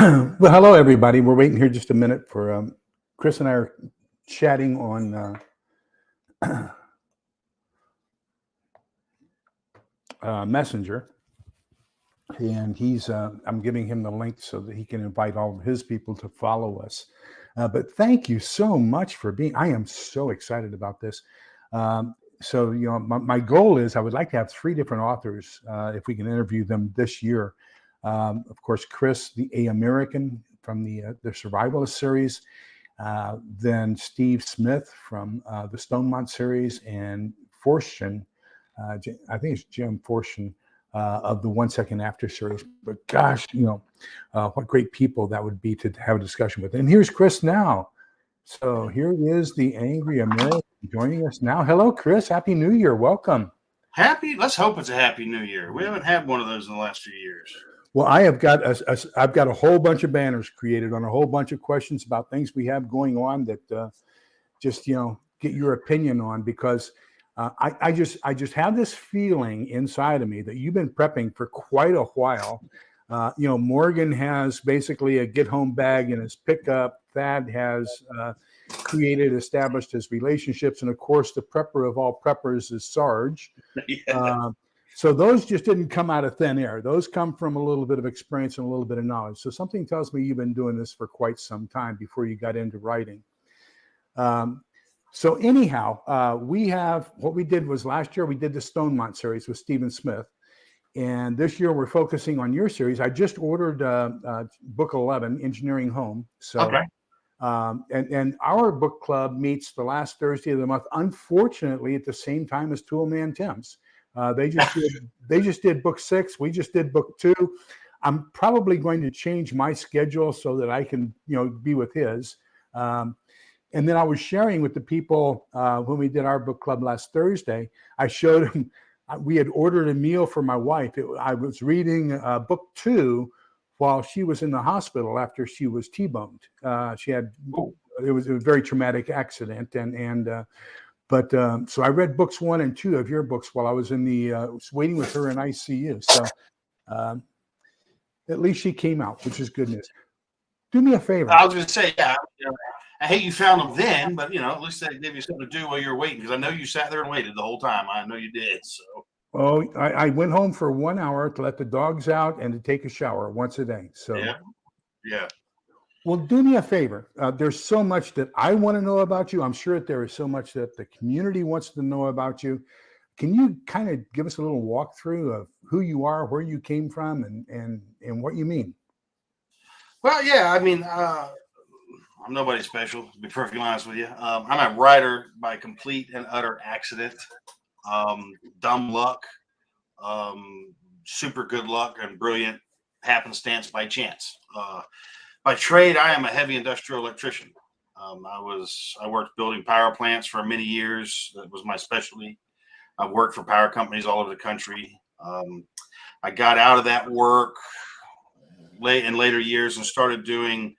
Well, hello, everybody. We're waiting here just a minute for Chris and I are chatting on Messenger, and I'm giving him the link so that he can invite all of his people to follow us. But thank you so much for being. I am so excited about this. My goal is I would like to have 3 different authors if we can interview them this year. Of course, Chris, the American from the Survivalist series, then Steve Smith from the Stonemont series, and Fortune, I think it's Jim Fortune of the 1 Second After series. But gosh, what great people that would be to have a discussion with. And here's Chris now. So here is the Angry American joining us now. Hello, Chris. Happy New Year. Welcome. Let's hope it's a happy New Year. We haven't had one of those in the last few years. Well, I've got a whole bunch of banners created on a whole bunch of questions about things we have going on that just get your opinion on, because I just have this feeling inside of me that you've been prepping for quite a while. Morgan has basically a get home bag in his pickup. Thad has established his relationships, and of course, the prepper of all preppers is Sarge. Yeah. So those just didn't come out of thin air. Those come from a little bit of experience and a little bit of knowledge. So something tells me you've been doing this for quite some time before you got into writing. So anyhow, what we did was last year we did the Stonemont series with Stephen Smith. And this year we're focusing on your series. I just ordered book 11, Engineering Home. So, okay. And our book club meets the last Thursday of the month, unfortunately, at the same time as Tool Man Tim's. They just did book 6. We just did book 2. I'm probably going to change my schedule so that I can, be with his. And then I was sharing with the people when we did our book club last Thursday. I showed them we had ordered a meal for my wife. I was reading book 2 while she was in the hospital after she was T-boned. It was a very traumatic accident, so I read books 1 and 2 of your books while I was waiting with her in ICU. So at least she came out, which is good news. Do me a favor. I was going to say, I hate you found them then, but at least they gave you something to do while you were waiting, because I know you sat there and waited the whole time. I know you did. So. Oh, I went home for 1 hour to let the dogs out and to take a shower once a day. So yeah. Well, do me a favor. There's so much that I want to know about you. I'm sure that there is so much that the community wants to know about you. Can you kind of give us a little walkthrough of who you are, where you came from, and what you mean? Well, yeah. I mean, I'm nobody special, to be perfectly honest with you. I'm a writer by complete and utter accident, dumb luck, super good luck, and brilliant happenstance by chance. By trade, I am a heavy industrial electrician. I worked building power plants for many years. That was my specialty. I worked for power companies all over the country. I got out of that work in later years and started doing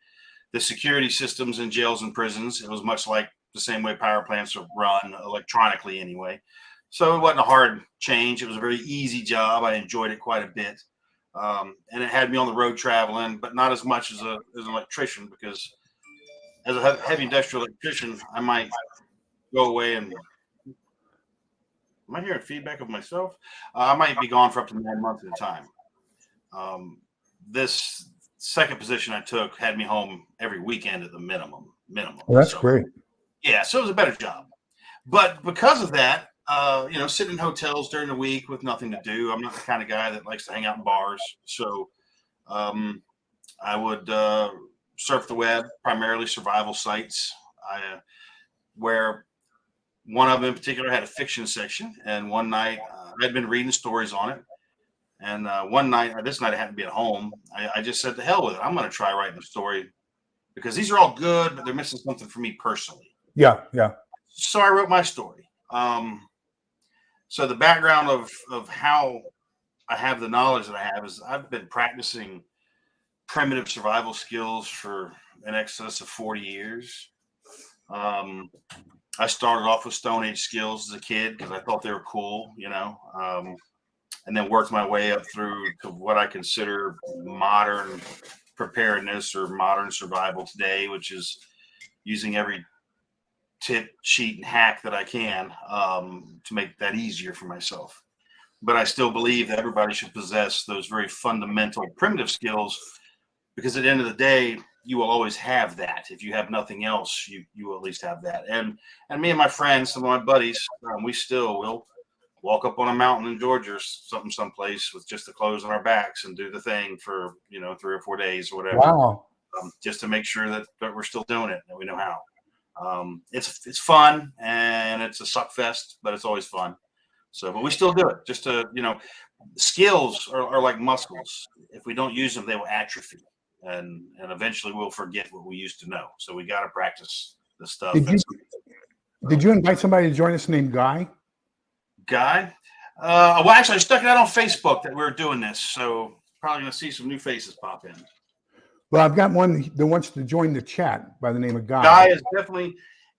the security systems in jails and prisons. It was much like the same way power plants are run electronically anyway. So it wasn't a hard change. It was a very easy job. I enjoyed it quite a bit. And it had me on the road traveling, but not as much as an electrician, because as a heavy industrial electrician, I might go away and am I hearing feedback of myself? I might be gone for up to 9 months at a time. This second position I took had me home every weekend at the minimum. Well, that's great. Yeah. So it was a better job, but because of that, sitting in hotels during the week with nothing to do. I'm not the kind of guy that likes to hang out in bars. So I would surf the web, primarily survival sites, where one of them in particular had a fiction section. And one night I'd been reading stories on it. And this night I happened to be at home. I just said, to hell with it. I'm going to try writing a story, because these are all good, but they're missing something for me personally. Yeah. So I wrote my story. So the background of how I have the knowledge that I have is I've been practicing primitive survival skills for in excess of 40 years. I started off with Stone Age skills as a kid because I thought they were cool, and then worked my way up through to what I consider modern preparedness or modern survival today, which is using every tip, cheat, and hack that I can to make that easier for myself. But I still believe that everybody should possess those very fundamental primitive skills, because at the end of the day, you will always have that. If you have nothing else, you will at least have that. And me and my friends, some of my buddies, we still will walk up on a mountain in Georgia or someplace with just the clothes on our backs and do the thing for 3 or 4 days or whatever. Wow. Just to make sure that we're still doing it and we know how. It's fun and it's a suck fest, but it's always fun. So, but we still do it just to, skills are like muscles. If we don't use them, they will atrophy, and eventually we'll forget what we used to know. So we got to practice the stuff. Did you invite somebody to join us named Guy? Guy? Well, actually, I stuck it out on Facebook that we were doing this, so probably going to see some new faces pop in. Well, I've got one that wants to join the chat by the name of Guy.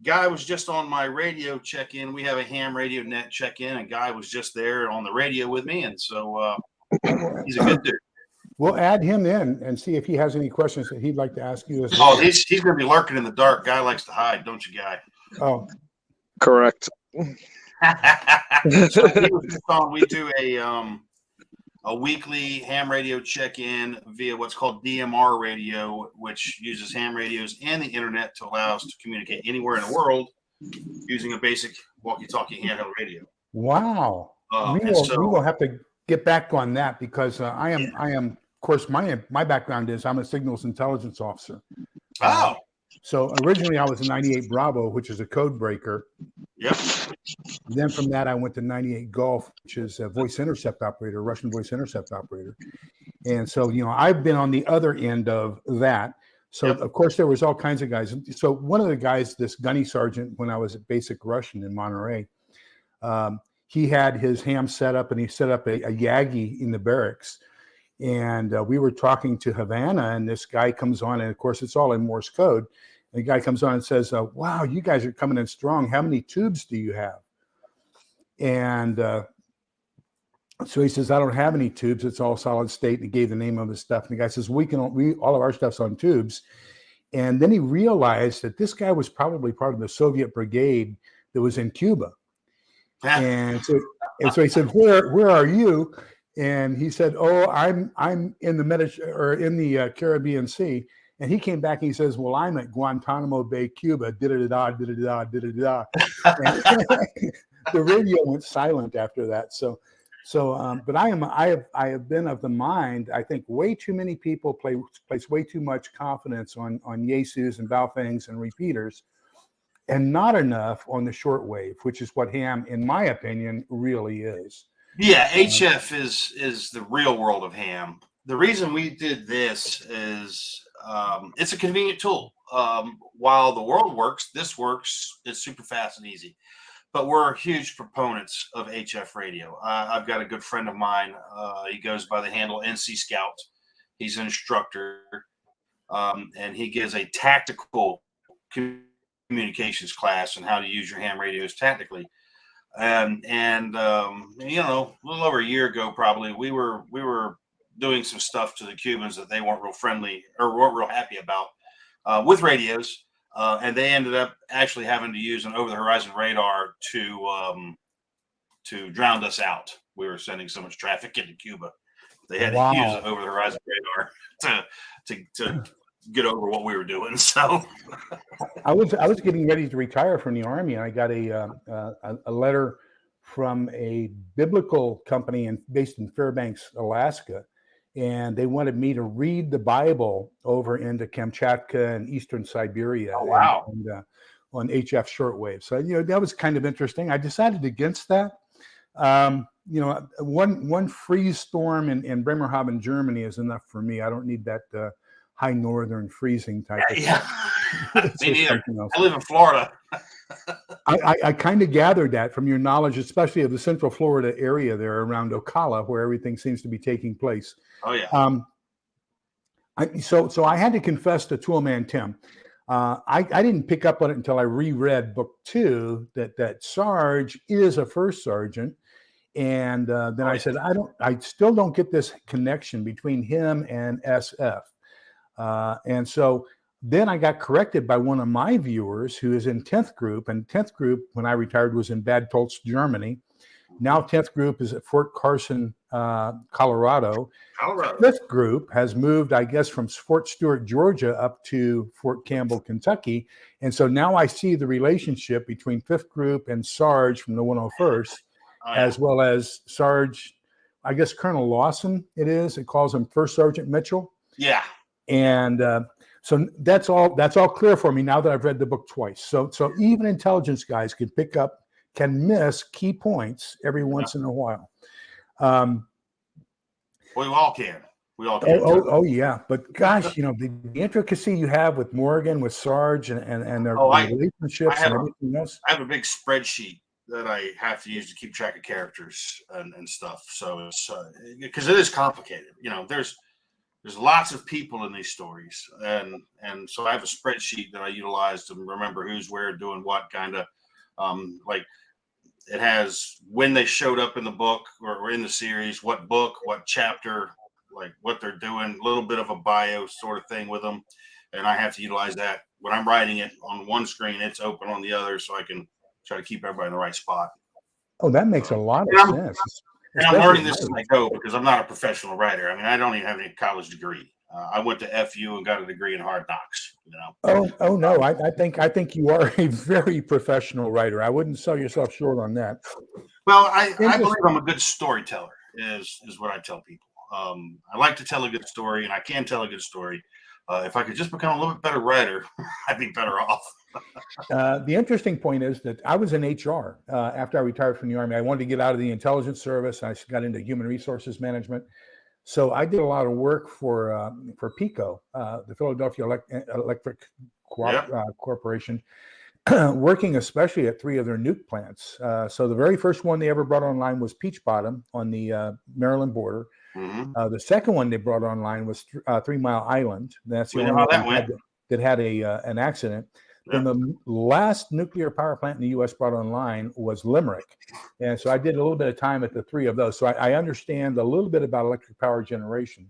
Guy was just on my radio check-in. We have a ham radio net check-in, and Guy was just there on the radio with me, and so he's a good dude. We'll add him in and see if he has any questions that he'd like to ask you. Oh, he's going to be lurking in the dark. Guy likes to hide, don't you, Guy? Oh, correct. So we do a weekly ham radio check-in via what's called DMR radio, which uses ham radios and the internet to allow us to communicate anywhere in the world using a basic walkie-talkie handheld radio. Wow. We will have to get back on that, because I am, of course, my background is I'm a signals intelligence officer. Oh. So originally I was a 98 Bravo, which is a code breaker. Yep. Then from that, I went to 98 Golf, which is a voice intercept operator, Russian voice intercept operator. And so, I've been on the other end of that. So, yep. Of course, there was all kinds of guys. So one of the guys, this gunny sergeant, when I was at Basic Russian in Monterey, he had his ham set up, and he set up a Yagi in the barracks. And we were talking to Havana, and this guy comes on, and of course, it's all in Morse code. And the guy comes on and says, wow, you guys are coming in strong. How many tubes do you have? And so he says, I don't have any tubes. It's all solid state. And he gave the name of his stuff. And the guy says, we all of our stuff's on tubes. And then he realized that this guy was probably part of the Soviet brigade that was in Cuba. And so he said, where are you? And he said, oh, I'm in the in the Caribbean Sea. And he came back and he says, well, I'm at Guantanamo Bay, Cuba. Da-da-da-da, da-da-da, da-da-da. The radio went silent after that. But I have been of the mind, I think way too many people place way too much confidence on Yaesus and Baofengs and repeaters, and not enough on the shortwave, which is what ham, in my opinion, really is. Yeah, HF is the real world of ham. The reason we did this is it's a convenient tool. While the world works, this works. It's super fast and easy. But we're huge proponents of HF radio. I've got a good friend of mine. He goes by the handle NC Scout. He's an instructor, and he gives a tactical communications class on how to use your ham radios tactically. And a little over a year ago, probably we were doing some stuff to the Cubans that they weren't real friendly or weren't real happy about with radios. And they ended up actually having to use an over-the-horizon radar to drown us out. We were sending so much traffic into Cuba. They had to use an over-the-horizon radar to get over what we were doing. So I was getting ready to retire from the Army, and I got a letter from a biblical company based in Fairbanks, Alaska. And they wanted me to read the Bible over into Kamchatka and Eastern Siberia. Oh, wow. And on HF shortwave. So, that was kind of interesting. I decided against that. One freeze storm in Bremerhaven, Germany is enough for me. I don't need that high northern freezing type of thing. Me neither. I live in Florida. I kind of gathered that from your knowledge, especially of the Central Florida area there around Ocala, where everything seems to be taking place. Oh yeah. So I had to confess to Toolman Tim. I didn't pick up on it until I reread book 2 that Sarge is a first sergeant, and then I said I still don't get this connection between him and SF. And so then I got corrected by one of my viewers who is in 10th group. And 10th group, when I retired, was in Bad Tolz, Germany. Now 10th group is at Fort Carson, Colorado. Colorado. 5th group has moved, I guess, from Fort Stewart, Georgia, up to Fort Campbell, Kentucky. And so now I see the relationship between 5th group and Sarge from the 101st, as well as Sarge, I guess Colonel Lawson it is. It calls him First Sergeant Mitchell. Yeah. And so that's all clear for me now that I've read the book twice. So even intelligence guys can miss key points every once in a while. We all can. We all can. Oh yeah. But gosh, the intricacy you have with Morgan, with Sarge, and their relationships and everything else. I have a big spreadsheet that I have to use to keep track of characters and stuff. So it's because it is complicated. There's lots of people in these stories, and so I have a spreadsheet that I utilize to remember who's where, doing what, kind of like it has when they showed up in the book or in the series, what book, what chapter, like what they're doing, a little bit of a bio sort of thing with them, and I have to utilize that when I'm writing it on one screen. It's open on the other, so I can try to keep everybody in the right spot. Oh, that makes a lot of sense. And I'm learning this as I go because I'm not a professional writer. I mean, I don't even have any college degree. I went to FU and got a degree in hard knocks. Oh no, I think you are a very professional writer. I wouldn't sell yourself short on that. Well, I believe I'm a good storyteller. Is what I tell people. I like to tell a good story, and I can tell a good story. If I could just become a little bit better writer, I'd be better off. The interesting point is that I was in HR after I retired from the Army. I wanted to get out of the intelligence service. I got into human resources management. So I did a lot of work for PICO, the Philadelphia Electric Corporation, working especially at 3 of their nuke plants. So the very first one they ever brought online was Peach Bottom on the Maryland border. Mm-hmm. The second one they brought online was 3 Mile Island. That's the We only know how one that went. that had an accident. Then the last nuclear power plant in the U.S. brought online was Limerick. And so I did a little bit of time at the 3 of those. So I understand a little bit about electric power generation.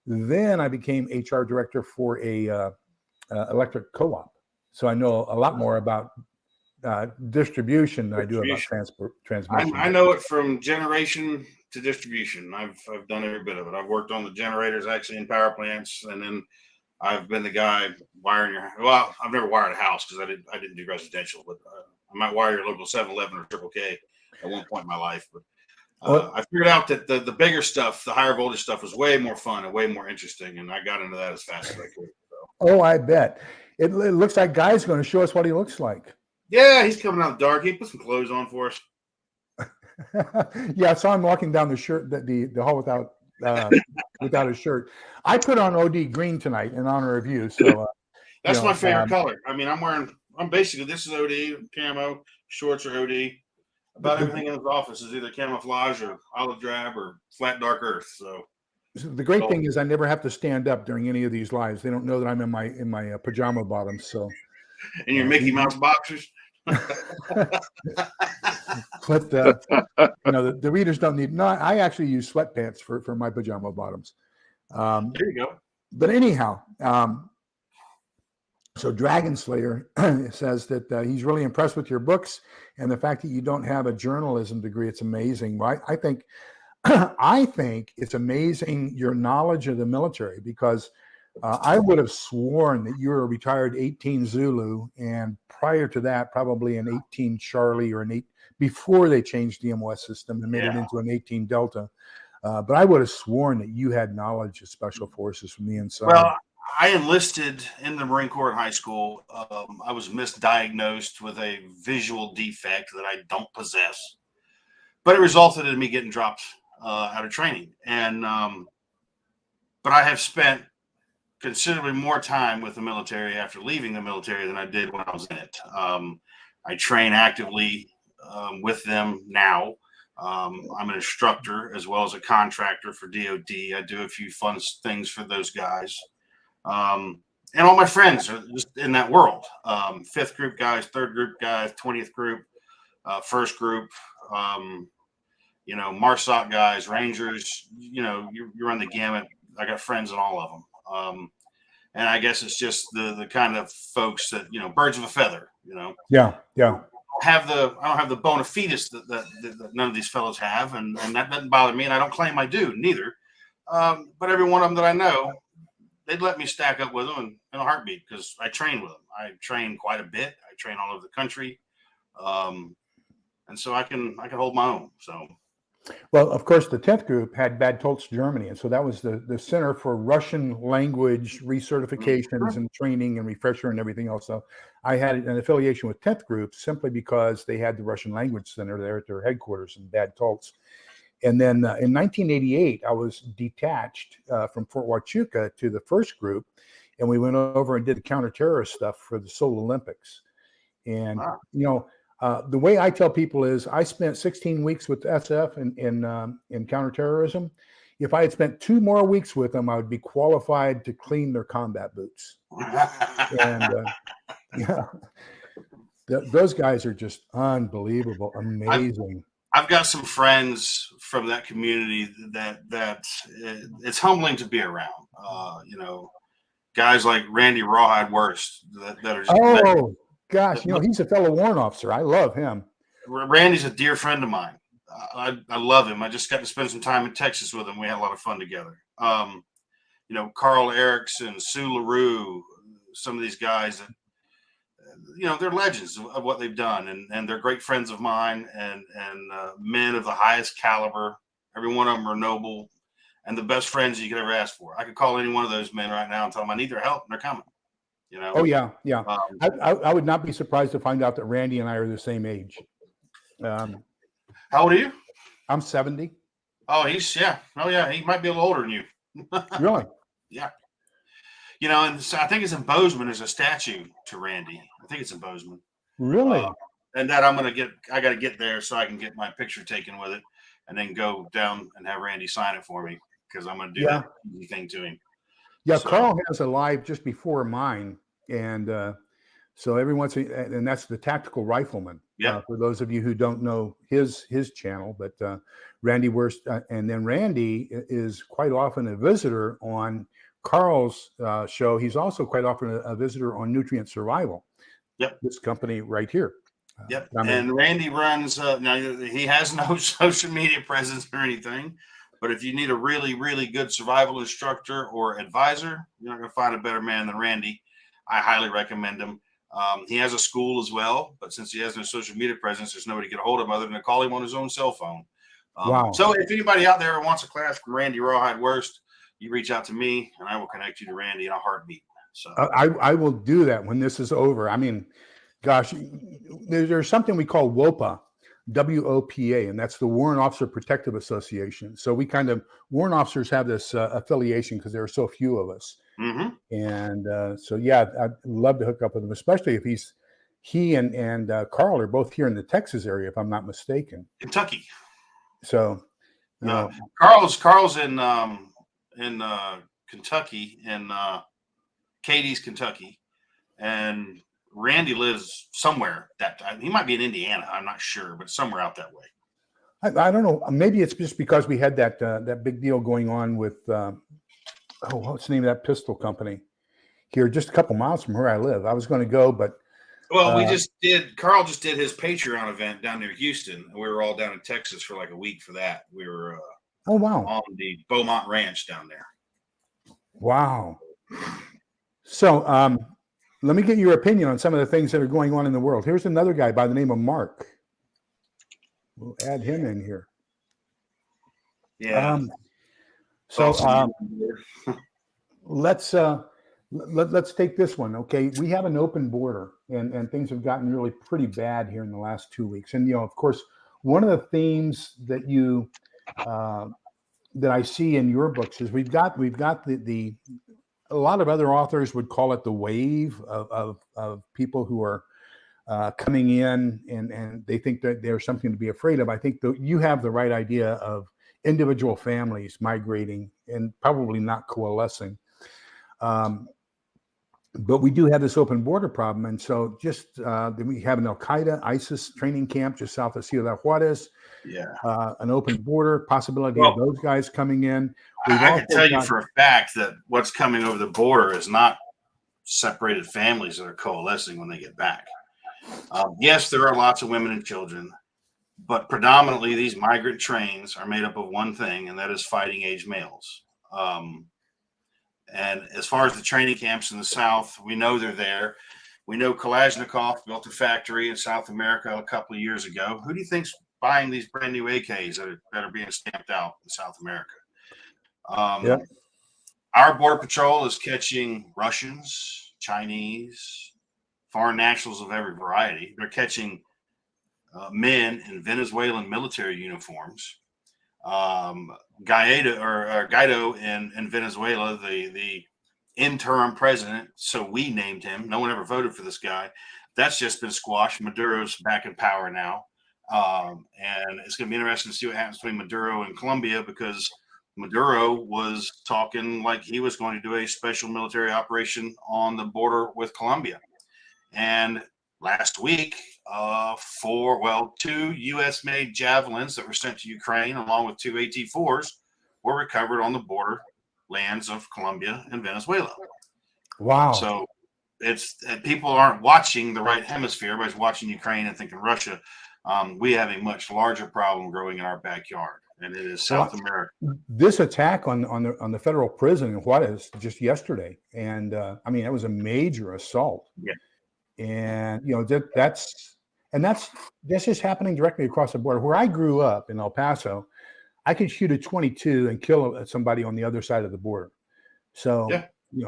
Then I became HR director for a electric co-op. So I know a lot more about distribution than I do about transmission. I know it from generation to distribution. I've done every bit of it. I've worked on the generators actually in power plants, and then I've been the guy wiring well, I've never wired a house because I didn't do residential, but I might wire your local 7-Eleven or Triple K at one point in my life. But I figured out that the bigger stuff, the higher voltage stuff, was way more fun and way more interesting, and I got into that as fast as I could. So. Oh, I bet. It looks like Guy's going to show us what he looks like. Yeah, he's coming out dark. He put some clothes on for us. Yeah, I saw him walking down the hall without his shirt. I put on OD green tonight in honor of you. So that's my favorite color. I mean, I'm basically, this is OD camo, shorts are OD. About everything in his office is either camouflage or olive drab or flat dark earth. So the great thing is I never have to stand up during any of these lives. They don't know that I'm in my pajama bottoms. So in your Mickey Mouse boxers. But the readers don't need. No, I actually use sweatpants for my pajama bottoms. There you go. But anyhow, so Dragon Slayer says that he's really impressed with your books and the fact that you don't have a journalism degree. It's amazing. Right? I think it's amazing your knowledge of the military, because I would have sworn that you were a retired 18 Zulu, and prior to that, probably an 18 Charlie or an 8 before they changed the MOS system and made it into an 18 Delta. But I would have sworn that you had knowledge of special forces from the inside. Well, I enlisted in the Marine Corps in high school. I was misdiagnosed with a visual defect that I don't possess, but it resulted in me getting dropped out of training. And but I have spent considerably more time with the military after leaving the military than I did when I was in it. I train actively with them now. I'm an instructor as well as a contractor for DOD. I do a few fun things for those guys. And all my friends are just in that world. 5th group guys, 3rd group guys, 20th group, 1st group, MARSOC guys, Rangers, you run the gamut. I got friends in all of them. and I guess it's just the kind of folks that, birds of a feather. Yeah, yeah. I don't have the bona fides that none of these fellows have, and that doesn't bother me, and I don't claim I do neither. But every one of them that I know, they'd let me stack up with them in a heartbeat, because I train with them. I train quite a bit. I train all over the country, and so I can hold my own. So. Well, of course, the 10th group had Bad Tolz, Germany, and so that was the Center for Russian Language Recertifications and Training and Refresher and everything else. So I had an affiliation with 10th group simply because they had the Russian Language Center there at their headquarters in Bad Tolz. And then in 1988, I was detached from Fort Huachuca to the first group, and we went over and did the counterterrorist stuff for the Seoul Olympics. And, the way I tell people is I spent 16 weeks with SF in counterterrorism. If I had spent 2 more weeks with them, I would be qualified to clean their combat boots. And those guys are just unbelievable, amazing. I've got some friends from that community that it's humbling to be around. Guys like Randy Rawhide Worst that are just gosh, he's a fellow warrant officer. I love him. Randy's a dear friend of mine. I love him. I just got to spend some time in Texas with him. We had a lot of fun together. Carl Erickson, Sue LaRue, some of these guys that, they're legends of what they've done, and they're great friends of mine, and men of the highest caliber. Every one of them are noble and the best friends you could ever ask for. I could call any one of those men right now and tell them I need their help, and they're coming. Oh yeah. I would not be surprised to find out that Randy and I are the same age. How old are you? I'm 70. Oh, he might be a little older than you. Really? Yeah. And so I think it's in Bozeman. There's a statue to Randy. I think it's in Bozeman. Really? And that I got to get there so I can get my picture taken with it, and then go down and have Randy sign it for me, because I'm going to do that easy thing to him. Yeah, so, Carl has a live just before mine, and so every once and that's the Tactical Rifleman. Yeah. For those of you who don't know his channel, but Randy Worst, and then Randy is quite often a visitor on Carl's show. He's also quite often a visitor on Nutrient Survival. Yep. This company right here. Yep. And Randy runs. Now he has no social media presence or anything. But if you need a really, really good survival instructor or advisor, you're not going to find a better man than Randy. I highly recommend him. He has a school as well, but since he has no social media presence, there's nobody to get a hold of him other than to call him on his own cell phone. Wow. So if anybody out there wants a class from Randy Rawhide Worst, you reach out to me, and I will connect you to Randy in a heartbeat. So I will do that when this is over. I mean, gosh, there's something we call WOPA. WOPA, and that's the Warrant Officer Protective Association. So we warrant officers have this affiliation because there are so few of us. Mm-hmm. And so I'd love to hook up with him, especially if he and Carl are both here in the Texas area, if I'm not mistaken. Kentucky. So Carl's in Kentucky, in Cadiz, Kentucky, and Randy lives somewhere he might be in Indiana. I'm not sure, but somewhere out that way. I don't know. Maybe it's just because we had that big deal going on with what's the name of that pistol company here, just a couple miles from where I live. I was going to go, but Carl just did his Patreon event down near Houston. We were all down in Texas for like a week for that. We were on the Beaumont Ranch down there. Wow. So let me get your opinion on some of the things that are going on in the world. Here's another guy by the name of Mark. We'll add him in here. Yeah. Let's take this one. Okay, we have an open border, and things have gotten really pretty bad here in the last 2 weeks. And of course, one of the themes that that I see in your books is we've got the a lot of other authors would call it the wave of people who are coming in, and they think that there's something to be afraid of. I think you have the right idea of individual families migrating and probably not coalescing. but we do have this open border problem. And so just we have an Al-Qaeda, ISIS training camp just south of Ciudad Juarez, Yeah. an open border, possibility of Well, those guys coming in. We've I can also tell you got, for a fact that what's coming over the border is not separated families that are coalescing when they get back. Yes, there are lots of women and children, but predominantly these migrant trains are made up of one thing, and that is fighting age males. And as far as the training camps in the South, we know they're there. We know Kalashnikov built a factory in South America a couple of years ago. Who do you think's buying these brand new AKs that are being stamped out in South America? yeah, Our border patrol is catching Russians, Chinese, foreign nationals of every variety. They're catching men in Venezuelan military uniforms. Guaido in Venezuela, the interim president, so we named him. No one ever voted for this guy. That's just been squashed. Maduro's back in power now. And it's going to be interesting to see what happens between Maduro and Colombia, because Maduro was talking like he was going to do a special military operation on the border with Colombia. And last week, two U.S.-made javelins that were sent to Ukraine, along with two AT-4s, were recovered on the border lands of Colombia and Venezuela. wow. So people aren't watching the right hemisphere, but watching Ukraine and thinking Russia. We have a much larger problem growing in our backyard, and it is South America. This attack on the federal prison in Juarez just yesterday, and I mean, that was a major assault. Yeah. And that's just happening directly across the border. Where I grew up in El Paso, I could shoot a 22 and kill somebody on the other side of the border. So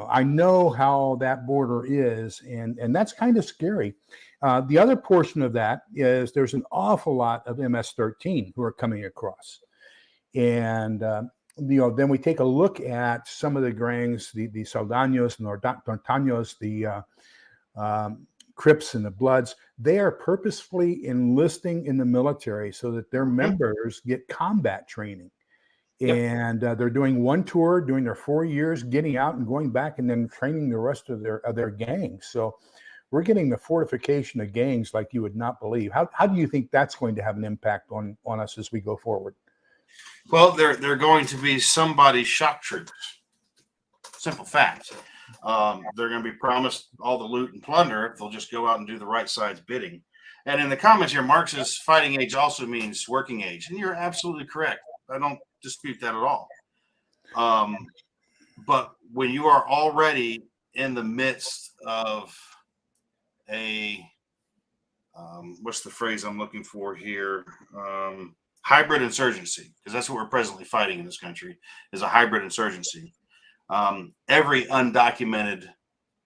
I know how that border is, and that's kind of scary. The other portion of that is there's an awful lot of MS-13 who are coming across, and then we take a look at some of the gangs, the Saldaños, Norteños, the Crips and the Bloods. They are purposefully enlisting in the military so that their members get combat training. And they're doing one tour, doing their 4 years, getting out and going back, and then training the rest of their gangs. So we're getting the fortification of gangs like you would not believe. How do you think that's going to have an impact on us as we go forward? Well, they're going to be somebody's shock troops. Simple fact. They're going to be promised all the loot and plunder if they'll just go out and do the right side's bidding. And in the comments here, Mark says fighting age also means working age. And you're absolutely correct. I don't dispute that at all. But when you are already in the midst of what's the phrase I'm looking for here? Hybrid insurgency, because that's what we're presently fighting in this country, is a hybrid insurgency. Every undocumented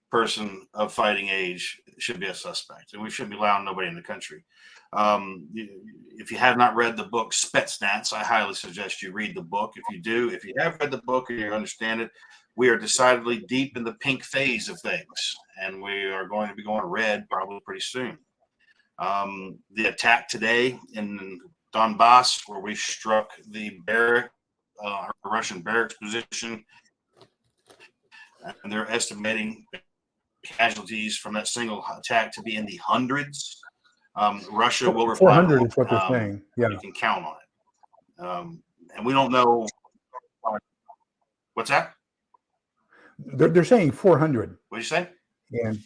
person of fighting age should be a suspect, and we shouldn't be allowing nobody in the country. If you have not read the book Spetsnaz, I highly suggest you read the book. If you have read the book and you understand it, we are decidedly deep in the pink phase of things, and we are going to be going red probably pretty soon. The attack today in Donbass, where we struck the Russian barracks position, and they're estimating casualties from that single attack to be in the hundreds. Russia will reply. 400 is what they're saying. Yeah, you can count on it. And we don't know. What's that? They're saying 400. What did you say? And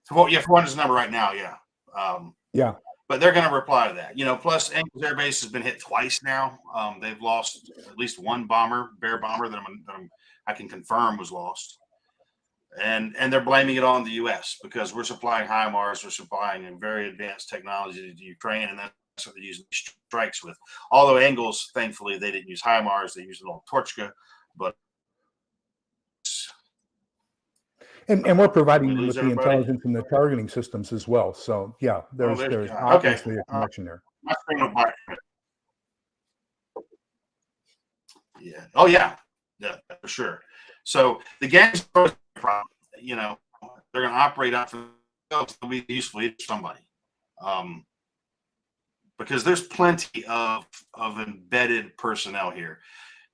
so, 400 is the number right now. Yeah. But they're going to reply to that. Plus Engels Air Base has been hit twice now. They've lost at least one Bear bomber that I can confirm was lost. And they're blaming it on the U.S. because we're supplying HIMARS, we're supplying very advanced technology to Ukraine, and that's what they're using strikes with. Although Engels, thankfully, they didn't use HIMARS, they used a little Torchka, but and we're providing them with the intelligence and the targeting systems as well. So there's obviously a connection there. Yeah. Oh yeah, for sure. So the gangs, they're going to operate out for themselves. They'll be useful to somebody, because there's plenty of embedded personnel here.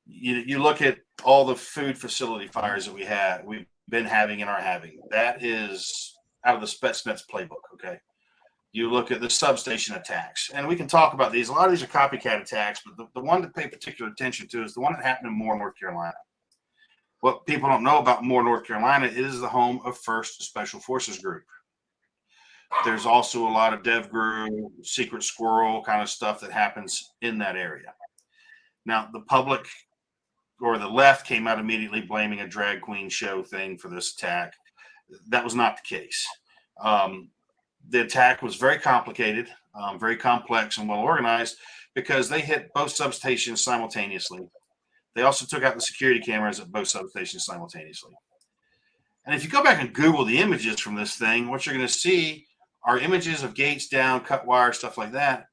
You look at all the food facility fires that we've been having and are having. That is out of the Spetsnaz playbook. Okay. You look at the substation attacks, and we can talk about these. A lot of these are copycat attacks, but the one to pay particular attention to is the one that happened in Moore, North Carolina. What people don't know about Moore, North Carolina, it is the home of 1st Special Forces Group. There's also a lot of DevGru, Secret Squirrel kind of stuff that happens in that area. Now, the public or the left came out immediately blaming a drag queen show thing for this attack. That was not the case. The attack was very complicated, very complex and well organized because they hit both substations simultaneously. They also took out the security cameras at both substations simultaneously. And if you go back and Google the images from this thing, what you're going to see are images of gates down, cut wire, stuff like that,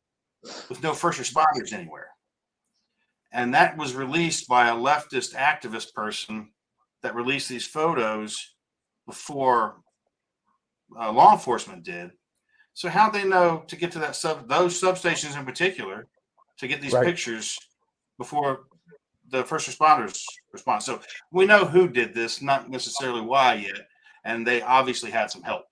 with no first responders anywhere. And that was released by a leftist activist person that released these photos before law enforcement did. So how they know to get to that those substations in particular to get these pictures before the first responders respond? So we know who did this, not necessarily why yet, and they obviously had some help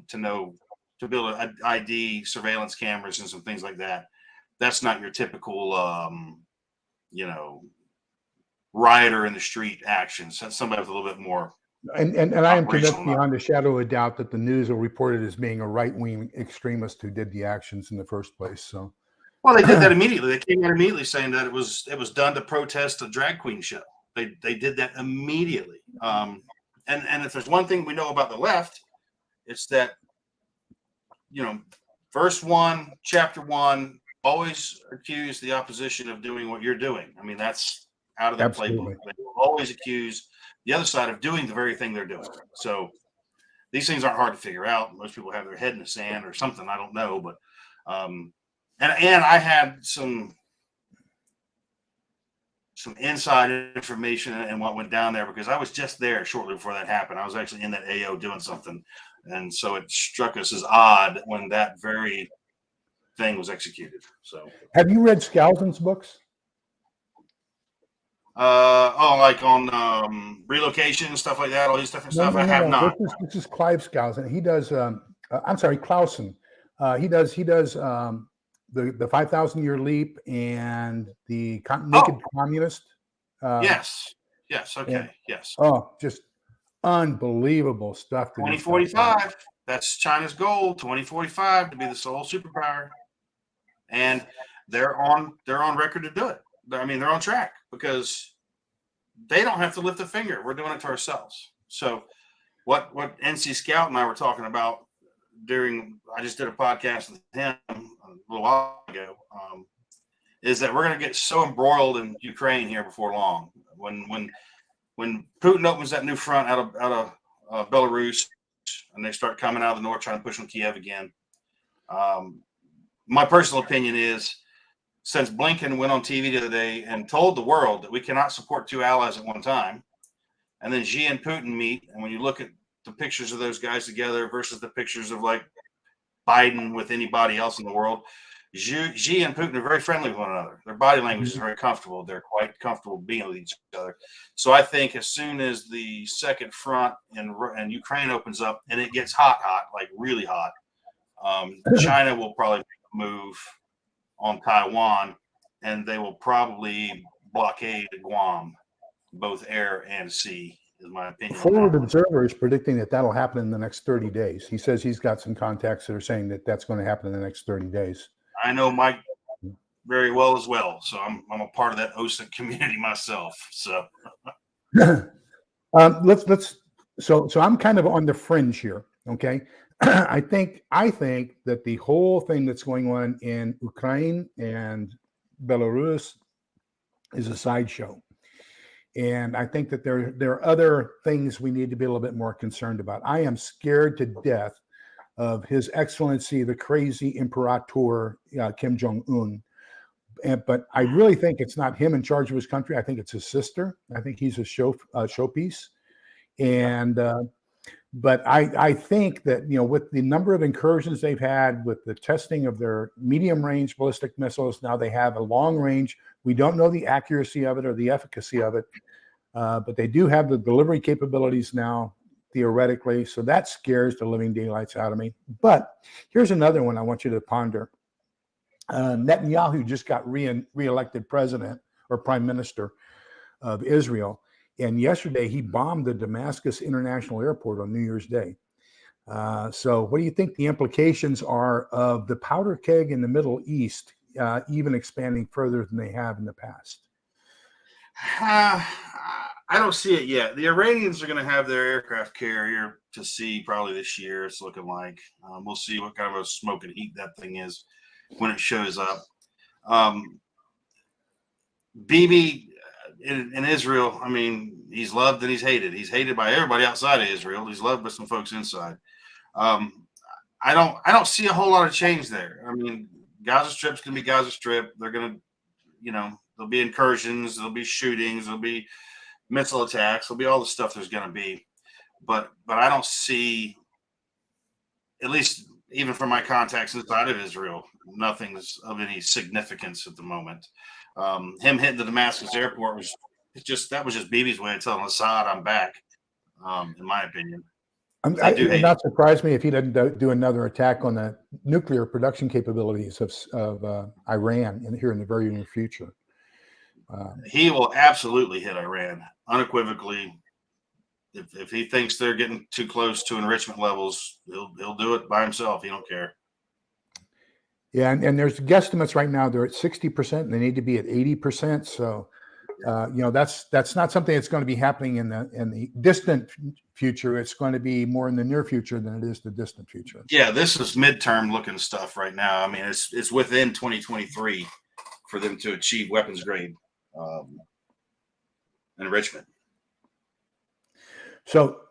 to build an ID, surveillance cameras, and some things like that. That's not your typical, rioter in the street actions. That's somebody with a little bit more. And I am convinced beyond a shadow of a doubt that the news will report it as being a right-wing extremist who did the actions in the first place. So, well, they did that immediately. They came out immediately saying that it was done to protest a drag queen show. They did that immediately. And if there's one thing we know about the left, it's that verse 1, chapter 1, always accuse the opposition of doing what you're doing. I mean, that's out of their playbook. They will always accuse the other side of doing the very thing they're doing. So these things aren't hard to figure out. Most people have their head in the sand or something. I don't know, but and I had some inside information and what went down there because I was just there shortly before that happened. I was actually in that AO doing something, and so it struck us as odd when that very thing was executed. So, have you read Skousen's books? Like on relocation and stuff like that, all these different stuff. I have not. This is Clive Skousen. He does. I'm sorry, Clausen. He does the 5,000-year leap and the naked communist. Yes. Okay. Yes. Oh, just unbelievable stuff. 2045. That's China's goal. 2045 to be the sole superpower, and they're on record to do it. I mean, they're on track because they don't have to lift a finger. We're doing it to ourselves. So what NC Scout and I were talking about I just did a podcast with him a little while ago, is that we're going to get so embroiled in Ukraine here before long. When Putin opens that new front out of Belarus and they start coming out of the north trying to push on Kiev again, my personal opinion is, since Blinken went on TV the other day and told the world that we cannot support two allies at one time, and then Xi and Putin meet, and when you look at the pictures of those guys together versus the pictures of like Biden with anybody else in the world, Xi and Putin are very friendly with one another. Their body language is very comfortable. They're quite comfortable being with each other. So I think as soon as the second front in Ukraine opens up and it gets hot, like really hot, China will probably move on Taiwan, and they will probably blockade Guam, both air and sea, is my opinion. Forward Observer is predicting that that'll happen in the next 30 days. He says he's got some contacts that are saying that that's going to happen in the next 30 days. I know Mike very well as well, so I'm a part of that OSINT community myself. So so I'm kind of on the fringe here. Okay. I think that the whole thing that's going on in Ukraine and Belarus is a sideshow. And I think that there are other things we need to be a little bit more concerned about. I am scared to death of His Excellency, the crazy Imperator Kim Jong-un. But I really think it's not him in charge of his country. I think it's his sister. I think he's a showpiece. And but I think that, with the number of incursions they've had, with the testing of their medium-range ballistic missiles, now they have a long range. We don't know the accuracy of it or the efficacy of it. but they do have the delivery capabilities now, theoretically. So that scares the living daylights out of me. But here's another one I want you to ponder. Netanyahu just got reelected president or prime minister of Israel. And yesterday he bombed the Damascus International Airport on New Year's Day. So what do you think the implications are of the powder keg in the Middle East, even expanding further than they have in the past? I don't see it yet. The Iranians are going to have their aircraft carrier to see probably this year. It's looking like we'll see what kind of a smoke and heat that thing is when it shows up. Bibi in Israel, I mean, he's loved and he's hated. He's hated by everybody outside of Israel. He's loved by some folks inside. I don't see a whole lot of change there. I mean, Gaza Strip's going to be Gaza Strip. They're going to, there'll be incursions, there'll be shootings, there'll be missile attacks, there'll be all the stuff there's going to be. But I don't see, at least even from my contacts inside of Israel, nothing's of any significance at the moment. Him hitting the Damascus airport was just Bibi's way of telling Assad, I'm back, in my opinion. It would not surprise me if he doesn't do another attack on the nuclear production capabilities of Iran here in the very near future. He will absolutely hit Iran unequivocally. If he thinks they're getting too close to enrichment levels, he'll do it by himself. He don't care. Yeah, and there's guesstimates right now. They're at 60%, and they need to be at 80%. So, that's not something that's going to be happening in the distant future. It's going to be more in the near future than it is the distant future. Yeah, this is midterm looking stuff right now. I mean, it's within 2023 for them to achieve weapons grade enrichment. So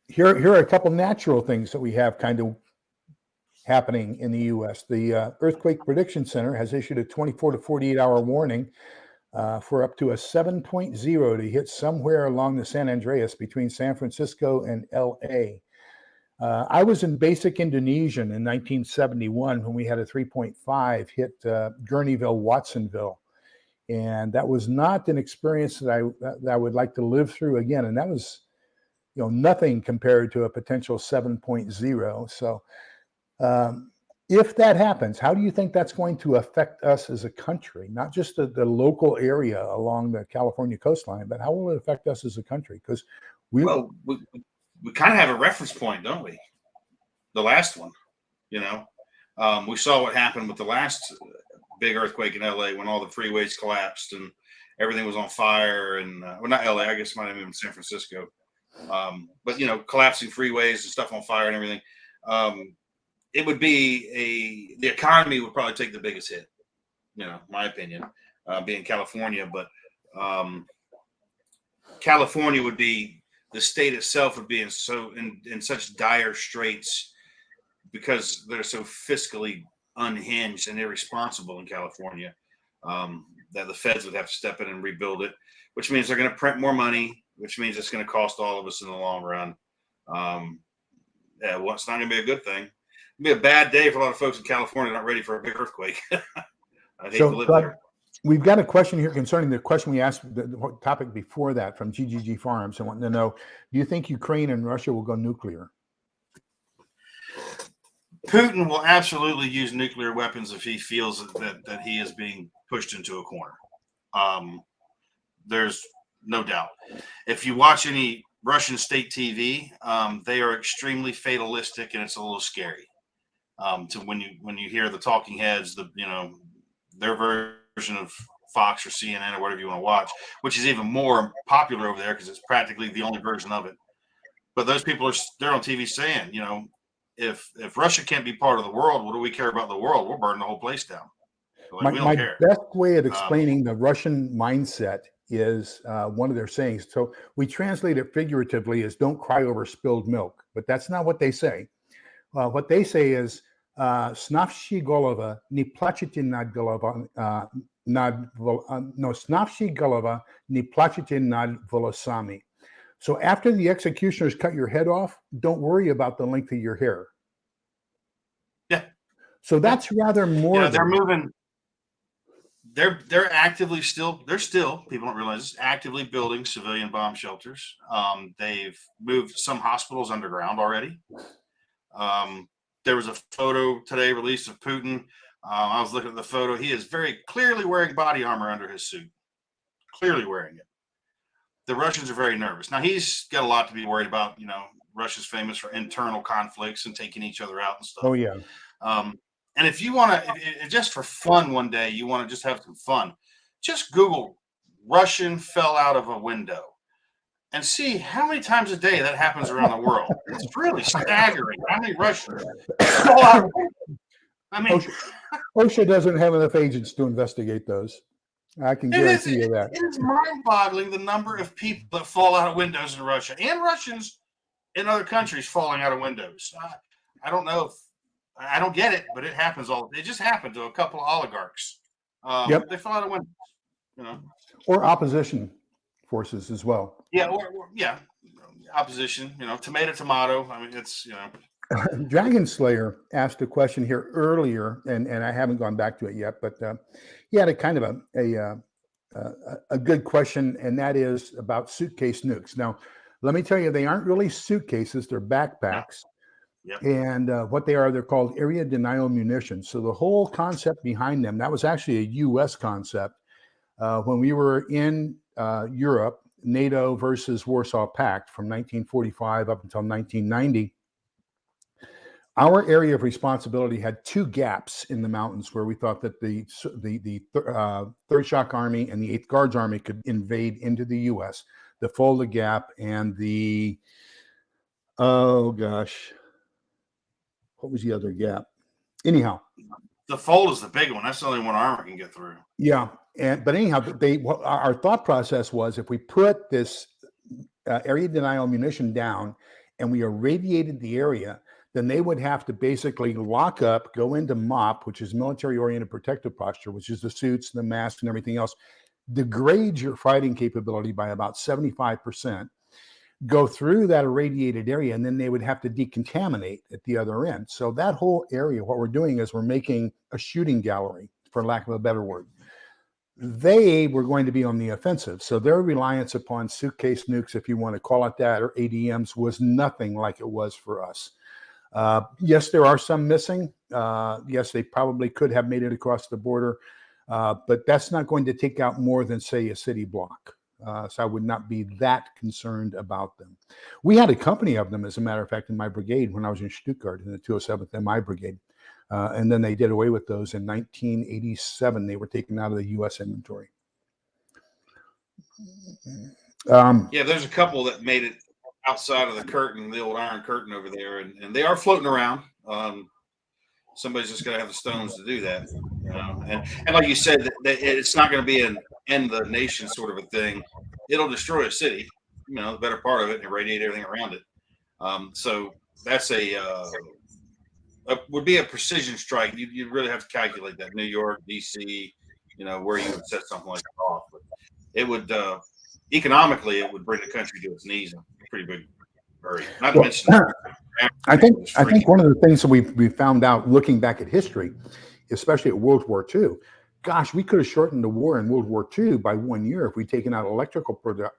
here are a couple natural things that we have kind of happening in the U.S. The Earthquake Prediction Center has issued a 24 to 48 hour warning for up to a 7.0 to hit somewhere along the San Andreas between San Francisco and L.A. I was in basic Indonesian in 1971 when we had a 3.5 hit Gurneyville, Watsonville. And that was not an experience that I would like to live through again. And that was, nothing compared to a potential 7.0. So if that happens, how do you think that's going to affect us as a country? Not just the local area along the California coastline, but how will it affect us as a country? Because we kind of have a reference point, don't we? The last one, we saw what happened with the last big earthquake in LA when all the freeways collapsed and everything was on fire. And well, not LA, I guess it might have been San Francisco. But collapsing freeways and stuff on fire and everything. It would be the economy would probably take the biggest hit, my opinion, being California. But California would be, the state itself would be in such dire straits because they're so fiscally unhinged and irresponsible in California, that the feds would have to step in and rebuild it, which means they're going to print more money, which means it's going to cost all of us in the long run. It's not going to be a good thing. It'll be a bad day for a lot of folks in California not ready for a big earthquake. I'd hate to live there. We've got a question here concerning the question we asked, the topic before that, from GGG Farms, and wanting to know, do you think Ukraine and Russia will go nuclear? Putin will absolutely use nuclear weapons if he feels that he is being pushed into a corner. There's no doubt. If you watch any Russian state TV, they are extremely fatalistic, and it's a little scary. To when you hear the talking heads, their version of Fox or CNN or whatever you want to watch, which is even more popular over there because it's practically the only version of it. But those people they're on TV saying, if Russia can't be part of the world, what do we care about the world? We'll burn the whole place down. We don't care. My best way of explaining the Russian mindset is one of their sayings. So we translate it figuratively as "don't cry over spilled milk," but that's not what they say. What they say is "snavshi golova ni plachite nad golova snavshi golova ni plachite nad volosami." So after the executioners cut your head off, don't worry about the length of your hair. Yeah. So that's rather more. They're moving. they're actively still people don't realize this, actively building civilian bomb shelters. They've moved some hospitals underground already. There was a photo today released of Putin. I was looking at the photo. He is very clearly wearing body armor under his suit. Clearly wearing it. The Russians are very nervous. Now he's got a lot to be worried about. Russia's famous for internal conflicts and taking each other out and stuff. Oh yeah. And if you want to, just for fun, one day you want to just have some fun, just Google Russian fell out of a window and see how many times a day that happens around the world. It's really staggering how many Russians fall out of windows. I mean, OSHA doesn't have enough agents to investigate those. I can guarantee you that. It is mind-boggling the number of people that fall out of windows in Russia and Russians in other countries falling out of windows. I don't know if I don't get it, but it happens it just happened to a couple of oligarchs. They fell out of windows, Or opposition forces as well. Yeah, opposition. Tomato. I mean, it's Dragon Slayer asked a question here earlier, and I haven't gone back to it yet, but he had a kind of a good question, and that is about suitcase nukes. Now, let me tell you, they aren't really suitcases; they're backpacks. Yep. And what they are, they're called area denial munitions. So the whole concept behind them, that was actually a U.S. concept. When we were in Europe, NATO versus Warsaw Pact from 1945 up until 1990, our area of responsibility had two gaps in the mountains where we thought that the Third Shock Army and the 8th Guards Army could invade into the U.S. The Fulda Gap and the, oh gosh, what was the other gap? Anyhow, the fold is the big one. That's the only one armor can get through. Yeah, but anyhow, our thought process was if we put this area denial munition down and we irradiated the area, then they would have to basically lock up, go into MOP, which is military-oriented protective posture, which is the suits, the masks, and everything else, degrade your fighting capability by about 75%. Go through that irradiated area, and then they would have to decontaminate at the other end. So that whole area, what we're doing is we're making a shooting gallery, for lack of a better word. They were going to be on the offensive. So their reliance upon suitcase nukes, if you want to call it that, or ADMs, was nothing like it was for us. Yes, there are some missing. Yes, they probably could have made it across the border, but that's not going to take out more than, say, a city block. So I would not be that concerned about them. We had a company of them, as a matter of fact, in my brigade when I was in Stuttgart in the 207th MI Brigade. And then they did away with those in 1987. They were taken out of the U.S. inventory. There's a couple that made it outside of the curtain, the old iron curtain over there, and they are floating around. Somebody's just going to have the stones to do that. And like you said, that it's not going to be an end the nation sort of a thing. It'll destroy a city, the better part of it, and irradiate everything around it. So that's would be a precision strike. You really have to calculate that. New York, DC, where you would set something like that off. But it would economically, it would bring the country to its knees in a pretty big hurry. Not to mention, I think one of the things that we found out looking back at history, especially at World War II, gosh, we could have shortened the war in World War II by 1 year if we'd taken out electrical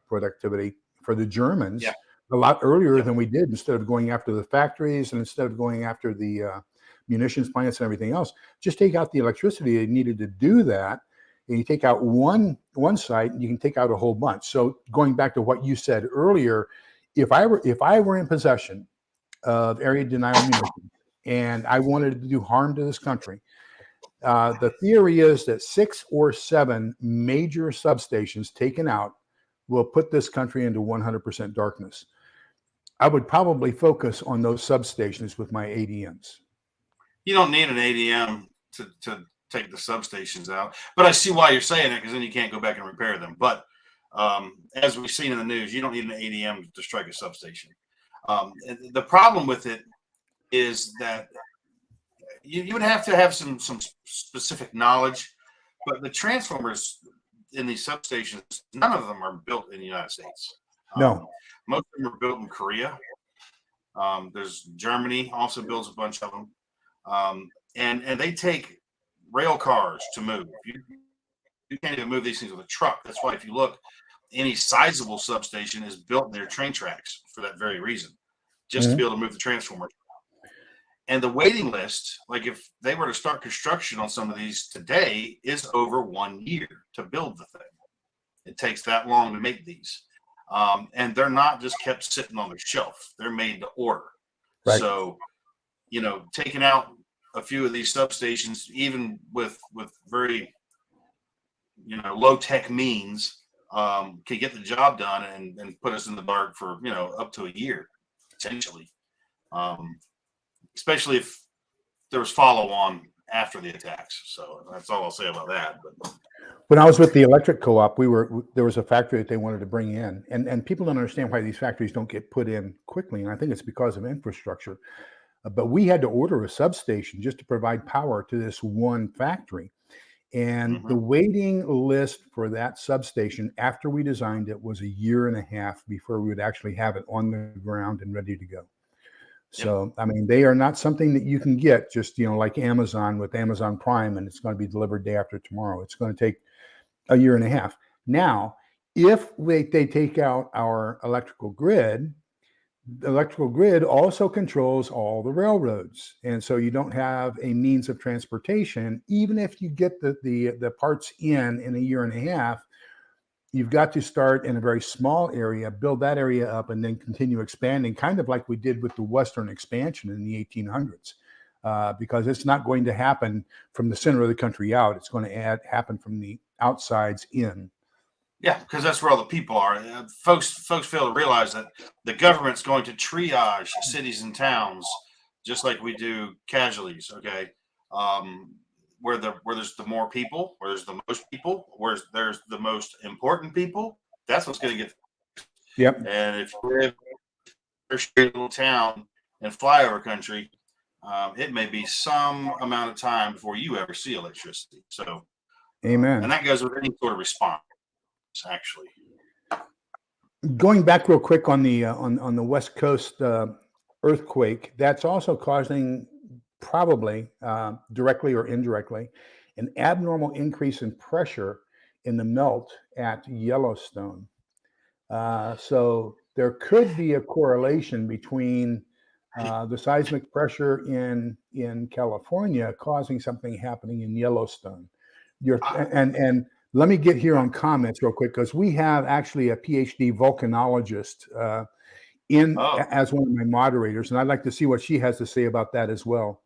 productivity for the Germans a lot earlier than we did, instead of going after the factories and instead of going after the munitions plants and everything else. Just take out the electricity they needed to do that, and you take out one site, you can take out a whole bunch. So going back to what you said earlier, if I were in possession of area denial munitions and I wanted to do harm to this country, the theory is that 6 or 7 major substations taken out will put this country into 100% darkness. I would probably focus on those substations with my ADMs. You don't need an ADM to take the substations out, but I see why you're saying it, because then you can't go back and repair them. But as we've seen in the news, you don't need an ADM to strike a substation. The problem with it is that you would have to have some specific knowledge, but the transformers in these substations, none of them are built in the United States. No. Most of them are built in Korea. There's Germany also builds a bunch of them. And they take rail cars to move. You can't even move these things with a truck. That's why if you look, any sizable substation is built near train tracks for that very reason, just to be able to move the transformer. And the waiting list, like if they were to start construction on some of these today, is over 1 year to build the thing. It takes that long to make these. And they're not just kept sitting on the shelf. They're made to order. Right. So, taking out a few of these substations, even with very, low tech means, can get the job done and put us in the dark for, up to a year, potentially. Especially if there was follow on after the attacks. So that's all I'll say about that. But when I was with the electric co-op, there was a factory that they wanted to bring in, and people don't understand why these factories don't get put in quickly, and I think it's because of infrastructure. But we had to order a substation just to provide power to this one factory, and the waiting list for that substation after we designed it was 1.5 years before we would actually have it on the ground and ready to go. So, I mean, they are not something that you can get just, like Amazon with Amazon Prime, and it's going to be delivered day after tomorrow. It's going to take 1.5 years. Now, if they take out our electrical grid, the electrical grid also controls all the railroads. And so you don't have a means of transportation. Even if you get the parts in 1.5 years, you've got to start in a very small area, build that area up, and then continue expanding, kind of like we did with the Western expansion in the 1800s, because it's not going to happen from the center of the country out. It's going to happen from the outsides in. Yeah, because that's where all the people are. Folks fail to realize that the government's going to triage cities and towns just like we do casualties. Okay, where there's the more people, where there's the most people, where there's the most important people. That's what's going to get. Yep. And if you live in a little town in flyover country, it may be some amount of time before you ever see electricity. So, amen. And that goes with any sort of response. Actually, going back real quick on the West Coast earthquake, that's also causing, probably directly or indirectly, an abnormal increase in pressure in the melt at Yellowstone. So there could be a correlation between the seismic pressure in California causing something happening in Yellowstone. And let me get here on comments real quick, because we have actually a PhD volcanologist as one of my moderators, and I'd like to see what she has to say about that as well.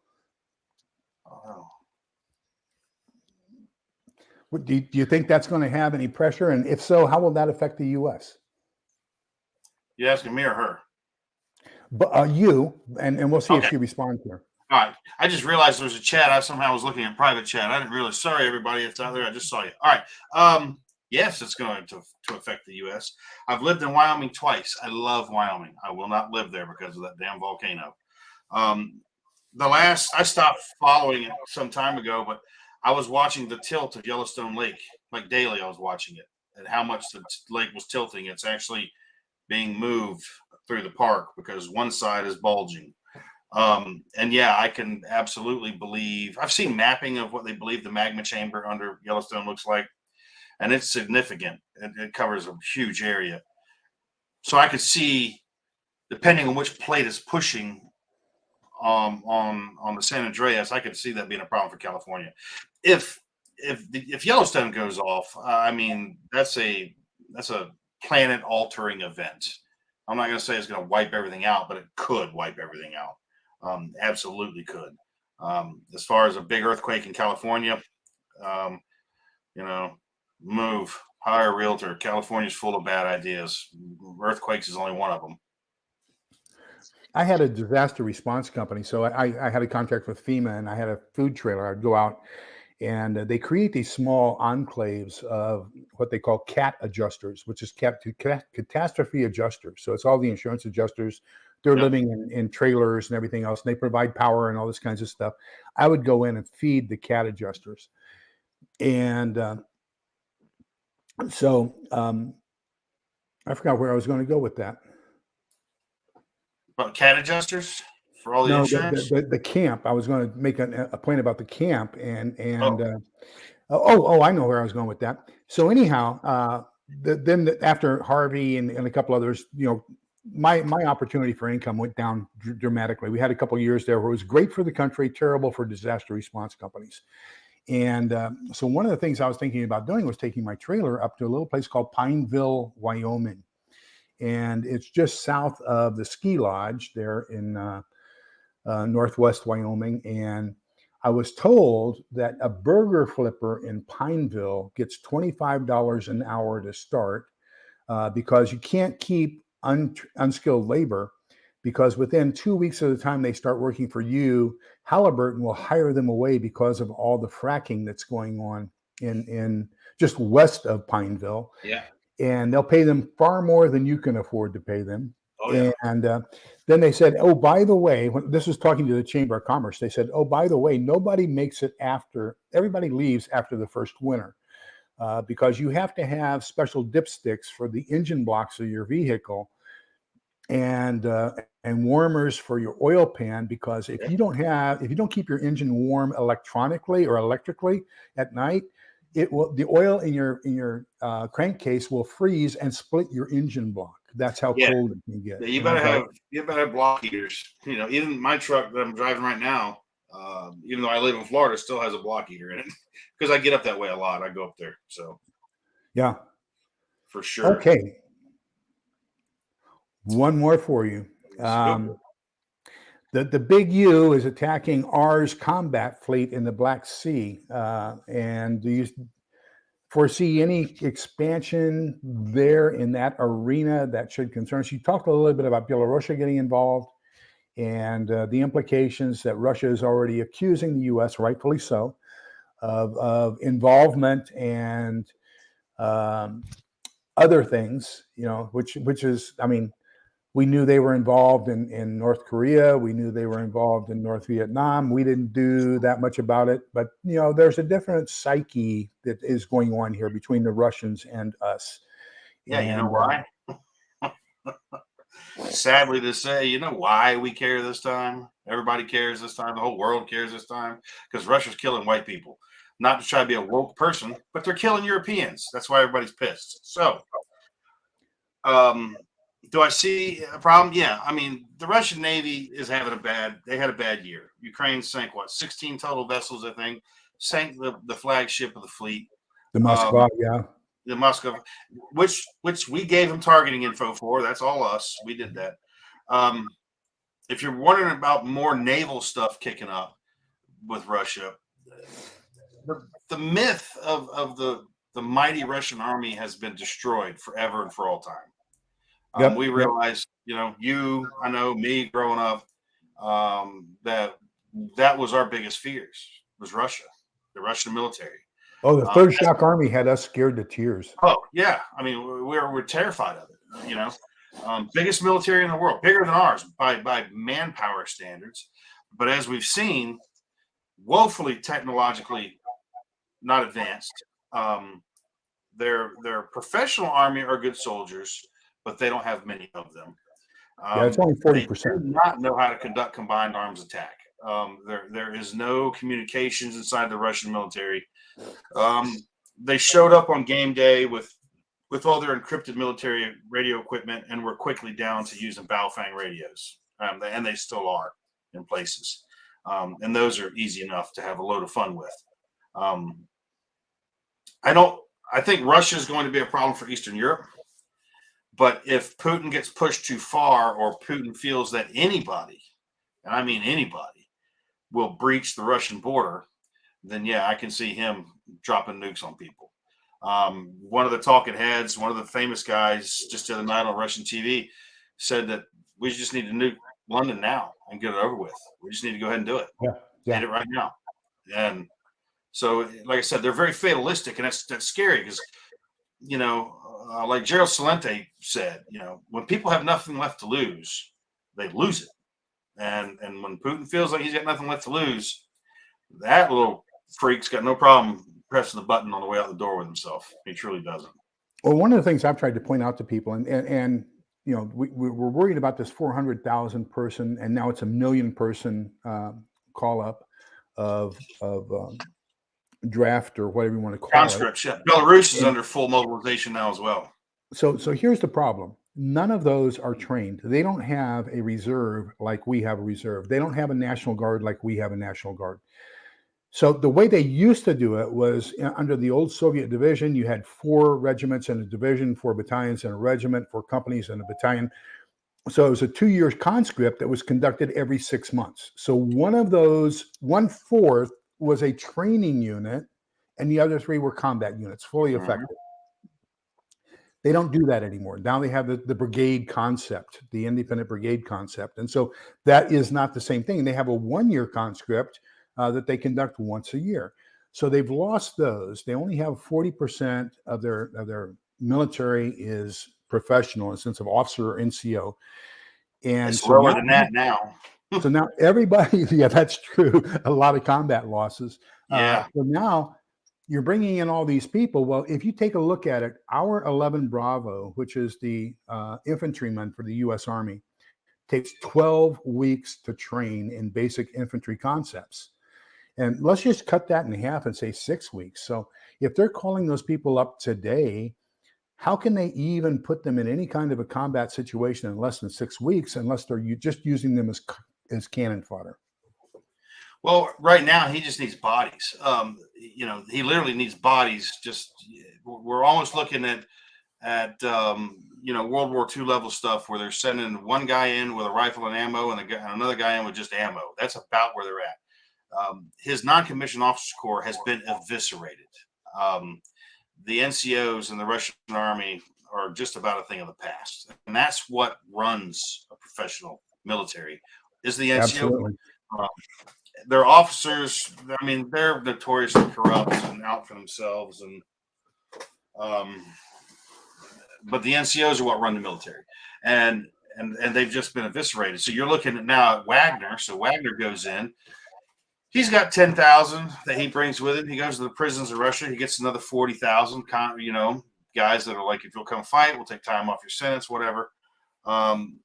Do you think that's going to have any pressure? And if so, how will that affect the U.S.? You asking me or her? But you, and we'll see if she responds here. All right. I just realized there was a chat. I somehow was looking at private chat. I didn't realize. Sorry, everybody. It's out there. I just saw you. All right. Yes, it's going to affect the U.S. I've lived in Wyoming twice. I love Wyoming. I will not live there because of that damn volcano. I stopped following it some time ago, but I was watching the tilt of Yellowstone Lake. Like daily, I was watching it and how much the lake was tilting. It's actually being moved through the park because one side is bulging. And yeah, I can absolutely believe, I've seen mapping of what they believe the magma chamber under Yellowstone looks like, and it's significant. It covers a huge area. So I could see, depending on which plate is pushing on the San Andreas, I could see that being a problem for California. If Yellowstone goes off, I mean, that's a planet altering event. I'm not going to say it's going to wipe everything out, but it could wipe everything out. Absolutely could. As far as a big earthquake in California, move, hire a realtor. California's full of bad ideas. Earthquakes is only one of them. I had a disaster response company, so I had a contract with FEMA, and I had a food trailer. I'd go out, and they create these small enclaves of what they call CAT adjusters, which is catastrophe adjusters. So it's all the insurance adjusters. They're living in trailers and everything else, and they provide power and all this kinds of stuff. I would go in and feed the CAT adjusters. And so I forgot where I was going to go with that. About CAT adjusters for all the insurance? The camp. I was going to make a point about the camp, and I know where I was going with that. So anyhow, then after Harvey and a couple others, my opportunity for income went down dramatically. We had a couple of years there where it was great for the country, terrible for disaster response companies. And so one of the things I was thinking about doing was taking my trailer up to a little place called Pineville, Wyoming. And it's just south of the ski lodge there in Northwest Wyoming. And I was told that a burger flipper in Pineville gets $25 an hour to start because you can't keep unskilled labor, because within 2 weeks of the time they start working for you, Halliburton will hire them away because of all the fracking that's going on in just west of Pineville. Yeah. And they'll pay them far more than you can afford to pay them. Oh, yeah. And then they said, oh, by the way, when this was talking to the Chamber of Commerce, they said, oh, by the way, nobody makes it everybody leaves after the first winter because you have to have special dipsticks for the engine blocks of your vehicle and warmers for your oil pan, because if you don't keep your engine warm electronically or electrically at night, the oil in your crankcase will freeze and split your engine block. That's how cold it can get. Yeah, you better have block heaters. Even my truck that I'm driving right now, even though I live in Florida, still has a block heater in it because I get up that way a lot. I go up there, so yeah, for sure. Okay, one more for you. The Big U is attacking ours combat fleet in the Black Sea, and do you foresee any expansion there in that arena that should concern us? You talked a little bit about Belarus getting involved and the implications that Russia is already accusing the U.S., rightfully so, of involvement and other things, which is, I mean, we knew they were involved in North Korea. We knew they were involved in North Vietnam. We didn't do that much about it. But, there's a different psyche that is going on here between the Russians and us. Yeah, you know why? Sadly to say, you know why we care this time? Everybody cares this time. The whole world cares this time because Russia's killing white people. Not to try to be a woke person, but they're killing Europeans. That's why everybody's pissed. So, do I see a problem? Yeah. I mean, the Russian Navy is having they had a bad year. Ukraine sank 16 total vessels, I think, sank the flagship of the fleet. The Moskva, yeah. The Moskva, which we gave them targeting info for. That's all us. We did that. If you're wondering about more naval stuff kicking up with Russia, the myth of the mighty Russian army has been destroyed forever and for all time. We realized, I know me growing up, that was our biggest fears was Russia, the Russian military. Oh, the Third Shock Army had us scared to tears. Oh yeah, I mean we're terrified of it. Biggest military in the world, bigger than ours by manpower standards, but as we've seen, woefully technologically not advanced. Their professional army are good soldiers, but they don't have many of them. It's only 40%. They do not know how to conduct combined arms attack. There is no communications inside the Russian military. They showed up on game day with all their encrypted military radio equipment and were quickly down to using Baofeng radios. And they still are in places. And those are easy enough to have a load of fun with. I think Russia is going to be a problem for Eastern Europe. But if Putin gets pushed too far, or Putin feels that anybody, and I mean anybody, will breach the Russian border, then yeah, I can see him dropping nukes on people. One of the talking heads, one of the famous guys just the other night on Russian TV said that we just need to nuke London now and get it over with. We just need to go ahead and do it. Hit it right now. And so, like I said, they're very fatalistic, and that's scary because, like Gerald Celente said, when people have nothing left to lose, they lose it. And when Putin feels like he's got nothing left to lose, that little freak's got no problem pressing the button on the way out the door with himself. He truly doesn't. Well, one of the things I've tried to point out to people, and we're worried about this 400,000 person, and now it's 1 million person call up of draft or whatever you want to call Conscripts, yeah. Belarus is And- under full mobilization now as well. it. So here's the problem. None of those are trained. They don't have a reserve like we have a reserve. They don't have a National Guard like we have a National Guard. So the way they used to do it was under the old Soviet division, you had 4 regiments in a division, 4 battalions in a regiment, 4 companies in a battalion. So it was a 2-year conscript that was conducted every 6 months. So one of those, 1/4 was a training unit, and the other 3 were combat units, fully effective. They don't do that anymore. Now they have the brigade concept, the independent brigade concept. And so that is not the same thing. They have a 1-year conscript that they conduct once a year. So they've lost those. They only have 40% of their military is professional in the sense of officer or NCO. And It's so lower than that now. so now everybody, yeah, that's true. A lot of combat losses. Yeah. So now you're bringing in all these people. Well, if you take a look at it, our 11 Bravo, which is the infantryman for the U.S. Army, takes 12 weeks to train in basic infantry concepts. And let's just cut that in half and say 6 weeks. So if they're calling those people up today, how can they even put them in any kind of a combat situation in less than 6 weeks unless they're just using them as cannon fodder? Well, right now he just needs bodies. He literally needs bodies. Just we're almost looking at World War II level stuff where they're sending one guy in with a rifle and ammo and another guy in with just ammo. That's about where they're at. His non-commissioned officer corps has been eviscerated. The NCOs in the Russian army are just about a thing of the past, and that's what runs a professional military is the NCO. Absolutely. Their officers, I mean, they're notoriously corrupt and out for themselves, but the NCOs are what run the military, and they've just been eviscerated. So you're looking at now at Wagner. So Wagner goes in. He's got 10,000 that he brings with him. He goes to the prisons of Russia. He gets another 40,000. Guys that are like, if you'll come fight, we'll take time off your sentence, whatever. And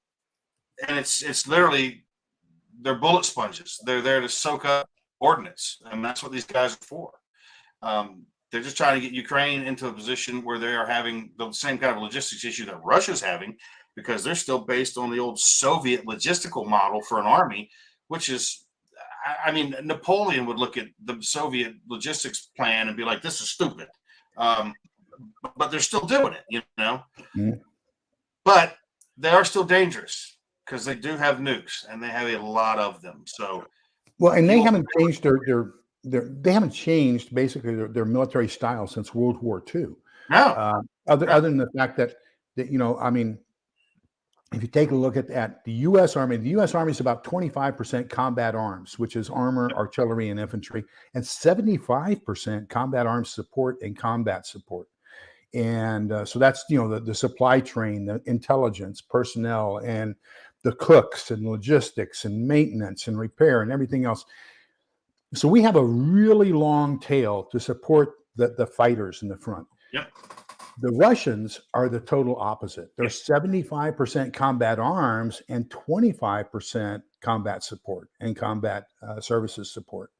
it's literally, they're bullet sponges. They're there to soak up ordnance, and that's what these guys are for. They're just trying to get Ukraine into a position where they are having the same kind of logistics issue that Russia's having, because they're still based on the old Soviet logistical model for an army, which is, I mean, Napoleon would look at the Soviet logistics plan and be like, this is stupid. But they're still doing it, Mm-hmm. But they are still dangerous because they do have nukes and they have a lot of them. So, well, and they haven't changed they haven't changed basically their military style since World War II. no, Other than the fact that I mean, if you take a look at the U.S. Army is about 25% combat arms, which is armor, artillery, and infantry, and 75% combat arms support and combat support. And so that's, the supply train, the intelligence, personnel, and the cooks and logistics and maintenance and repair and everything else. So we have a really long tail to support the fighters in the front. Yep. The Russians are the total opposite. They're 75% combat arms and 25% combat support and combat services support.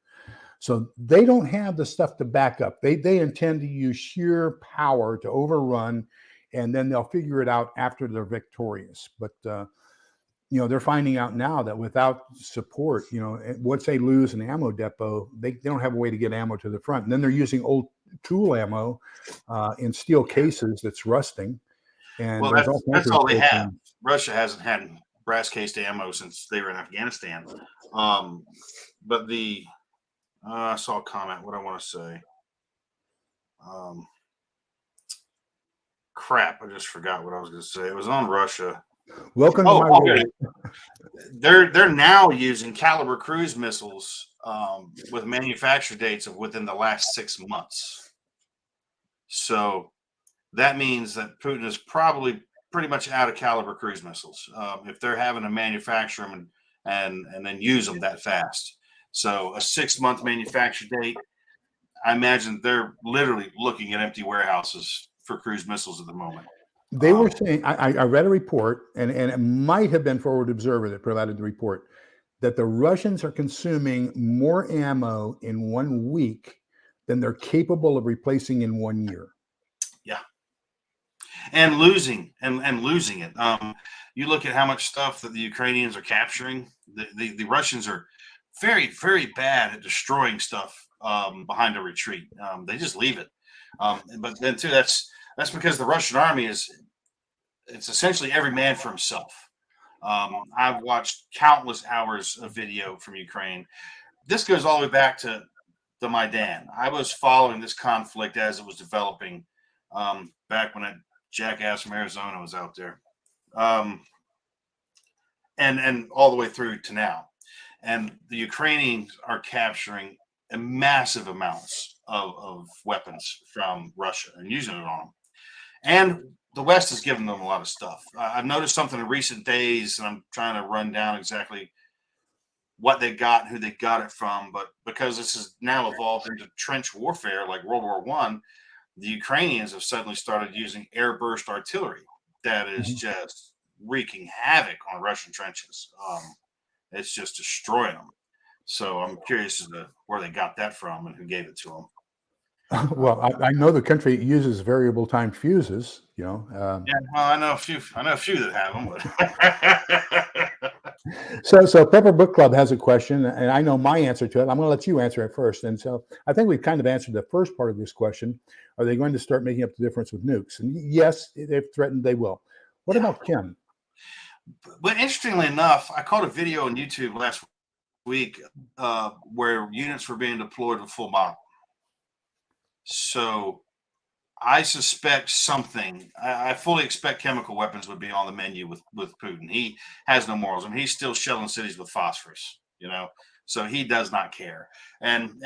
So they don't have the stuff to back up. They intend to use sheer power to overrun, and then they'll figure it out after they're victorious. But they're finding out now that without support, once they lose an ammo depot, they don't have a way to get ammo to the front. And then they're using old tool ammo in steel cases that's rusting. And well, that's all they have. Russia hasn't had brass cased ammo since they were in Afghanistan. But I saw a comment. What I want to say. Crap! I just forgot what I was going to say. It was on Russia. Welcome to my world. They're now using Caliber cruise missiles with manufacture dates of within the last 6 months. So that means that Putin is probably pretty much out of Caliber cruise missiles if they're having to manufacture them and then use them that fast. So a 6-month manufacture date, I imagine they're literally looking at empty warehouses for cruise missiles at the moment. They were saying, I read a report, and it might have been Forward Observer that provided the report, that the Russians are consuming more ammo in 1 week than they're capable of replacing in 1 year. Yeah. And losing it. You look at how much stuff that the Ukrainians are capturing. The Russians are very, very bad at destroying stuff behind a retreat. They just leave it. But then too, that's because the Russian army it's essentially every man for himself. I've watched countless hours of video from Ukraine. This goes all the way back to the Maidan. I was following this conflict as it was developing back when that jackass from Arizona was out there, and all the way through to now. And the Ukrainians are capturing massive amounts of weapons from Russia and using it on them. And the West has given them a lot of stuff. I've noticed something in recent days, and I'm trying to run down exactly what they got, who they got it from. But because this has now evolved into trench warfare like World War I, the Ukrainians have suddenly started using airburst artillery that is just wreaking havoc on Russian trenches. It's just destroying them. So I'm curious as to where they got that from and who gave it to them. Well, I know the country uses variable time fuses. Yeah, well, I know a few that have them. But So Pepper Book Club has a question, and I know my answer to it. I'm going to let you answer it first. And so I think we've kind of answered the first part of this question. Are they going to start making up the difference with nukes? And yes, they've threatened they will. What about Kim? But interestingly enough, I caught a video on YouTube last week where units were being deployed with full model. So I suspect something. I fully expect chemical weapons would be on the menu with Putin. He has no morals. I mean, he's still shelling cities with phosphorus, so he does not care. And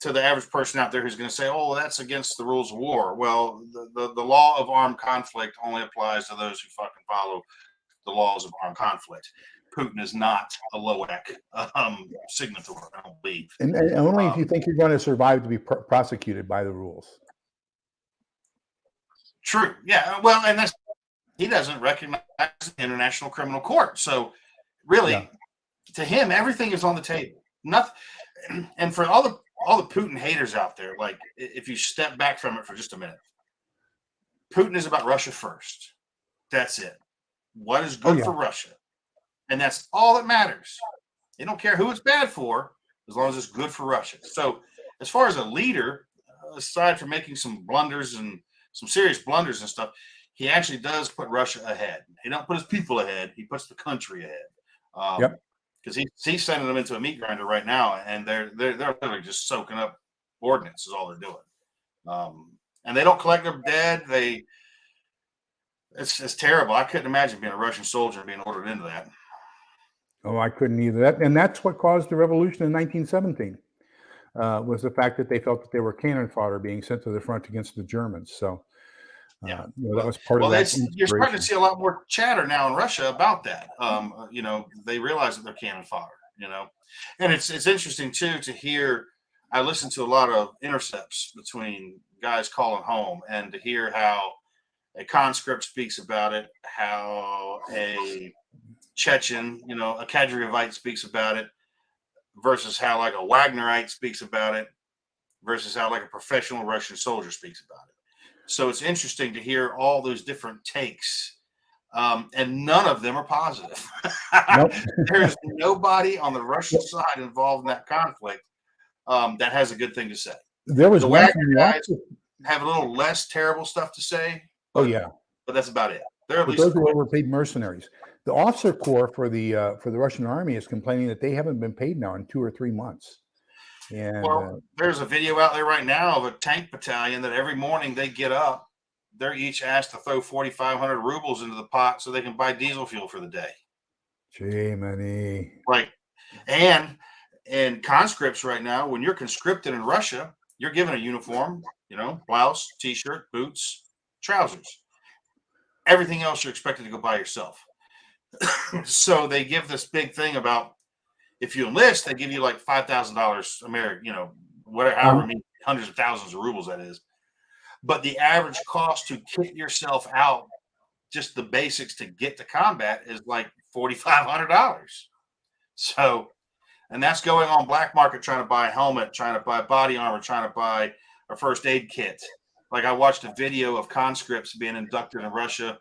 to the average person out there who's going to say, oh, that's against the rules of war. Well, the law of armed conflict only applies to those who fucking follow the laws of armed conflict. Putin is not a LOAC signatory, I don't believe. And only if you think you're going to survive to be prosecuted by the rules. True. Yeah. Well, and he doesn't recognize the International Criminal Court. So really, to him, everything is on the table. Nothing. And for all the Putin haters out there, like if you step back from it for just a minute, Putin is about Russia first. That's it. What is good for Russia? And that's all that matters. They don't care who it's bad for, as long as it's good for Russia. So as far as a leader, aside from making some blunders and some serious blunders and stuff, he actually does put Russia ahead. He don't put his people ahead. He puts the country ahead. Because he's sending them into a meat grinder right now, and they're literally just soaking up ordnance is all they're doing. And they don't collect their dead. It's terrible. I couldn't imagine being a Russian soldier and being ordered into that. Oh, I couldn't either. And that's what caused the revolution in 1917. Was the fact that they felt that they were cannon fodder being sent to the front against the Germans. So, that was part of that. You're starting to see a lot more chatter now in Russia about that. They realize that they're cannon fodder. And it's interesting too to hear. I listen to a lot of intercepts between guys calling home, and to hear how a conscript speaks about it, how a Chechen, a Kadyrevite speaks about it, versus how like a Wagnerite speaks about it, versus how like a professional Russian soldier speaks about it. So it's interesting to hear all those different takes, and none of them are positive. Nope. There's nobody on the Russian side involved in that conflict that has a good thing to say. There was the Wagner guys have a little less terrible stuff to say. But that's about it. They're at least those are overpaid mercenaries. The officer corps for the Russian army is complaining that they haven't been paid now in 2 or 3 months. And there's a video out there right now of a tank battalion that every morning they get up, they're each asked to throw 4,500 rubles into the pot so they can buy diesel fuel for the day. Gee, money. And conscripts right now, when you're conscripted in Russia, you're given a uniform, blouse, t-shirt, boots, trousers. Everything else you're expected to go buy yourself. So they give this big thing about if you enlist, they give you like $5,000 American, whatever, however many hundreds of thousands of rubles that is. But the average cost to kit yourself out, just the basics to get to combat, is like $4,500. So And that's going on black market, trying to buy a helmet, trying to buy body armor, trying to buy a first aid kit. Like I watched a video of conscripts being inducted in Russia,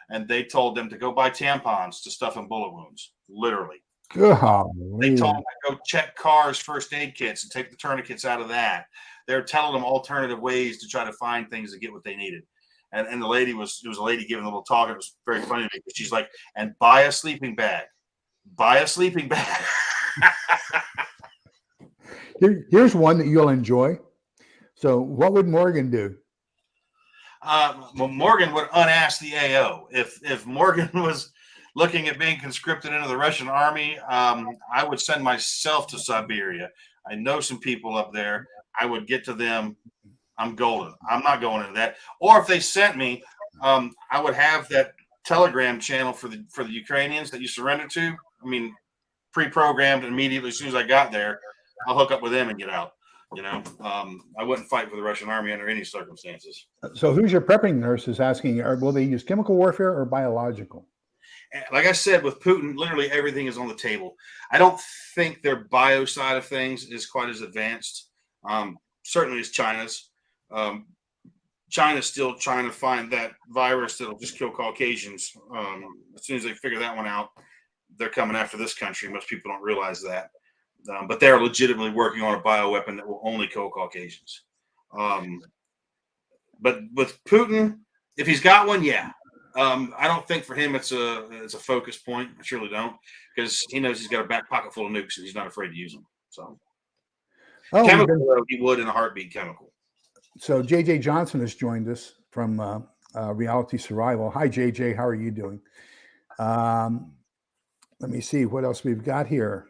and they told them to go buy tampons to stuff in bullet wounds. Literally. They told them to go check cars' first aid kits and take the tourniquets out of that. They're telling them alternative ways to try to find things to get what they needed. And the lady was a lady giving a little talk. It was very funny to me. She's like, and buy a sleeping bag. Buy a sleeping bag. Here's one that you'll enjoy. So what would Morgan do? Well, Morgan would unask the AO. If Morgan was looking at being conscripted into the Russian army, I would send myself to Siberia. I know some people up there. I would get to them. I'm golden. I'm not going into that. Or if they sent me, I would have that Telegram channel for the Ukrainians that you surrender to. I mean, pre-programmed immediately as soon as I got there. I'll hook up with them and get out. You know, I wouldn't fight for the Russian army under any circumstances. So who's your prepping nurse is asking, will they use chemical warfare or biological? Like I said, with Putin, literally everything is on the table. I don't think their bio side of things is quite as advanced. Certainly as China's. China's still trying to find that virus that'll just kill Caucasians. As soon as they figure that one out, they're coming after this country. Most people don't realize that. But they're legitimately working on a bioweapon that will only kill Caucasians. But with Putin, if he's got one, yeah. I don't think for him it's a focus point. I surely don't, because he knows he's got a back pocket full of nukes and he's not afraid to use them. So, chemical, he would in a heartbeat. Chemical. So JJ Johnson has joined us from Reality Survival. Hi JJ, how are you doing? Let me see what else we've got here.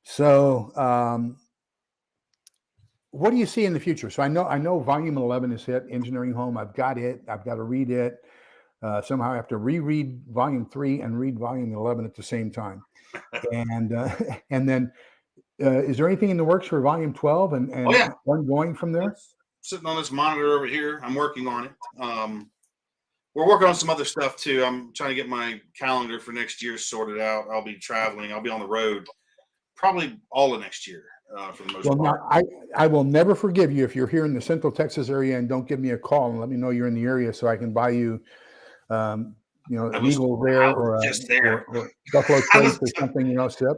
So, what do you see in the future? So I know volume 11 is hit, Engineering Home. I've got it. I've got to read it. Somehow I have to reread volume 3 and read volume 11 at the same time. And then is there anything in the works for volume 12 and ongoing from there? Sitting on this monitor over here. I'm working on it. We're working on some other stuff too. I'm trying to get my calendar for next year sorted out. I'll be traveling. I'll be on the road probably all of next year for the most part. Now, I will never forgive you if you're here in the Central Texas area and don't give me a call and let me know you're in the area so I can buy you, an Eagle there or Buffalo Trace or something, Sip.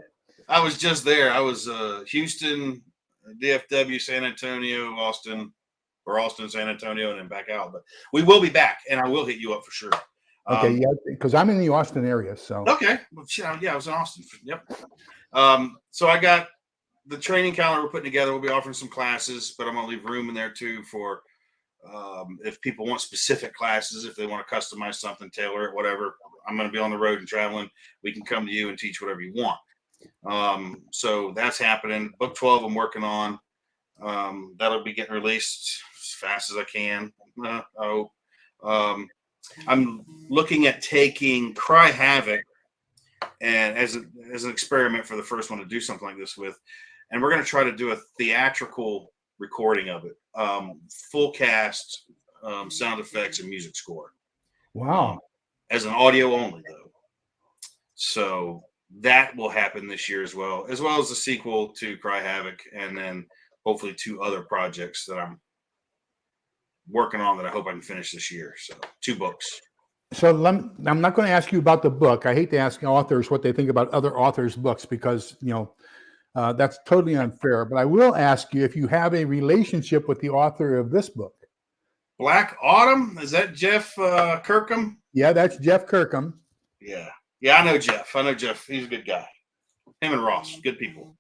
I was just there. I was Houston, DFW, San Antonio, Austin, San Antonio, and then back out. But we will be back, and I will hit you up for sure. Okay, yeah, because I'm in the Austin area. So okay, well, yeah, I was in Austin. Yep. So I got the training calendar we're putting together. We'll be offering some classes, but I'm going to leave room in there too for if people want specific classes, if they want to customize something, tailor it, whatever. I'm going to be on the road and traveling. We can come to you and teach whatever you want. So that's happening. Book 12 I'm working on. That'll be getting released as fast as I can. I'm looking at taking Cry Havoc and as an experiment for the first one to do something like this with, and we're going to try to do a theatrical recording of it, full cast, sound effects and music score. Wow. As an audio only though. So that will happen this year as well as the sequel to Cry Havoc, and then hopefully 2 other projects that I'm working on that I hope I can finish this year. So 2 books. So I'm not going to ask you about the book. I hate to ask authors what they think about other authors' books because, that's totally unfair. But I will ask you if you have a relationship with the author of this book. Black Autumn? Is that Jeff Kirkham? Yeah, that's Jeff Kirkham. Yeah. Yeah, I know Jeff. He's a good guy. Him and Ross, good people.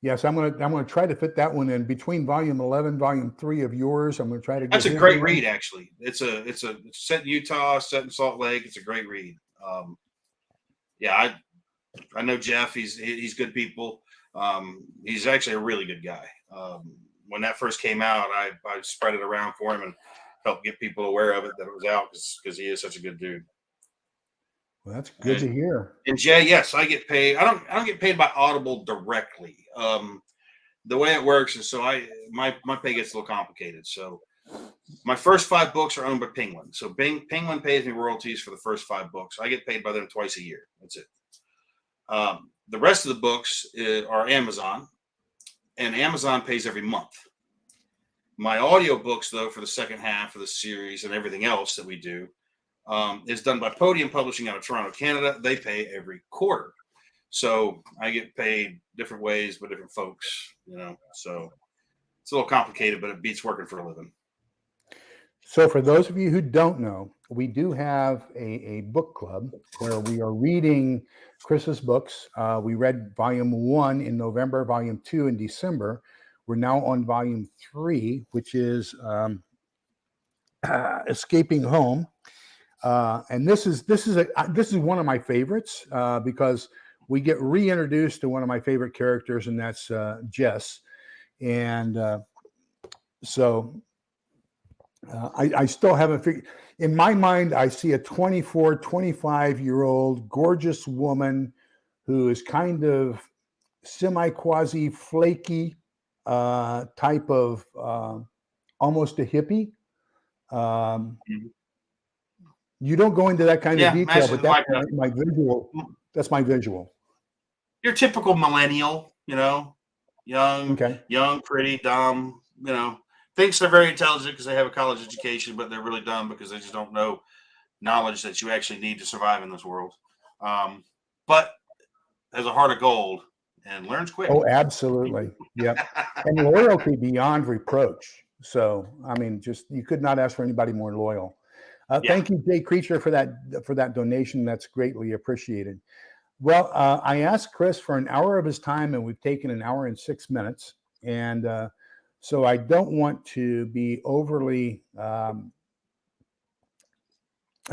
Yes, I'm gonna try to fit that one in between volume 11, volume 3 of yours. I'm gonna try to. That's a great read, actually. It's set in Utah, set in Salt Lake. It's a great read. I know Jeff. He's good people. He's actually a really good guy. When that first came out, I spread it around for him and helped get people aware of it that it was out because he is such a good dude. Well, that's good to hear. And Jay, yes, I get paid. I don't get paid by Audible directly. The way it works is my pay gets a little complicated. So my first 5 books are owned by Penguin. So Penguin pays me royalties for the first 5 books. I get paid by them twice a year. That's it. The rest of the books are Amazon, and Amazon pays every month. My audiobooks, though, for the second half of the series and everything else that we do, is done by Podium Publishing out of Toronto, Canada. They pay every quarter. So I get paid different ways by different folks, So it's a little complicated, but it beats working for a living. So for those of you who don't know, we do have a book club where we are reading Chris's books. We read volume 1 in November, volume 2 in December. We're now on volume 3, which is Escaping Home. And this is one of my favorites because we get reintroduced to one of my favorite characters, and that's Jess. And I still haven't figured. In my mind, I see a 24, 25-year-old gorgeous woman who is kind of semi-quasi flaky type of almost a hippie. You don't go into that kind of detail, but that's my visual. That's my visual. Your typical millennial, young, pretty, dumb, thinks they're very intelligent because they have a college education, but they're really dumb because they just don't know knowledge that you actually need to survive in this world. But has a heart of gold and learns quick. Oh, absolutely. Yep. And loyalty beyond reproach. So, I mean, you could not ask for anybody more loyal. Thank you, Jay Creature, for that donation. That's greatly appreciated. Well, I asked Chris for an hour of his time, and we've taken an hour and 6 minutes. And so I don't want to be overly. I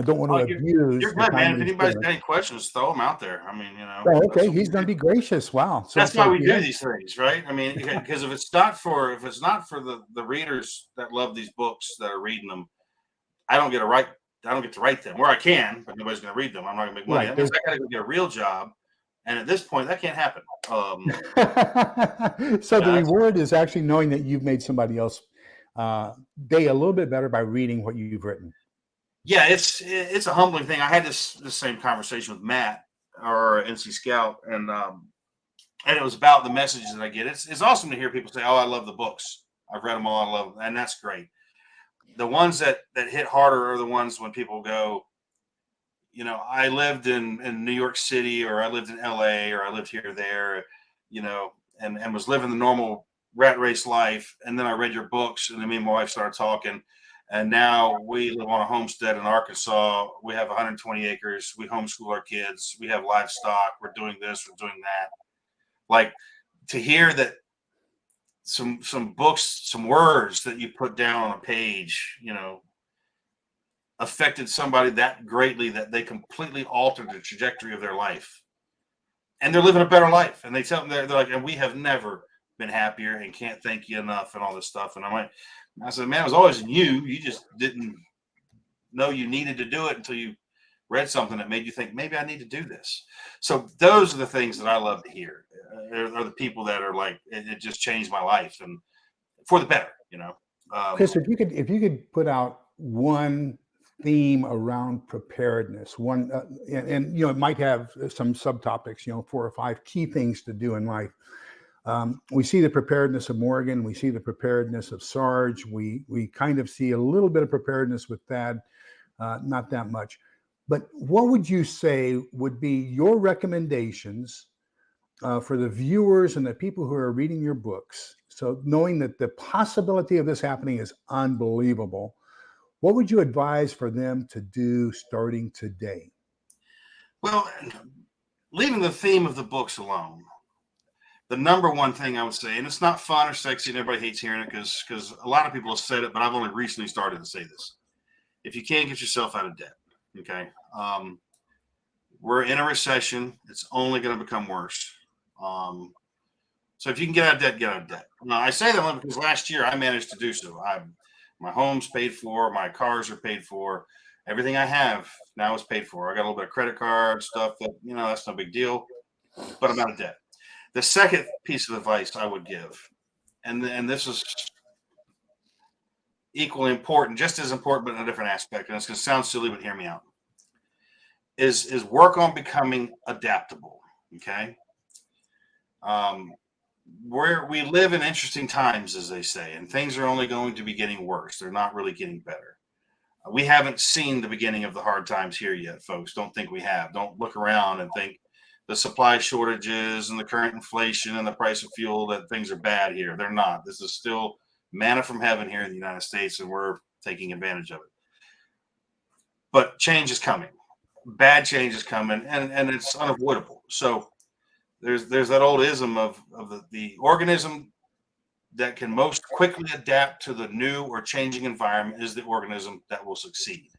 don't want to abuse. You're good, man. If anybody's got any questions, throw them out there. I mean, Oh, okay, he's going to be gracious. Wow. So that's why we do these things, right? I mean, because if it's not for the readers that love these books that are reading them, I don't get to write them. Where I can, but nobody's going to read them. I'm not going to make money. That means I got to go get a real job, and at this point, that can't happen. So the reward is actually knowing that you've made somebody else day a little bit better by reading what you've written. Yeah, it's a humbling thing. I had this same conversation with Matt, our NC Scout, and it was about the messages that I get. It's awesome to hear people say, "Oh, I love the books. I've read them all. I love them," and that's great. The ones that hit harder are the ones when people go, I lived in New York City, or I lived in LA, or I lived here or there, and was living the normal rat race life. And then I read your books, and then me and my wife started talking. And now we live on a homestead in Arkansas. We have 120 acres. We homeschool our kids. We have livestock. We're doing this. We're doing that. Like, to hear that some books, some words that you put down on a page, affected somebody that greatly that they completely altered the trajectory of their life, and they're living a better life. And they tell them, they're like, and we have never been happier and can't thank you enough and all this stuff. And I said, man, it was always in you. You just didn't know you needed to do it until you read something that made you think, maybe I need to do this. So those are the things that I love to hear. Are the people that are like, it just changed my life, and for the better, Chris, if you could put out one theme around preparedness, one, and it might have some subtopics, 4 or 5 key things to do in life. We see the preparedness of Morgan. We see the preparedness of Sarge. We kind of see a little bit of preparedness with Thad, not that much. But what would you say would be your recommendations for the viewers and the people who are reading your books? So knowing that the possibility of this happening is unbelievable, what would you advise for them to do starting today? Well, leaving the theme of the books alone, the number one thing I would say, and it's not fun or sexy, and everybody hates hearing it because a lot of people have said it, but I've only recently started to say this. If you can't get yourself out of debt, okay? We're in a recession. It's only going to become worse. So if you can get out of debt, get out of debt. Now, I say that only because last year I managed to do so. My home's paid for. My cars are paid for. Everything I have now is paid for. I got a little bit of credit card stuff that, that's no big deal, but I'm out of debt. The second piece of advice I would give, and this is equally important, just as important, but in a different aspect, and it's going to sound silly, but hear me out, is work on becoming adaptable, okay? We live in interesting times, as they say, and things are only going to be getting worse. They're not really getting better. We haven't seen the beginning of the hard times here yet, folks. Don't think we have. Don't look around and think the supply shortages and the current inflation and the price of fuel that things are bad here. They're not. This is still manna from heaven here in the United States, and we're taking advantage of it. But change is coming. Bad change is coming, and it's unavoidable. So there's that old ism of the organism that can most quickly adapt to the new or changing environment is the organism that will succeed.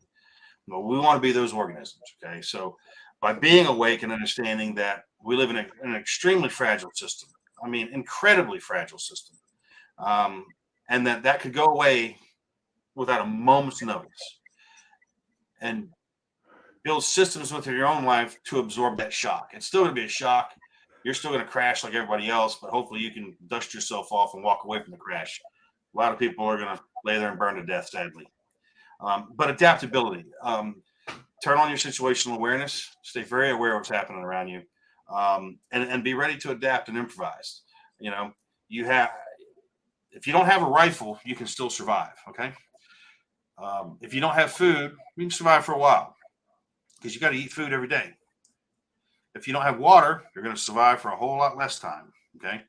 Well, we want to be those organisms. Okay. So by being awake and understanding that we live in an extremely fragile system, I mean, incredibly fragile system, and that could go away without a moment's notice, and build systems within your own life to absorb that shock. It's still going to be a shock. You're still going to crash like everybody else, but hopefully you can dust yourself off and walk away from the crash. A lot of people are going to lay there and burn to death, sadly. But adaptability. Turn on your situational awareness. Stay very aware of what's happening around you, and be ready to adapt and improvise. You know, if you don't have a rifle, you can still survive. Okay. If you don't have food, you can survive for a while because you got to eat food every day. If you don't have water, you're going to survive for a whole lot less time. Okay.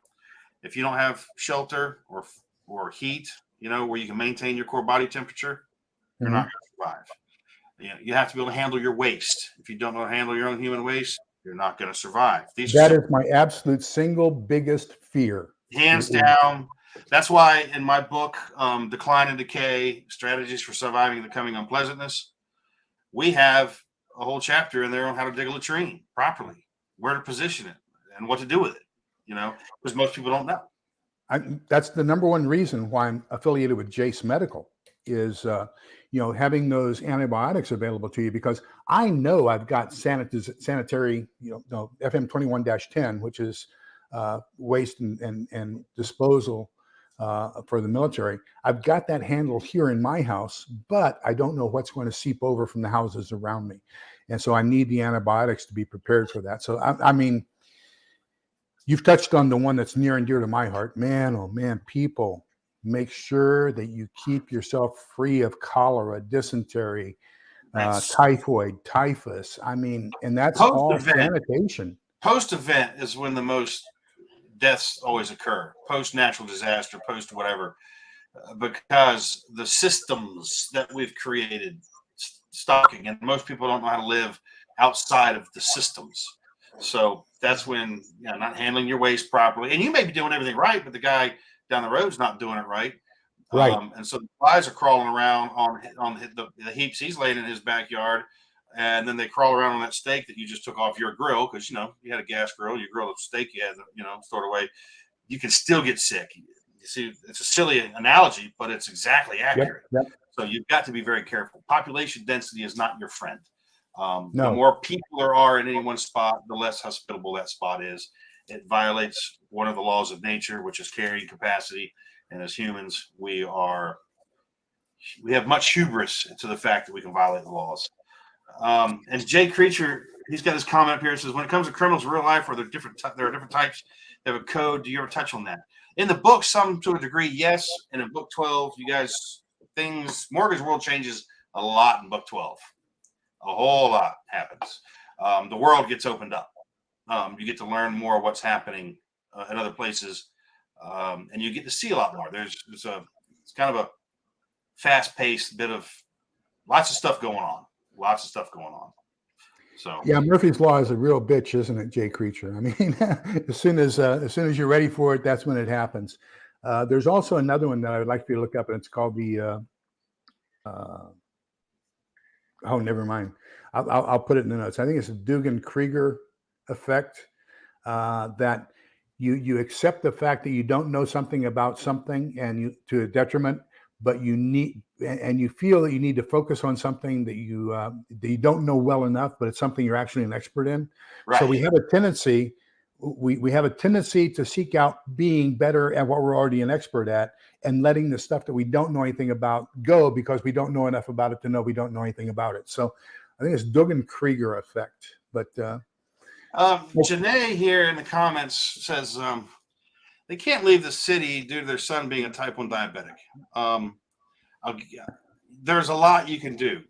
If you don't have shelter or heat, where you can maintain your core body temperature, you're not going to survive. You have to be able to handle your waste. If you don't know how to handle your own human waste, you're not going to survive. That is my absolute single biggest fear. Hands down. That's why in my book, Decline and Decay, Strategies for Surviving the Coming Unpleasantness, we have a whole chapter in there on how to dig a latrine properly, where to position it, and what to do with it, because most people don't know. That's the number one reason why I'm affiliated with Jess Medical is, having those antibiotics available to you, because I know I've got sanitary, FM 21-10, which is waste and disposal for the military. I've got that handled here in my house, but I don't know what's going to seep over from the houses around me. And so I need the antibiotics to be prepared for that. So, I mean, you've touched on the one that's near and dear to my heart. Man, oh man, people, make sure that you keep yourself free of cholera, dysentery, typhoid, typhus. I mean, and that's all sanitation. Post-event is when the most deaths always occur. Post-natural disaster, post-whatever, because the systems that we've created stocking, and most people don't know how to live outside of the systems. So that's when not handling your waste properly, and you may be doing everything right, but the guy down the road's not doing it right. And so the flies are crawling around on the heaps he's laying in his backyard, and then they crawl around on that steak that you just took off your grill because you had a gas grill, you grilled a steak you had stored away. You can still get sick. You see, it's a silly analogy, but it's exactly accurate. Yep. So you've got to be very careful. Population density is not your friend. No. The more people there are in any one spot, the less hospitable that spot is. It violates one of the laws of nature, which is carrying capacity. And as humans, we have much hubris to the fact that we can violate the laws. And Jay Creature, he's got his comment up here. It says, when it comes to criminals in real life, there are different types. They have a code. Do you ever touch on that? In the book, some to a degree, yes. And in book 12, you guys, Morgan's world changes a lot in book 12. A whole lot happens. The world gets opened up. You get to learn more of what's happening in other places, and you get to see a lot more. It's kind of a fast-paced bit of lots of stuff going on. So yeah, Murphy's Law is a real bitch, isn't it, Jay Creature? I mean, as soon as you're ready for it, that's when it happens. There's also another one that I would like for you to look up, and it's called the never mind. I'll put it in the notes. I think it's a Dugan-Krieger effect, that you accept the fact that you don't know something about something and to a detriment, but you feel that you need to focus on something that you don't know well enough, but it's something you're actually an expert in. Right. So we have a tendency to seek out being better at what we're already an expert at, and letting the stuff that we don't know anything about go because we don't know enough about it to know we don't know anything about it. So I think it's Dugan-Krieger effect. But Janae here in the comments says they can't leave the city due to their son being a type 1 diabetic. There's a lot you can do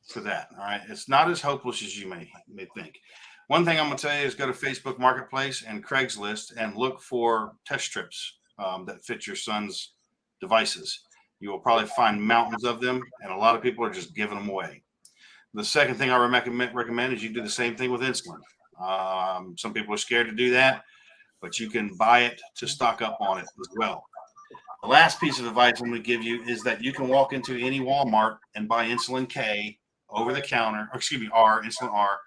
for that. All right. It's not as hopeless as you may think. One thing I'm going to tell you is go to Facebook Marketplace and Craigslist and look for test strips that fit your son's devices. You will probably find mountains of them, and a lot of people are just giving them away. The second thing I recommend is you do the same thing with insulin. Some people are scared to do that, but you can buy it to stock up on it as well. The last piece of advice I'm going to give you is that you can walk into any Walmart and buy insulin K over the counter, or excuse me, insulin R,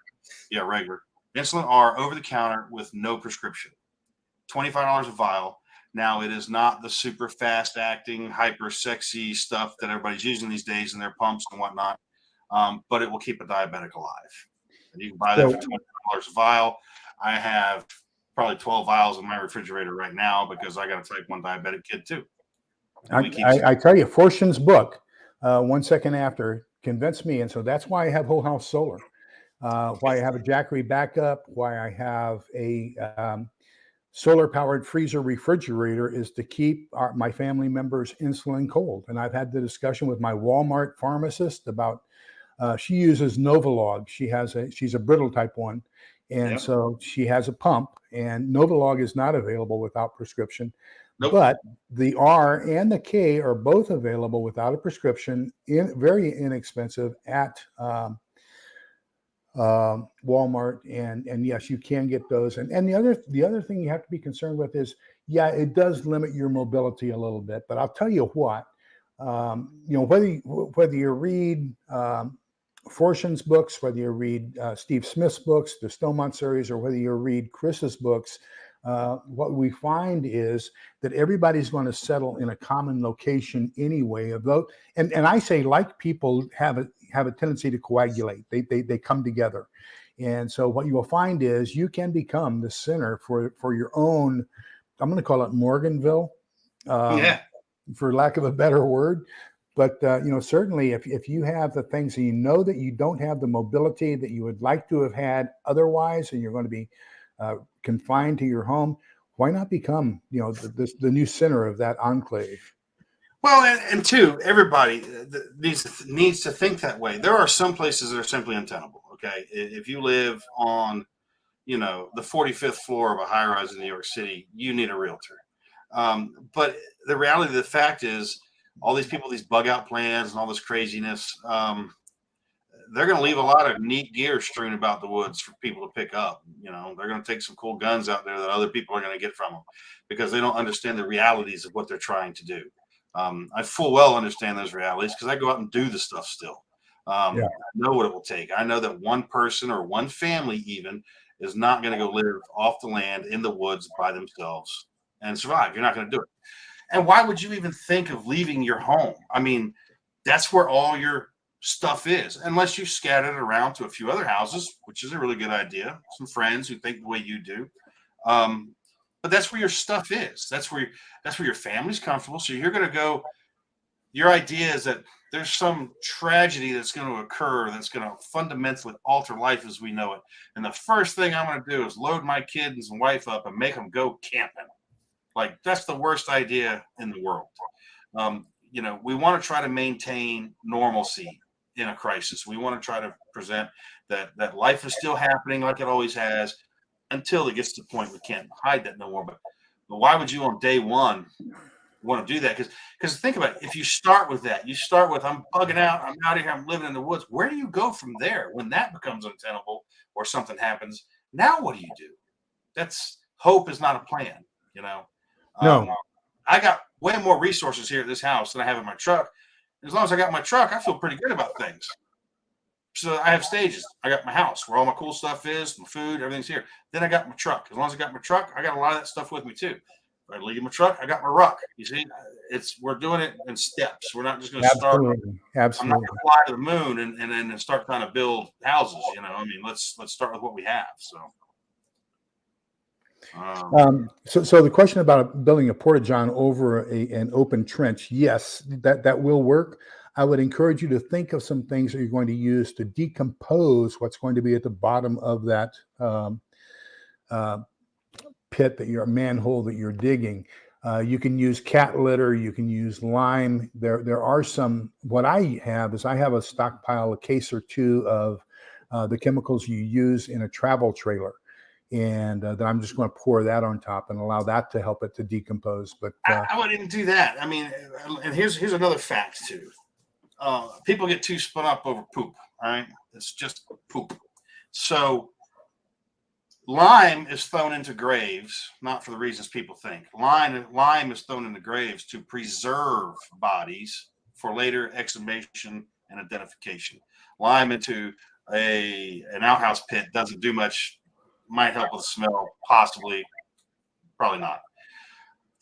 regular insulin R over the counter with no prescription. $25 a vial. Now, it is not the super fast acting, hyper sexy stuff that everybody's using these days in their pumps and whatnot, but it will keep a diabetic alive. And you can buy that for $20 a vial. I have probably 12 vials in my refrigerator right now because I got a type 1 diabetic kid too. I tell you, Fortune's book, 1 second after, convinced me. And so that's why I have whole house solar, why I have a Jackery backup, why I have a solar powered freezer refrigerator is to keep my family members' insulin cold. And I've had the discussion with my Walmart pharmacist about, she uses Novolog. She's a brittle type 1. And so she has a pump, and Novolog is not available without prescription. Nope. But the R and the K are both available without a prescription, very inexpensive at Walmart. And yes, you can get those. And the other thing you have to be concerned with is, it does limit your mobility a little bit. But I'll tell you what, whether you read Fortune's books, whether you read Steve Smith's books, the Stonemont series, or whether you read Chris's books, what we find is that everybody's going to settle in a common location anyway. And I say, like people have a tendency to coagulate. They come together. And so what you will find is you can become the center for your own, I'm going to call it Morganville, for lack of a better word. But, certainly if you have the things and you know that you don't have the mobility that you would like to have had otherwise, and you're going to be confined to your home, why not become, the new center of that enclave? Well, and two, everybody needs to think that way. There are some places that are simply untenable. Okay. If you live on, the 45th floor of a high rise in New York City, you need a realtor. But the reality of the fact is, all these people, these bug out plans and all this craziness, they're going to leave a lot of neat gear strewn about the woods for people to pick up. They're going to take some cool guns out there that other people are going to get from them because they don't understand the realities of what they're trying to do. I full well understand those realities because I go out and do the stuff still. I know what it will take. I know that one person or one family even is not going to go live off the land in the woods by themselves and survive. You're not going to do it. And why would you even think of leaving your home? I mean, that's where all your stuff is, unless you scatter it around to a few other houses, which is a really good idea. Some friends who think the way you do. But that's where your stuff is. That's where your family's comfortable. So you're going to go. Your idea is that there's some tragedy that's going to occur that's going to fundamentally alter life as we know it. And the first thing I'm going to do is load my kids and wife up and make them go camping. Like, that's the worst idea in the world. We want to try to maintain normalcy in a crisis. We want to try to present that life is still happening like it always has until it gets to the point we can't hide that no more. But why would you on day one want to do that? Because think about it. If you start with that, I'm bugging out, I'm out of here, I'm living in the woods. Where do you go from there when that becomes untenable or something happens? Now what do? Hope is not a plan, No. I got way more resources here at this house than I have in my truck. As long as I got my truck, I feel pretty good about things. So I have stages. I got my house where all my cool stuff is, my food, everything's here. Then I got my truck. As long as I got my truck, I got a lot of that stuff with me too. If I leave my truck, I got my ruck. You see, we're doing it in steps. We're not just going to start. Absolutely. I'm not going to fly to the moon and then start trying to build houses. Let's start with what we have. So. So the question about building a porta-john over an open trench, yes, that will work. I would encourage you to think of some things that you're going to use to decompose what's going to be at the bottom of that uh, pit, that your manhole that you're digging. You can use cat litter. You can use lime. There are some. What I have is I have a stockpile, a case or two of the chemicals you use in a travel trailer, and then I'm just going to pour that on top and allow that to help it to decompose. But I wouldn't do that. I mean, and here's another fact too. People get too spun up over poop. All right, it's just poop. So lime is thrown into graves, not for the reasons people think. Lime is thrown into graves to preserve bodies for later exhumation and identification. Lime into an outhouse pit doesn't do much. Might help with the smell, possibly, probably not.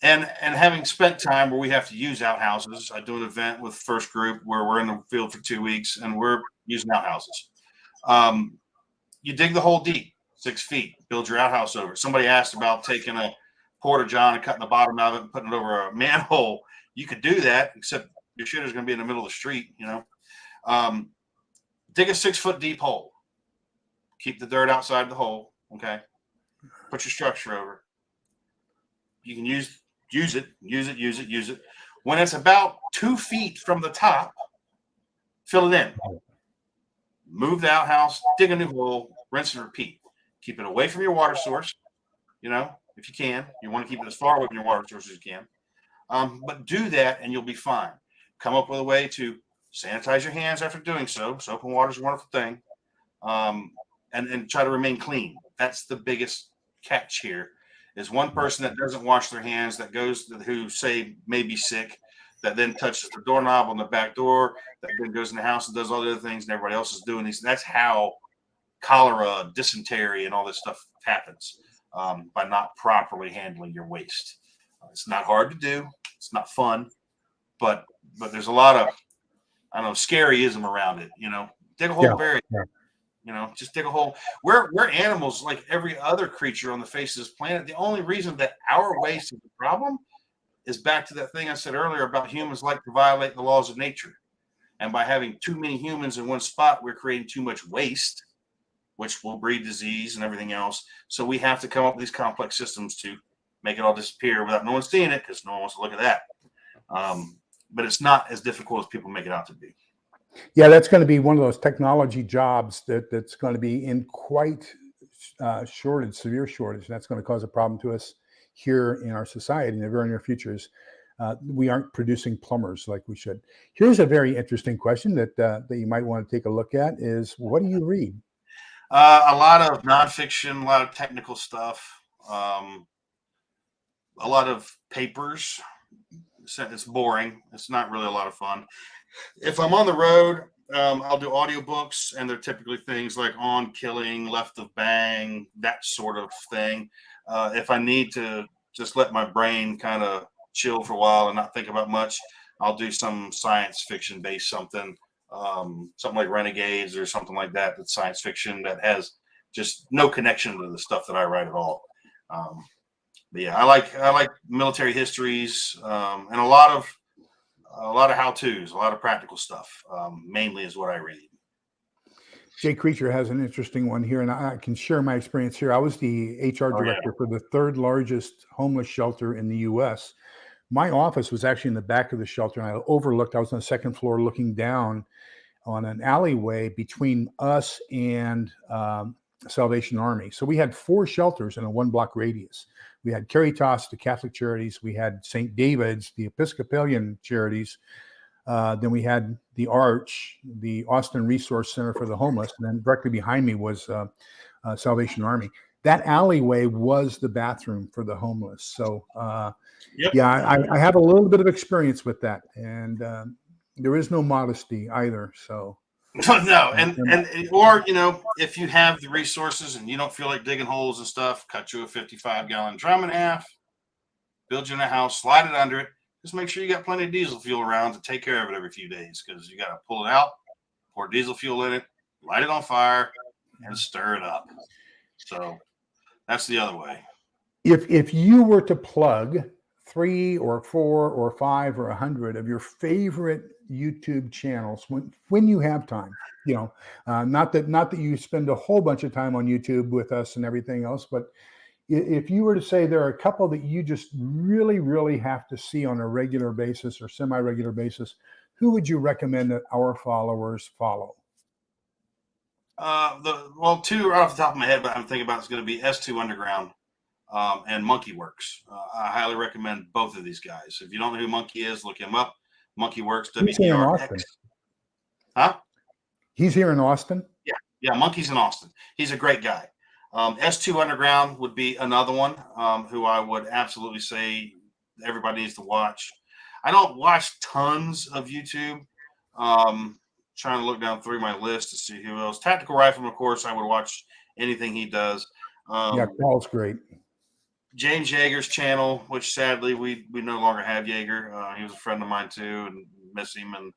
And having spent time where we have to use outhouses, I do an event with First Group where we're in the field for 2 weeks and we're using outhouses. You dig the hole deep, 6 feet, build your outhouse over it. Somebody asked about taking a porta john and cutting the bottom out of it and putting it over a manhole. You could do that, except your shit is going to be in the middle of the street, you know. Dig a 6 foot deep hole. Keep the dirt outside the hole, okay? Put your structure over. You can use it. When it's about 2 feet from the top, fill it in. Move the outhouse, dig a new hole, rinse and repeat. Keep it away from your water source, you know, if you can. You want to keep it as far away from your water source as you can. But do that and you'll be fine. Come up with a way to sanitize your hands after doing so. Soap and water is a wonderful thing. And try to remain clean. That's the biggest catch here. Is one person that doesn't wash their hands, that goes, who say may be sick, that then touches the doorknob on the back door, that then goes in the house and does all the other things, and everybody else is doing these. That's how cholera, dysentery, and all this stuff happens, by not properly handling your waste. It's not hard to do. It's not fun, but there's a lot of, I don't know, scaryism around it. You know, dig a hole, bury it. Yeah. You know, just dig a hole. We're animals like every other creature on the face of this planet. The only reason that our waste is a problem is back to that thing I said earlier about humans like to violate the laws of nature. And by having too many humans in one spot, we're creating too much waste, which will breed disease and everything else. So we have to come up with these complex systems to make it all disappear without no one seeing it, because no one wants to look at that. But it's not as difficult as people make it out to be. Yeah, that's going to be one of those technology jobs that's going to be in quite severe shortage. That's going to cause a problem to us here in our society in the very near futures. We aren't producing plumbers like we should. Here's a very interesting question that you might want to take a look at is, what do you read? A lot of nonfiction, a lot of technical stuff, a lot of papers. It's boring. It's not really a lot of fun. If I'm on the road, I'll do audiobooks, and they're typically things like On Killing, Left of Bang, that sort of thing. If I need to just let my brain kind of chill for a while and not think about much, I'll do some science fiction based something like Renegades or something like that. That's science fiction that has just no connection to the stuff that I write at all. But yeah, I like military histories, and a lot of how-tos, a lot of practical stuff, mainly is what I read. Jay Creature has an interesting one here, and I can share my experience here. I was the HR director for the third largest homeless shelter in the U.S. My office was actually in the back of the shelter, and I was on the second floor looking down on an alleyway between us and Salvation Army. So we had 4 shelters in a 1-block radius. We had Caritas, the Catholic Charities. We had St. David's, the Episcopalian Charities. Then we had the Arch, the Austin Resource Center for the Homeless. And then directly behind me was Salvation Army. That alleyway was the bathroom for the homeless. So, yeah, I have a little bit of experience with that. And there is no modesty either. So. No, or you know, if you have the resources and you don't feel like digging holes and stuff, cut you a 55-gallon drum in half, build you in a house, slide it under it. Just make sure you got plenty of diesel fuel around to take care of it every few days, because you got to pull it out, pour diesel fuel in it, light it on fire, and stir it up. So that's the other way. If you were to plug 3 or 4 or 5 or 100 of your favorite YouTube channels when you have time. Not that you spend a whole bunch of time on YouTube with us and everything else, but if you were to say there are a couple that you just really, really have to see on a regular basis or semi-regular basis, who would you recommend that our followers follow? Two right off the top of my head, but I'm thinking about is going to be S2 Underground and Monkey Works. I highly recommend both of these guys. If you don't know who Monkey is, look him up. Monkey Works, He's here in WERX. Austin. Huh? He's here in Austin. Yeah, Monkey's in Austin. He's a great guy. S2 Underground would be another one who I would absolutely say everybody needs to watch. I don't watch tons of YouTube. Trying to look down through my list to see who else. Tactical Rifleman, of course, I would watch anything he does. Yeah, Paul's great. James Yeager's channel, which sadly we no longer have Yeager. He was a friend of mine too, and miss him. And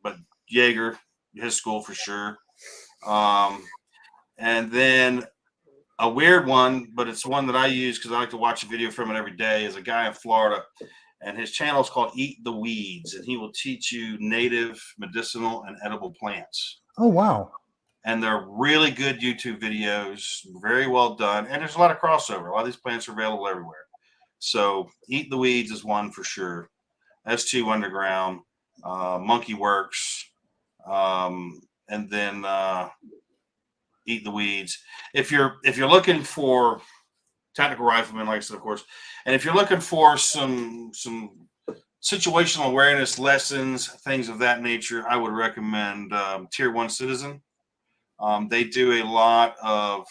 but Yeager, his school for sure. And then a weird one, but it's one that I use because I like to watch a video from it every day, is a guy in Florida, and his channel is called Eat the Weeds, and he will teach you native, medicinal, and edible plants. Oh, wow. And they're really good YouTube videos, very well done, and there's a lot of crossover. A lot of these plants are available everywhere. So Eat the Weeds is one for sure. S2 Underground, Monkey Works, and then Eat the Weeds. If you're looking for Tactical Rifleman, like I said, of course, and if you're looking for some situational awareness lessons, things of that nature, I would recommend Tier 1 Citizen. They do a lot of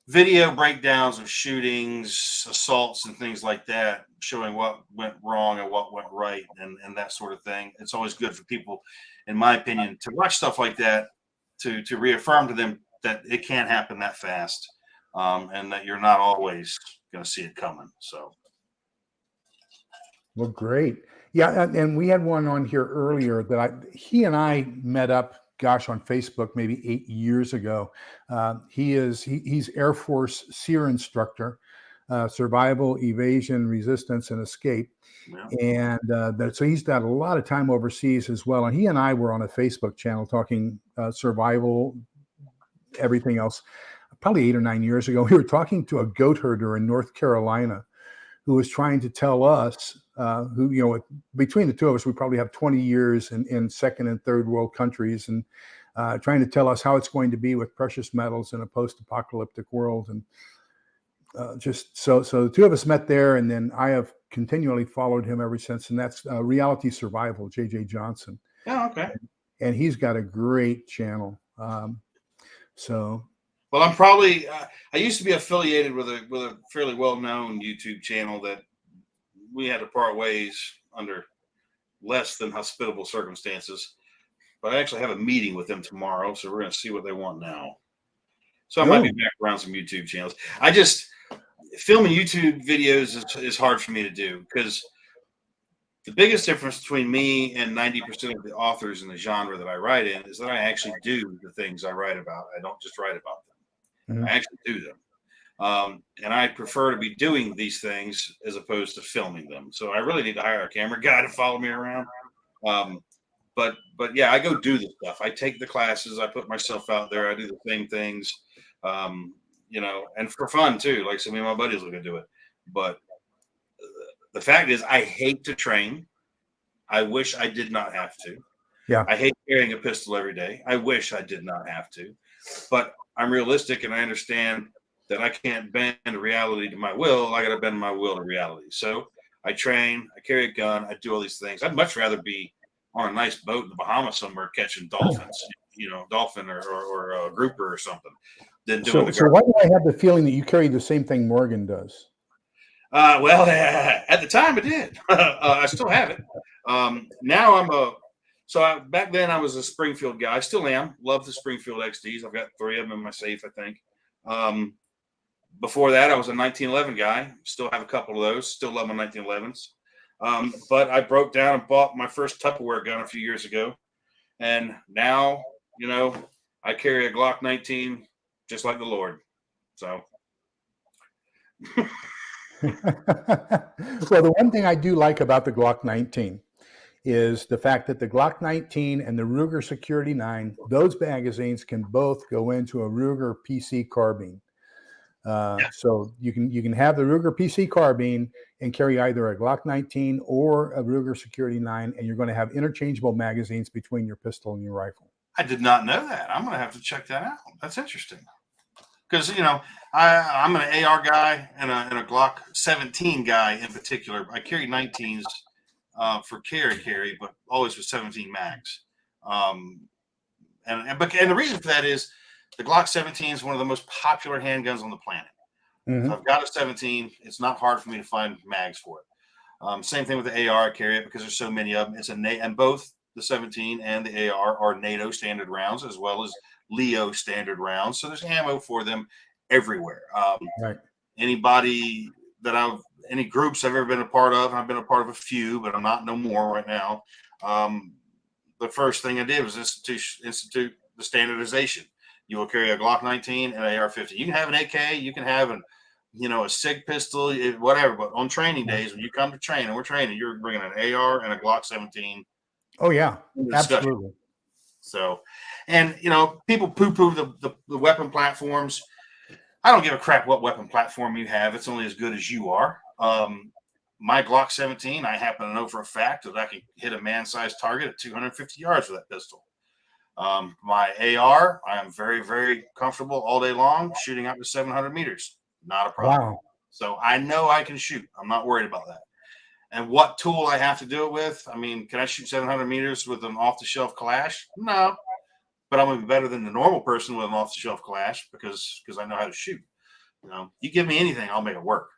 video breakdowns of shootings, assaults, and things like that, showing what went wrong and what went right and that sort of thing. It's always good for people, in my opinion, to watch stuff like that, to reaffirm to them that it can't happen that fast, and that you're not always going to see it coming. So, well, great. Yeah, and we had one on here earlier that he and I met up, gosh, on Facebook maybe 8 years ago. He's Air Force SEER instructor, survival, evasion, resistance, and escape. Yeah. And so he's got a lot of time overseas as well. And he and I were on a Facebook channel talking survival, everything else, probably 8 or 9 years ago. We were talking to a goat herder in North Carolina who was trying to tell us, between the two of us, we probably have 20 years in second and third world countries, and trying to tell us how it's going to be with precious metals in a post-apocalyptic world. And just so the two of us met there, and then I have continually followed him ever since, and that's Reality Survival, JJ Johnson. Oh, okay. And he's got a great channel. Well, I'm probably I used to be affiliated with a fairly well-known YouTube channel that we had to part ways under less than hospitable circumstances. But I actually have a meeting with them tomorrow, so we're going to see what they want now. So I might be back around some YouTube channels. Filming YouTube videos is hard for me to do, because the biggest difference between me and 90% of the authors in the genre that I write in is that I actually do the things I write about. I don't just write about them. Mm-hmm. I actually do them. And I prefer to be doing these things as opposed to filming them. So I really need to hire a camera guy to follow me around. But yeah, I go do the stuff. I take the classes. I put myself out there. I do the same things, and for fun too. Like, so me and my buddies will go do it. But the fact is, I hate to train. I wish I did not have to. Yeah. I hate carrying a pistol every day. I wish I did not have to. But I'm realistic, and I understand that I can't bend reality to my will. I got to bend my will to reality. So I train, I carry a gun, I do all these things. I'd much rather be on a nice boat in the Bahamas somewhere catching dolphins, dolphin or a grouper or something, than doing the. So why do I have the feeling that you carry the same thing Morgan does? Well, at the time I did. I still have it. Now back then I was a Springfield guy. I still am. Love the Springfield XDs. I've got 3 of them in my safe, I think. Before that, I was a 1911 guy. Still have a couple of those. Still love my 1911s. But I broke down and bought my first Tupperware gun a few years ago. And now, I carry a Glock 19 just like the Lord. So. Well, the one thing I do like about the Glock 19 is the fact that the Glock 19 and the Ruger Security 9, those magazines can both go into a Ruger PC carbine. So you can have the Ruger PC carbine and carry either a Glock 19 or a Ruger Security 9, and you're going to have interchangeable magazines between your pistol and your rifle. I did not know that. I'm going to have to check that out. That's interesting. Because, I'm an AR guy and a Glock 17 guy in particular. I carry 19s for carry, but always with 17 mags. And the reason for that is the Glock 17 is one of the most popular handguns on the planet. Mm-hmm. If I've got a 17, it's not hard for me to find mags for it. Same thing with the AR. I carry it because there's so many of them. And both the 17 and the AR are NATO standard rounds as well as Leo standard rounds. So there's ammo for them everywhere. Right. Any groups I've ever been a part of, and I've been a part of a few, but I'm not no more right now. The first thing I did was institute the standardization. You will carry a Glock 19 and an AR-15. You can have an AK, you can have a SIG pistol, whatever. But on training days, when you come to train and we're training, you're bringing an AR and a Glock 17. Oh yeah, absolutely. So, and people poo-poo the weapon platforms. I don't give a crap what weapon platform you have. It's only as good as you are. My Glock 17, I happen to know for a fact that I can hit a man-sized target at 250 yards with that pistol. My AR, I am very, very comfortable all day long shooting out to 700 meters. Not a problem. Wow. So I know I can shoot. I'm not worried about that. And what tool I have to do it with? I mean, can I shoot 700 meters with an off-the-shelf Kalash? No. But I'm going to be better than the normal person with an off-the-shelf Kalash because I know how to shoot. You give me anything, I'll make it work.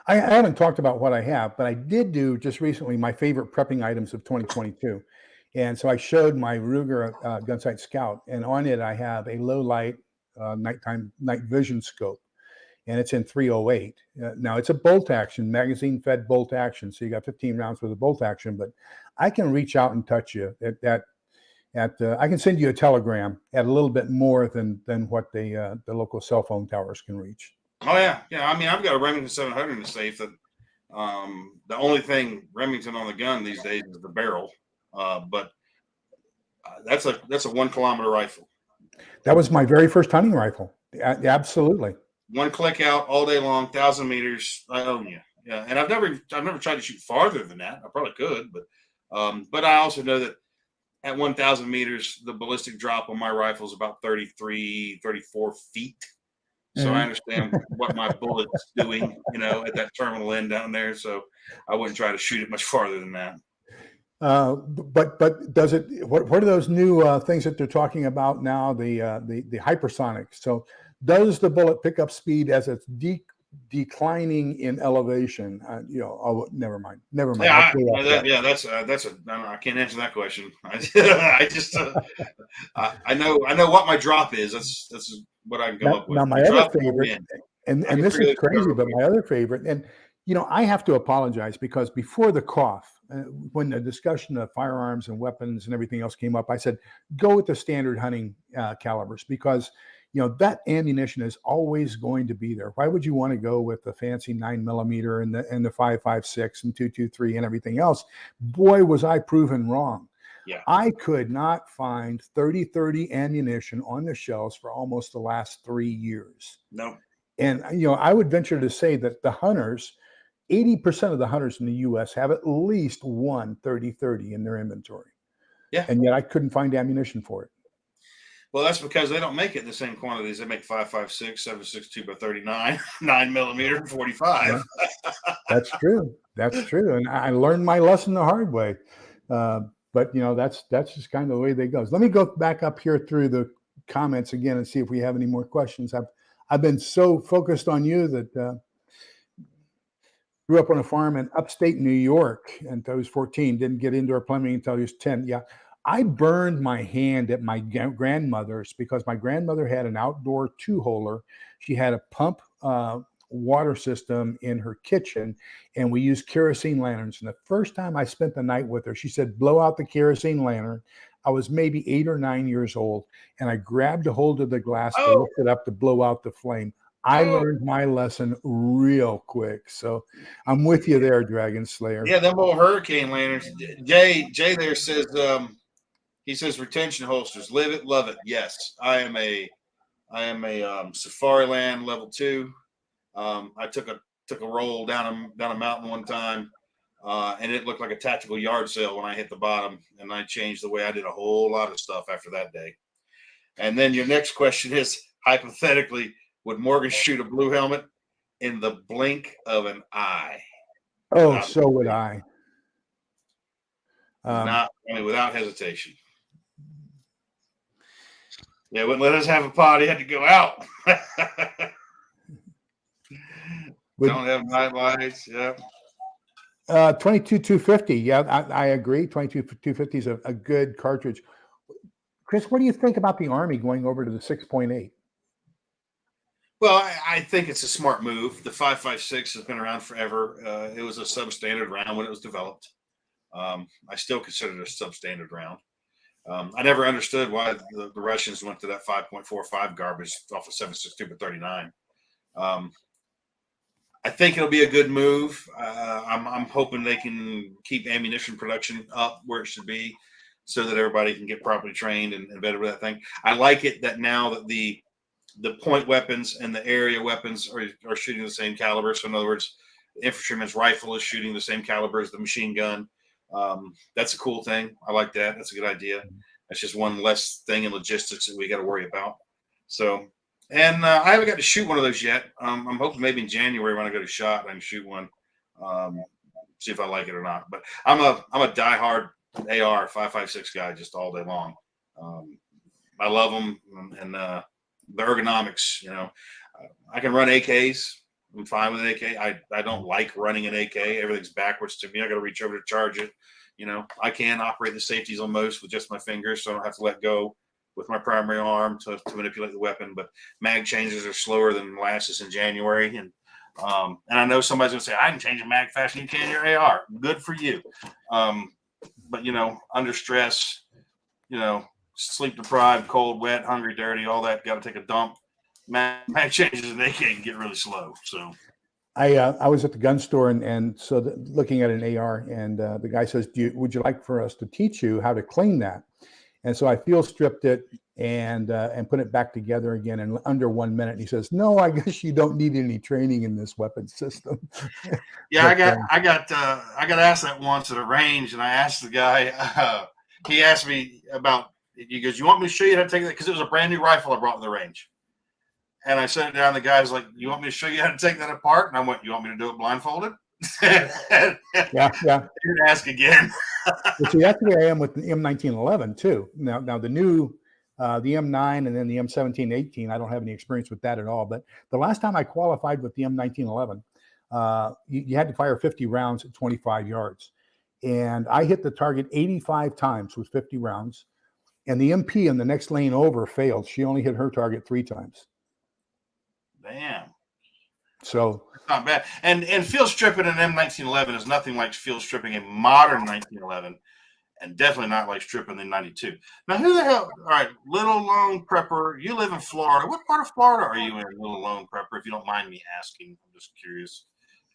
I haven't talked about what I have, but I did do just recently my favorite prepping items of 2022. And so I showed my Ruger Gunsight Scout, and on it I have a low light night vision scope, and it's in 308. Now it's a bolt action, magazine fed bolt action, so you got 15 rounds with a bolt action. But I can reach out and touch you I can send you a telegram at a little bit more than what the local cell phone towers can reach. Oh yeah. I mean, I've got a Remington 700 in the safe that the only thing Remington on the gun these days is the barrel. But that's a 1 kilometer rifle. That was my very first hunting rifle. Absolutely. One click out all day long, 1,000 meters. I own you. Yeah. And I've never tried to shoot farther than that. I probably could, but I also know that at 1,000 meters, the ballistic drop on my rifle is about 33, 34 feet. So I understand what my bullet's doing, at that terminal end down there. So I wouldn't try to shoot it much farther than that. But does it? What are those new things that they're talking about now? The hypersonic. So does the bullet pick up speed as it's declining in elevation? Oh, never mind. Yeah, I can't answer that question. I just I know what my drop is. That's what I can come up with. Now my other favorite, and this is crazy, but my other favorite, and I have to apologize because before the cough, when the discussion of firearms and weapons and everything else came up, I said go with the standard hunting calibers because that ammunition is always going to be there. Why would you want to go with the fancy 9mm and the 5.56 and 223 and everything else? Boy, was I proven wrong. Yeah. I could not find 30-30 ammunition on the shelves for almost the last 3 years. No. And I would venture to say that the hunters, 80% of the hunters in the U.S. have at least one 30-30 in their inventory. Yeah. And yet I couldn't find ammunition for it. Well, that's because they don't make it in the same quantities. They make 5.56, 7.62 by 39, 9mm, 45. That's true. And I learned my lesson the hard way. But that's just kind of the way they goes. Let me go back up here through the comments again and see if we have any more questions. I've been so focused on you that grew up on a farm in upstate New York until I was 14. Didn't get indoor plumbing until I was 10. Yeah, I burned my hand at my grandmother's because my grandmother had an outdoor 2-holer. She had a pump water system in her kitchen, and we used kerosene lanterns. And the first time I spent the night with her, she said, blow out the kerosene lantern. I was maybe 8 or 9 years old, and I grabbed a hold of the glass to lift it up to blow out the flame. I learned my lesson real quick. So I'm with you there, Dragon Slayer. Yeah, them old hurricane lanterns. Jay there says he says retention holsters, live it, love it. Yes, I am a Safariland level 2. I took a roll down a mountain one time, and it looked like a tactical yard sale when I hit the bottom, and I changed the way I did a whole lot of stuff after that day. And then your next question is, hypothetically, would Morgan shoot a blue helmet in the blink of an eye? Oh, so would I. Without hesitation. Yeah, wouldn't let us have a pot. He had to go out. Don't have night lights. Yeah. 22-250. Yeah, I agree. 22-250 is a good cartridge. Chris, what do you think about the Army going over to the 6.8? Well, I think it's a smart move. The 5.56 has been around forever. It was a substandard round when it was developed. I still consider it a substandard round. I never understood why the Russians went to that 5.45 garbage off of 7.62 but 39. I think it'll be a good move. I'm hoping they can keep ammunition production up where it should be, so that everybody can get properly trained and better with that thing. I like it that now that the point weapons and the area weapons are shooting the same caliber. So in other words, the infantryman's rifle is shooting the same caliber as the machine gun. That's a cool thing. I like that. That's a good idea. That's just one less thing in logistics that we got to worry about. So, and I haven't got to shoot one of those yet. I'm hoping maybe in January when I go to SHOT, I can shoot one, see if I like it or not. But I'm a diehard AR 5.56 guy just all day long. I love them, and the ergonomics. I can run AKs. I'm fine with an AK. I don't like running an AK. Everything's backwards to me. I got to reach over to charge it. I can operate the safeties on most with just my fingers, so I don't have to let go with my primary arm to manipulate the weapon. But mag changes are slower than molasses in January, and I know somebody's gonna say I can change a mag faster than you can your AR. Good for you. But under stress, sleep deprived, cold, wet, hungry, dirty, all that, got to take a dump. Mag changes and they can get really slow. So I was at the gun store and so looking at an AR, and the guy says, would you like for us to teach you how to clean that? And so I field stripped it and put it back together again in under 1 minute. And he says, no, I guess you don't need any training in this weapon system. Yeah, but, I got asked that once at a range, and I asked the guy, he asked me about, he goes, you want me to show you how to take that? Because it was a brand new rifle I brought to the range. And I set it down. The guy's like, you want me to show you how to take that apart? And I went, you want me to do it blindfolded? Yeah. He didn't ask again. See, that's the way I am with the M1911 too. Now the new, the M9 and then the M1718, I don't have any experience with that at all. But the last time I qualified with the M1911, you had to fire 50 rounds at 25 yards. And I hit the target 85 times with 50 rounds. And the MP in the next lane over failed. She only hit her target 3 times. Damn. So it's not bad. And field stripping an M1911 is nothing like field stripping a modern 1911, and definitely not like stripping the 92. Now, who the hell? All right, Little Lone Prepper. You live in Florida. What part of Florida are you in, Little Lone Prepper? If you don't mind me asking, I'm just curious.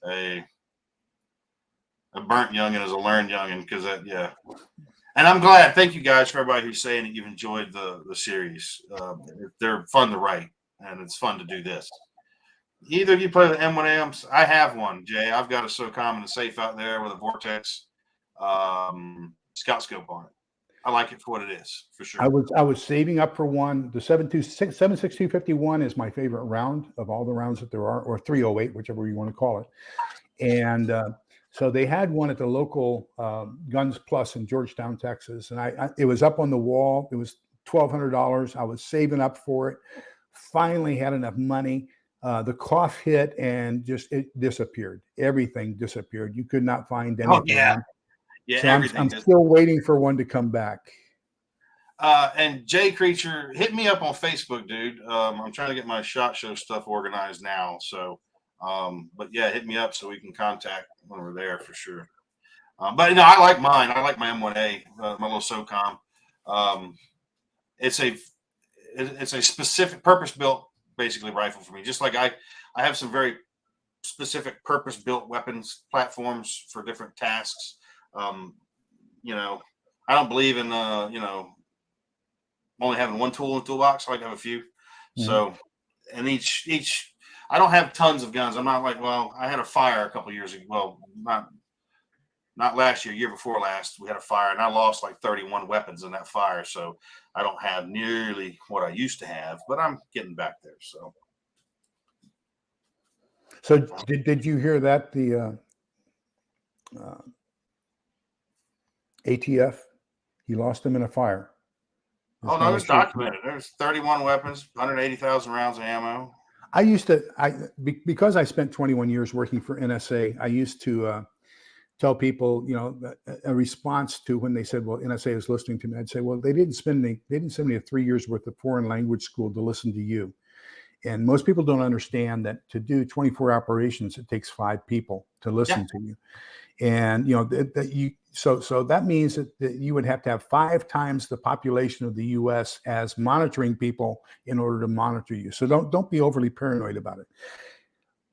A burnt youngin is a learned youngin, because yeah. And I'm glad. Thank you guys for everybody who's saying that you've enjoyed the series. They're fun to write, and it's fun to do this. Either of you play the M1Ms? I have one, Jay. I've got a SOCOM in the safe out there with a Vortex scout scope on it. I like it for what it is, for sure. I was saving up for one. The 7.6251 is my favorite round of all the rounds that there are, or 308, whichever you want to call it. And so they had one at the local Guns Plus in Georgetown, Texas, and it was up on the wall. It was $1,200. I was saving up for it. Finally had enough money. The cough hit and it disappeared. Everything disappeared. You could not find anything. Oh, yeah. Yeah, so I'm still waiting for one to come back. And Jay Creature, hit me up on Facebook, dude. I'm trying to get my SHOT Show stuff organized now. So, but yeah, hit me up so we can contact when we're there for sure. But I like mine. I like my M1A, my little SOCOM. It's a specific purpose-built basically rifle for me. Just like I have some very specific purpose-built weapons platforms for different tasks. You know, I don't believe in only having one tool in the toolbox. I like to have a few. So, and each I don't have tons of guns. I'm not like, well, I had a fire a couple years ago. Well, not last year before last. We had a fire, and I lost like 31 weapons in that fire. So I don't have nearly what I used to have, but I'm getting back there. So did you hear that the ATF, he lost them in a fire? Oh no, it's documented. There's 31 weapons, 180,000 rounds of ammo. I used to, because I spent 21 years working for NSA, I used to tell people, a response to when they said, well, NSA is listening to me, I'd say, well, they didn't send me a 3 years worth of foreign language school to listen to you. And most people don't understand that to do 24 operations, it takes 5 people to listen to you. And, so that means that you would have to have 5 times the population of the US as monitoring people in order to monitor you. So don't be overly paranoid about it.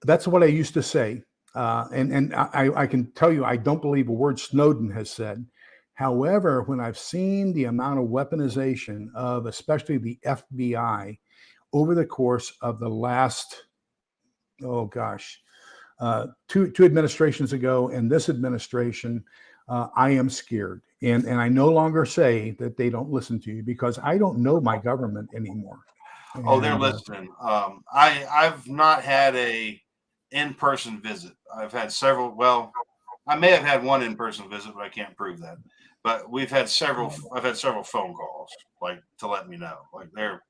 That's what I used to say. And I can tell you, I don't believe a word Snowden has said. However, when I've seen the amount of weaponization of especially the FBI over the course of the last, two administrations ago and this administration, I am scared. And I no longer say that they don't listen to you, because I don't know my government anymore. Oh, they're listening. I've not had a in-person visit. I've had several. Well, I may have had one in-person visit, but I can't prove that. But we've had several. I've had several phone calls, like, to let me know, like they're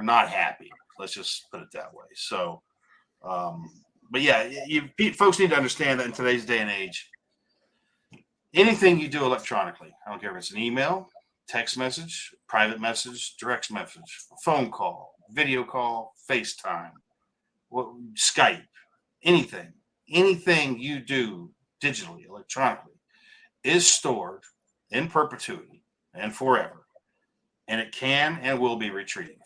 not happy. Let's just put it that way. So, but yeah, folks need to understand that in today's day and age, anything you do electronically, I don't care if it's an email, text message, private message, direct message, phone call, video call, FaceTime, Skype, anything you do digitally, electronically, is stored in perpetuity and forever, and it can and will be retrieved.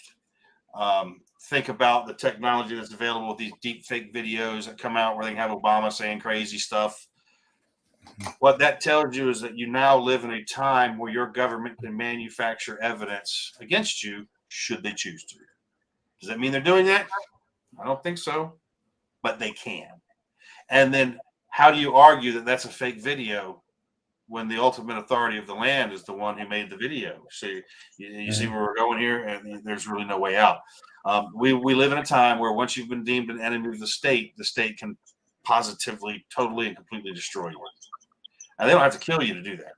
Think about the technology that's available with these deep fake videos that come out where they have Obama saying crazy stuff. What that tells you is that you now live in a time where your government can manufacture evidence against you should they choose to. Does that mean they're doing that? I don't think so, but they can. And then how do you argue that that's a fake video when the ultimate authority of the land is the one who made the video? So you see where we're going here, and there's really no way out. We live in a time where once you've been deemed an enemy of the state can positively, totally, and completely destroy you. And they don't have to kill you to do that.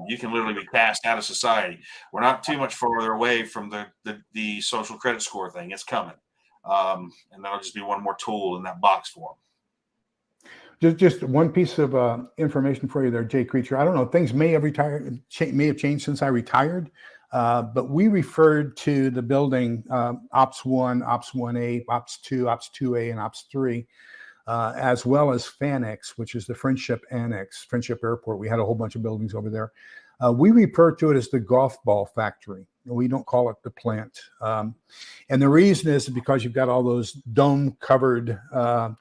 You can literally be cast out of society. We're not too much further away from the social credit score thing. It's coming. And that'll just be one more tool in that box for them. Just one piece of information for you there, Jay Creature. I don't know, things may have changed since I retired, but we referred to the building Ops 1, Ops 1A, Ops 2, Ops 2A, and Ops 3, as well as FANX, which is the Friendship Annex, Friendship Airport. We had a whole bunch of buildings over there. We refer to it as the golf ball factory. We don't call it the plant. And the reason is because you've got all those dome-covered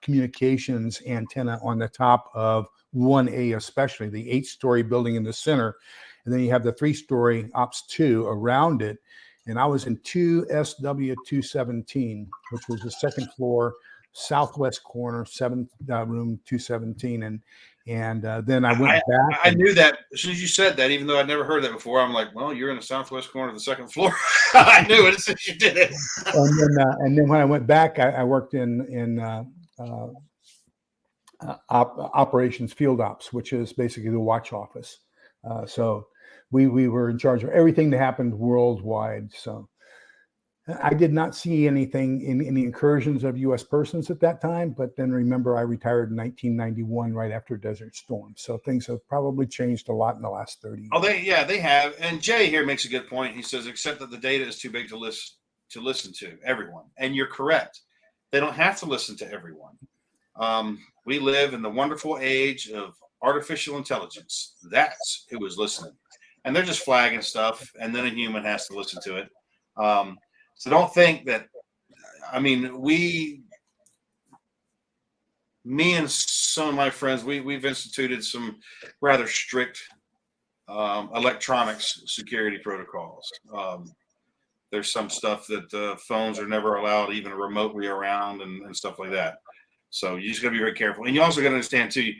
communications antenna on the top of 1A, especially the 8-story building in the center. And then you have the 3-story Ops 2 around it. And I was in 2SW217, which was the second floor, southwest corner, 7 room 217. And then I went back. I knew that as soon as you said that, even though I'd never heard that before. I'm like, well, you're in the southwest corner of the second floor. I knew it as soon as you did it. And then when I went back, I worked in operations field ops, which is basically the watch office. So we were in charge of everything that happened worldwide. So I did not see anything in any incursions of U.S. persons at that time. But then remember, I retired in 1991, right after Desert Storm. So things have probably changed a lot in the last 30 years. Oh, they have. And Jay here makes a good point. He says, except that the data is too big to listen to everyone. And you're correct. They don't have to listen to everyone. We live in the wonderful age of artificial intelligence. That's who is listening. And they're just flagging stuff, and then a human has to listen to it. So don't think that I mean, me and some of my friends, we've instituted some rather strict electronics security protocols. There's some stuff that phones are never allowed even remotely around and stuff like that. So you just got to be very careful. And you also got to understand too,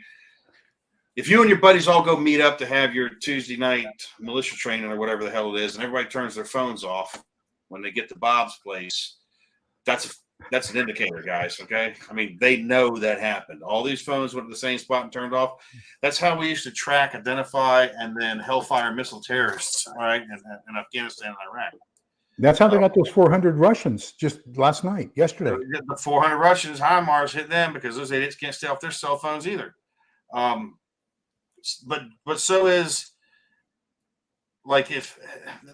if you and your buddies all go meet up to have your Tuesday night militia training or whatever the hell it is, and everybody turns their phones off when they get to Bob's place, that's an indicator, guys. Okay. I mean, they know that happened. All these phones went to the same spot and turned off. That's how we used to track, identify, and then Hellfire missile terrorists, all right, in Afghanistan and Iraq. That's how they got those 400 Russians just yesterday. The 400 Russians, HIMARS hit them because those idiots can't stay off their cell phones either. But so is, like, if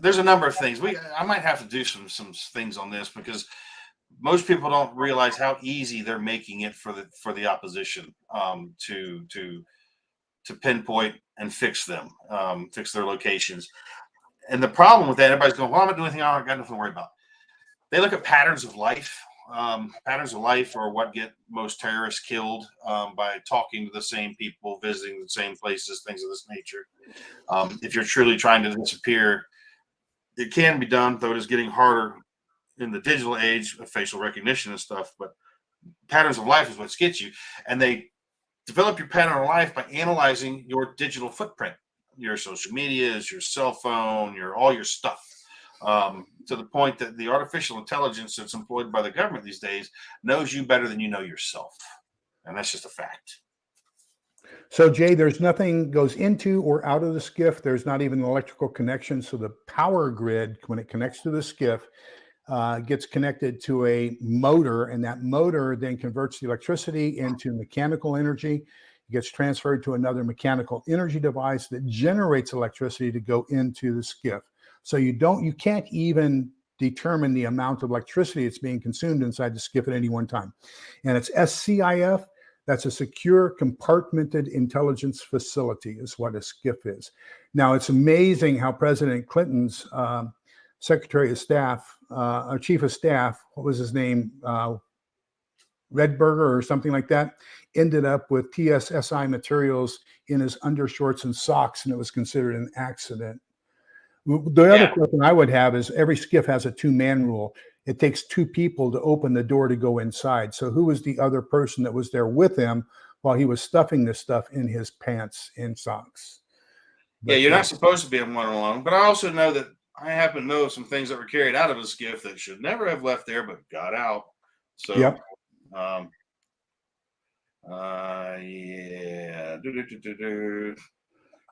there's a number of things I might have to do some things on this, because most people don't realize how easy they're making it for the opposition to pinpoint and fix them, fix their locations. And the problem with that, everybody's going, well, I'm not doing anything. I got nothing to worry about. They look at patterns of life. Patterns of life are what get most terrorists killed, by talking to the same people, visiting the same places, things of this nature. If you're truly trying to disappear, it can be done, though it is getting harder in the digital age of facial recognition and stuff. But patterns of life is what gets you. And they develop your pattern of life by analyzing your digital footprint, your social medias, your cell phone, all your stuff. To the point that the artificial intelligence that's employed by the government these days knows you better than you know yourself. And that's just a fact. So, Jay, there's nothing goes into or out of the skiff. There's not even an electrical connection. So the power grid, when it connects to the skiff, gets connected to a motor, and that motor then converts the electricity into mechanical energy. It gets transferred to another mechanical energy device that generates electricity to go into the skiff. So you can't even determine the amount of electricity that's being consumed inside the skiff at any one time. And it's SCIF. That's a secure compartmented intelligence facility is what a skiff is. Now, it's amazing how President Clinton's Secretary of Staff, or Chief of Staff, what was his name? Redberger or something like that, ended up with TSSI materials in his undershorts and socks, and it was considered an accident. The other question I would have is every skiff has a 2-man rule. It takes 2 people to open the door to go inside. So who was the other person that was there with him while he was stuffing this stuff in his pants and socks? But, you're not supposed to be in one alone. But I also know that I happen to know some things that were carried out of a skiff that should never have left there, but got out. So, yep.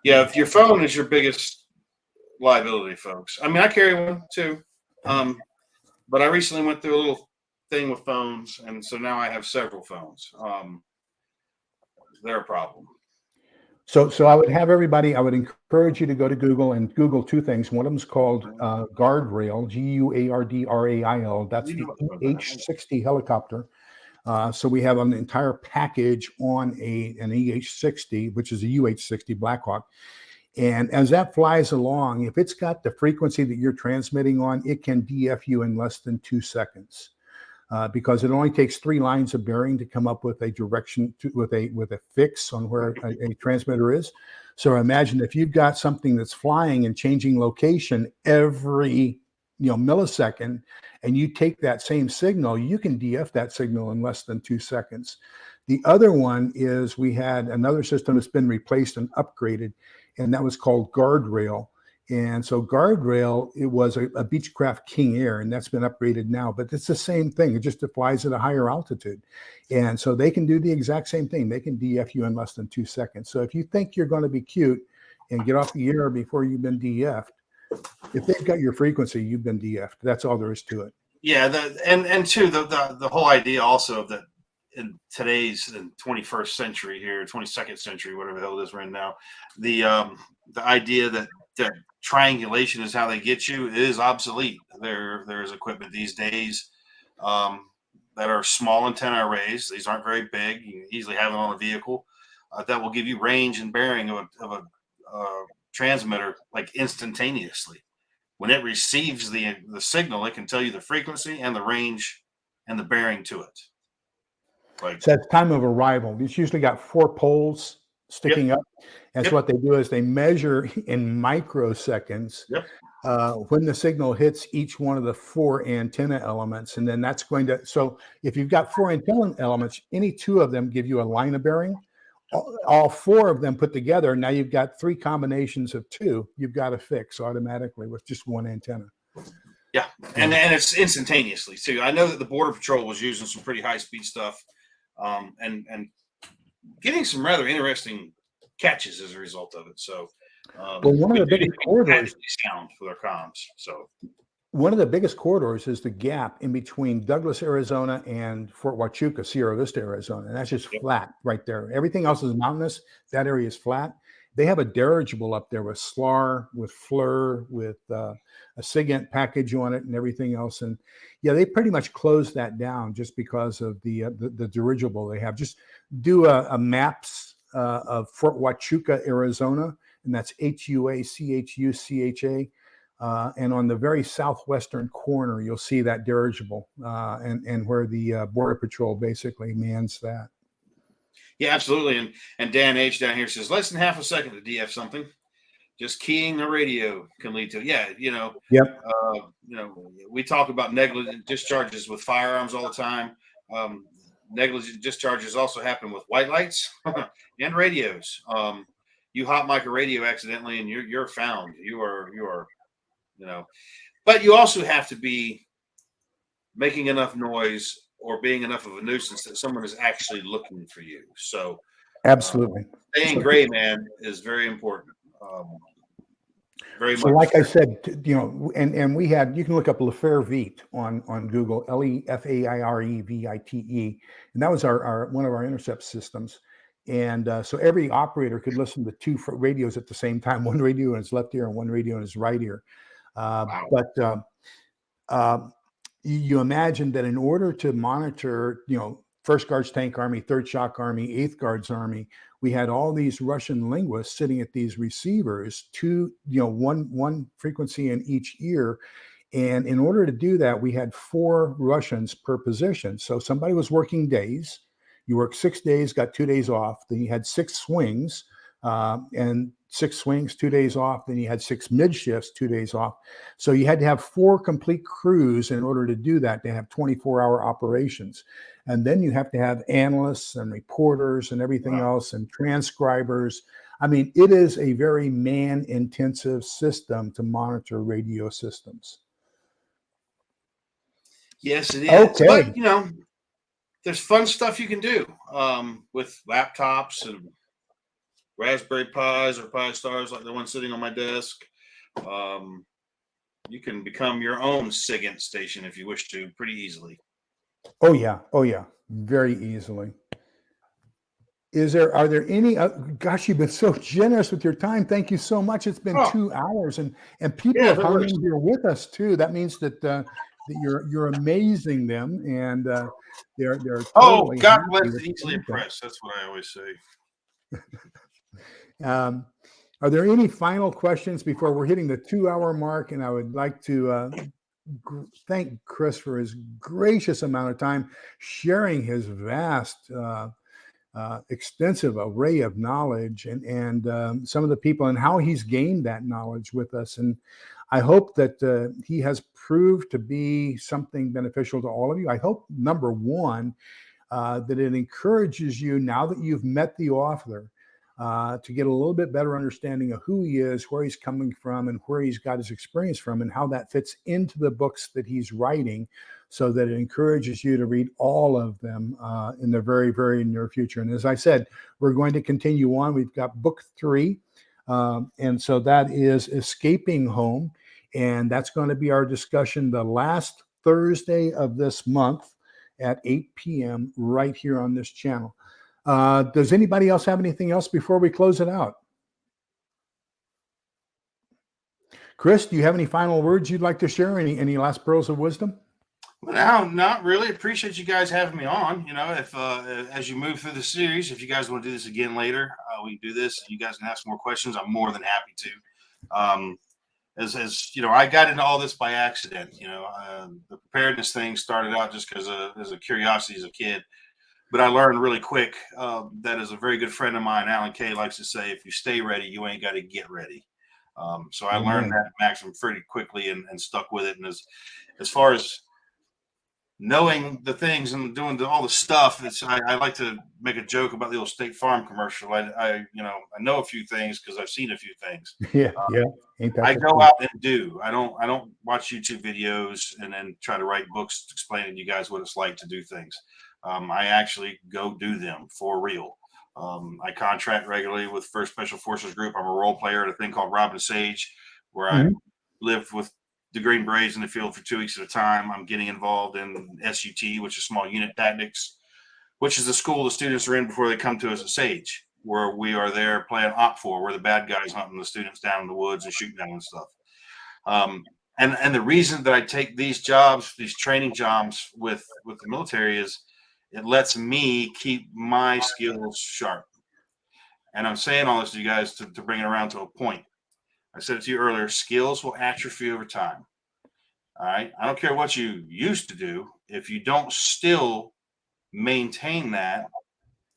Yeah, if your phone is your biggest liability, folks. I mean, I carry one too. But I recently went through a little thing with phones, and so now I have several phones. They're a problem. So I would encourage you to go to Google and Google 2 things. One of them is called Guardrail, Guardrail. That's the EH-60 helicopter. So we have an entire package on an EH-60, which is a UH-60 Blackhawk. And as that flies along, if it's got the frequency that you're transmitting on, it can DF you in less than 2 seconds. Because it only takes 3 lines of bearing to come up with a direction with a fix on where a transmitter is. So imagine if you've got something that's flying and changing location every millisecond, and you take that same signal, you can DF that signal in less than 2 seconds. The other one is we had another system that's been replaced and upgraded, and that was called Guardrail. And so Guardrail, it was a Beechcraft King Air, and that's been upgraded now, but it's the same thing. It just flies at a higher altitude. And so they can do the exact same thing. They can DF you in less than 2 seconds. So if you think you're going to be cute and get off the air before you've been DF'd, if they've got your frequency, you've been DF'd. That's all there is to it. Yeah. And two, the whole idea also of that in today's 21st century here, 22nd century, whatever the hell it is right now, the idea that triangulation is how they get you is obsolete. There's equipment these days that are small antenna arrays. These aren't very big. You can easily have it on a vehicle that will give you range and bearing of a transmitter like instantaneously. When it receives the signal, it can tell you the frequency and the range and the bearing to it. Like, So that's time of arrival. It's usually got 4 poles sticking up. And so what they do is they measure in microseconds when the signal hits each one of the 4 antenna elements. And then that's going to, so if you've got 4 antenna elements, any 2 of them give you a line of bearing. All 4 of them put together, now you've got 3 combinations of 2 you've got to fix automatically with just 1 antenna. Yeah, and it's instantaneously too. I know that the Border Patrol was using some pretty high speed stuff, and getting some rather interesting catches as a result of it. So, well, one of the biggest corridors sound for their comms. So, one of the biggest corridors is the gap in between Douglas, Arizona, and Fort Huachuca, Sierra Vista, Arizona, and that's just flat right there. Everything else is mountainous. That area is flat. They have a dirigible up there with SLAR, with FLIR, with a SIGINT package on it and everything else. And yeah, they pretty much closed that down just because of the dirigible they have. Just do a maps of Fort Huachuca, Arizona, and that's HUACHUCHA. And on the very southwestern corner, you'll see that dirigible and where the Border Patrol basically mans that. Yeah, absolutely. And Dan H down here says less than half a second to DF something. Just keying the radio can lead to we talk about negligent discharges with firearms all the time. Negligent discharges also happen with white lights and radios. You hot mic a radio accidentally and you're found. You are but you also have to be making enough noise or being enough of a nuisance that someone is actually looking for you. So absolutely, staying gray, man, is very important. Very so much. Like I said, and we had, you can look up Lefairevite on Google, LEFAIREVITE, and that was our one of our intercept systems. And so every operator could listen to 2 radios at the same time, one radio in his left ear and one radio in his right ear. Wow. But you imagine that in order to monitor, 1st Guards Tank Army, 3rd Shock Army, 8th Guards Army, we had all these Russian linguists sitting at these receivers, one frequency in each ear. And in order to do that, we had 4 Russians per position. So somebody was working days. You worked 6 days, got 2 days off. Then you had 6 swings, and 6 swings, 2 days off. Then you had 6 mid shifts, 2 days off. So you had to have 4 complete crews in order to do that, to have 24-hour operations. And then you have to have analysts and reporters and everything else and transcribers. I mean, it is a very man-intensive system to monitor radio systems. Yes, it is. Okay. But, there's fun stuff you can do with laptops and Raspberry Pis or Pi Stars like the one sitting on my desk. You can become your own SIGINT station if you wish to pretty easily. Oh yeah, very easily. Are there any? Gosh, you've been so generous with your time. Thank you so much. It's been 2 hours, and people have hung in here with us too. That means that you're amazing them, and they're totally God bless the easily impressed. That's what I always say. Are there any final questions before we're hitting the 2-hour mark? And I would like to thank Chris for his gracious amount of time sharing his vast, extensive array of knowledge and some of the people and how he's gained that knowledge with us. And I hope that he has proved to be something beneficial to all of you. I hope, number one, that it encourages you, now that you've met the author, to get a little bit better understanding of who he is, where he's coming from, and where he's got his experience from, and how that fits into the books that he's writing, so that it encourages you to read all of them in the very, very near future. And as I said, we're going to continue on. We've got book 3, and so that is Escaping Home, and that's going to be our discussion the last Thursday of this month at 8 p.m. right here on this channel. Does anybody else have anything else before we close it out? Chris, do you have any final words you'd like to share? Any last pearls of wisdom? Well, not really. Appreciate you guys having me on. If as you move through the series, if you guys want to do this again later, we can do this. You guys can ask more questions. I'm more than happy to. as you know, I got into all this by accident. The preparedness thing started out just because as a curiosity as a kid. But I learned really quick that is a very good friend of mine, Alan Kay, likes to say, if you stay ready, you ain't got to get ready. So I learned that maxim pretty quickly and stuck with it. And as far as knowing the things and doing all the stuff, I like to make a joke about the old State Farm commercial. I know a few things because I've seen a few things. Yeah. Ain't that I the go truth? out and do. I don't watch YouTube videos and then try to write books explaining to you guys what it's like to do things. I actually go do them for real. I contract regularly with First Special Forces Group. I'm a role player at a thing called Robin Sage, where I live with the Green Berets in the field for 2 weeks at a time. I'm getting involved in SUT, which is Small Unit Tactics, which is the school the students are in before they come to us at Sage, where we are there playing OPFOR. We're the bad guys hunting the students down in the woods and shooting them and stuff. And the reason that I take these jobs, these training jobs with the military is it lets me keep my skills sharp. And I'm saying all this to you guys to bring it around to a point. I said it to you earlier, skills will atrophy over time. All right. I don't care what you used to do. If you don't still maintain that,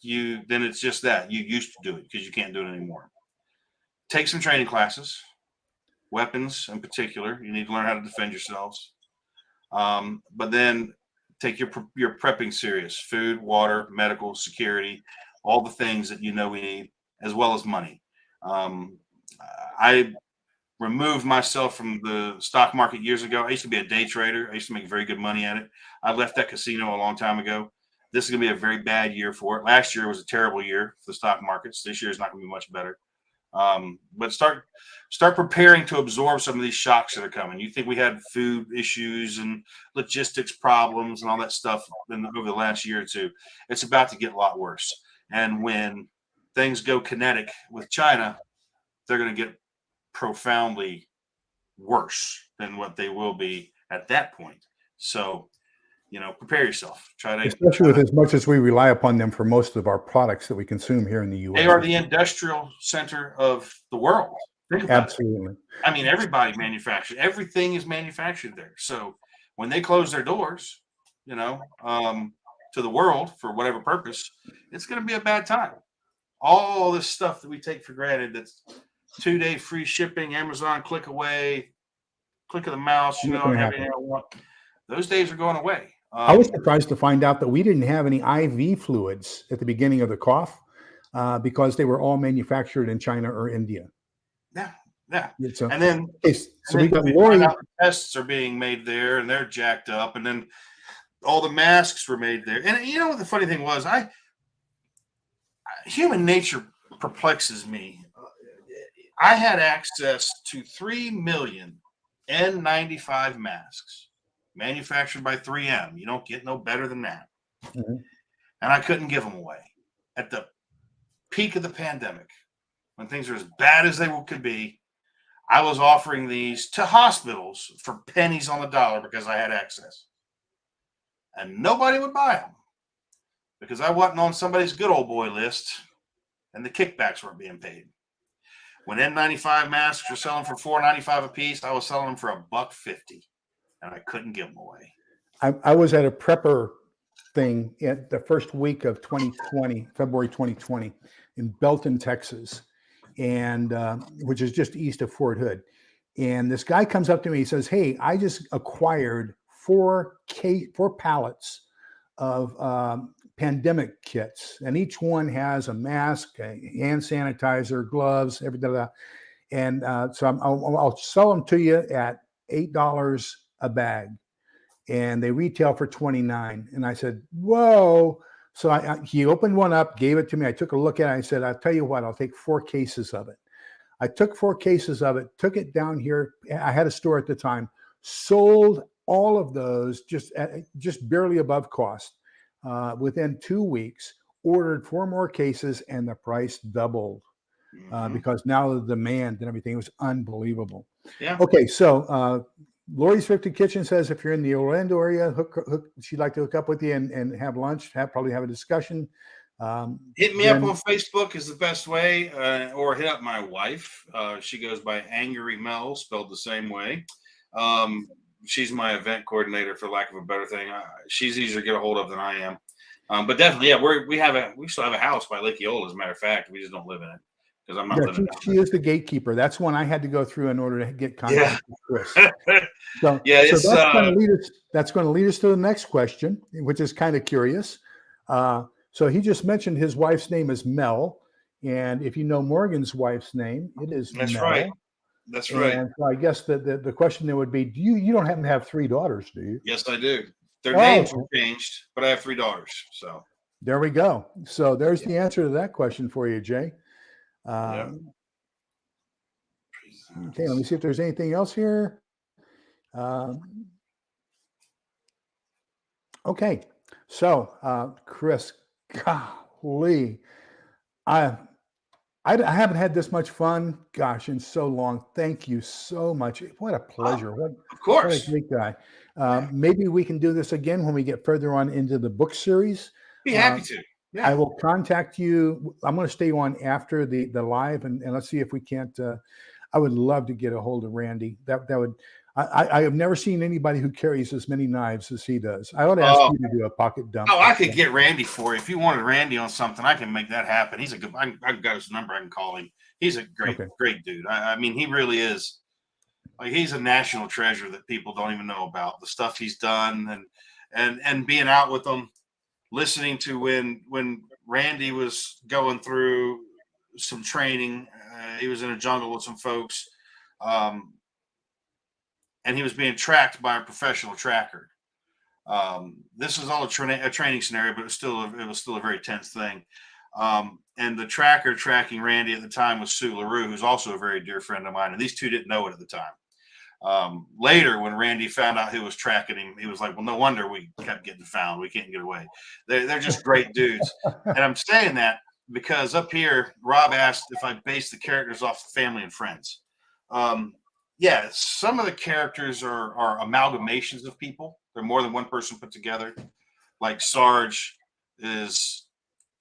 then it's just that you used to do it because you can't do it anymore. Take some training classes, weapons in particular. You need to learn how to defend yourselves. But then take your prepping serious: food, water, medical, security, all the things that we need, as well as money. I removed myself from the stock market years ago. I used to be a day trader. I used to make very good money at it. I left that casino a long time ago. This is going to be a very bad year for it. Last year was a terrible year for the stock markets. This year is not going to be much better. But start preparing to absorb some of these shocks that are coming. You think we had food issues and logistics problems and all that stuff over the last year or two. It's about to get a lot worse. And when things go kinetic with China, they're going to get profoundly worse than what they will be at that point. So, prepare yourself. Especially with as much as we rely upon them for most of our products that we consume here in the U.S. They are the industrial center of the world. Think about Absolutely. it. I mean, everybody manufactures. Everything is manufactured there. So when they close their doors, to the world for whatever purpose, it's going to be a bad time. All this stuff that we take for granted, that's 2-day free shipping, Amazon click away, click of the mouse, everything I want. Those days are going away. I was surprised to find out that we didn't have any IV fluids at the beginning of the cough because they were all manufactured in China or India. Yeah. So, and then we got Lori. Tests are being made there, and they're jacked up. And then all the masks were made there. And you know what the funny thing was? Human nature perplexes me. I had access to 3 million N95 masks manufactured by 3M. You don't get no better than that. Mm-hmm. And I couldn't give them away at the peak of the pandemic, when things are as bad as they could be. I was offering these to hospitals for pennies on the dollar because I had access. And nobody would buy them because I wasn't on somebody's good old boy list and the kickbacks weren't being paid. When N95 masks were selling for $4.95 a piece, I was selling them for $1.50, and I couldn't give them away. I was at a prepper thing at the first week of 2020, February 2020, in Belton, Texas, and which is just east of Fort Hood. And this guy comes up to me. He says, "Hey, I just acquired 4 pallets of pandemic kits, and each one has a mask, a hand sanitizer, gloves, everything." And so I'll sell them to you at $8 a bag, and they retail for $29. And I said, "Whoa!" So he opened one up, gave it to me. I took a look at it. I said, "I'll tell you what, I'll take 4 cases of it." I took 4 cases of it, took it down here. I had a store at the time, sold all of those just barely above cost. Within 2 weeks, ordered 4 more cases, and the price doubled because now the demand and everything was unbelievable. Yeah. Okay, so Lori's Thrifted Kitchen says if you're in the Orlando area, she'd like to hook up with you and have lunch, probably have a discussion. Hit me up on Facebook is the best way, or hit up my wife. She goes by Angry Mel, spelled the same way. She's my event coordinator, for lack of a better thing. She's easier to get a hold of than I am. But definitely, yeah, we still have a house by Lake Eola, as a matter of fact. We just don't live in it because I'm not living. She is the gatekeeper. That's one I had to go through in order to get contact with Chris. So, yeah, so that's going to lead us to the next question, which is kind of curious. So he just mentioned his wife's name is Mel, and if you know Morgan's wife's name, it is That's Mel. right. That's right. And so I guess the question there would be: you don't happen to have 3 daughters, do you? Yes, I do. Their names were changed, but I have 3 daughters. So there we go. So there's the answer to that question for you, Jay. Okay, let me see if there's anything else here. Okay, so Chris, golly, I haven't had this much fun, gosh, in so long. Thank you so much. What a pleasure. Of course. What a great guy. Maybe we can do this again when we get further on into the book series. Be happy to. Yeah. I will contact you. I'm going to stay on after the live, and let's see if we can't. I would love to get a hold of Randy. That would. I have never seen anybody who carries as many knives as he does. I ought to ask you to do a pocket dump. Oh, I could get Randy for you. If you wanted Randy on something, I can make that happen. He's a good. I've got his number. I can call him. He's a great dude. I mean, he really is. Like, he's a national treasure that people don't even know about. The stuff he's done, and being out with him, listening to when Randy was going through some training. He was in a jungle with some folks. And he was being tracked by a professional tracker. This is all a training scenario, but it was still a very tense thing. And the tracker tracking Randy at the time was Sue LaRue, who's also a very dear friend of mine. And these two didn't know it at the time. Later, when Randy found out who was tracking him, he was like, well, no wonder we kept getting found. We can't get away. They're just great dudes. And I'm saying that because up here, Rob asked if I based the characters off family and friends. Yeah, some of the characters are amalgamations of people. They're more than one person put together. Like Sarge is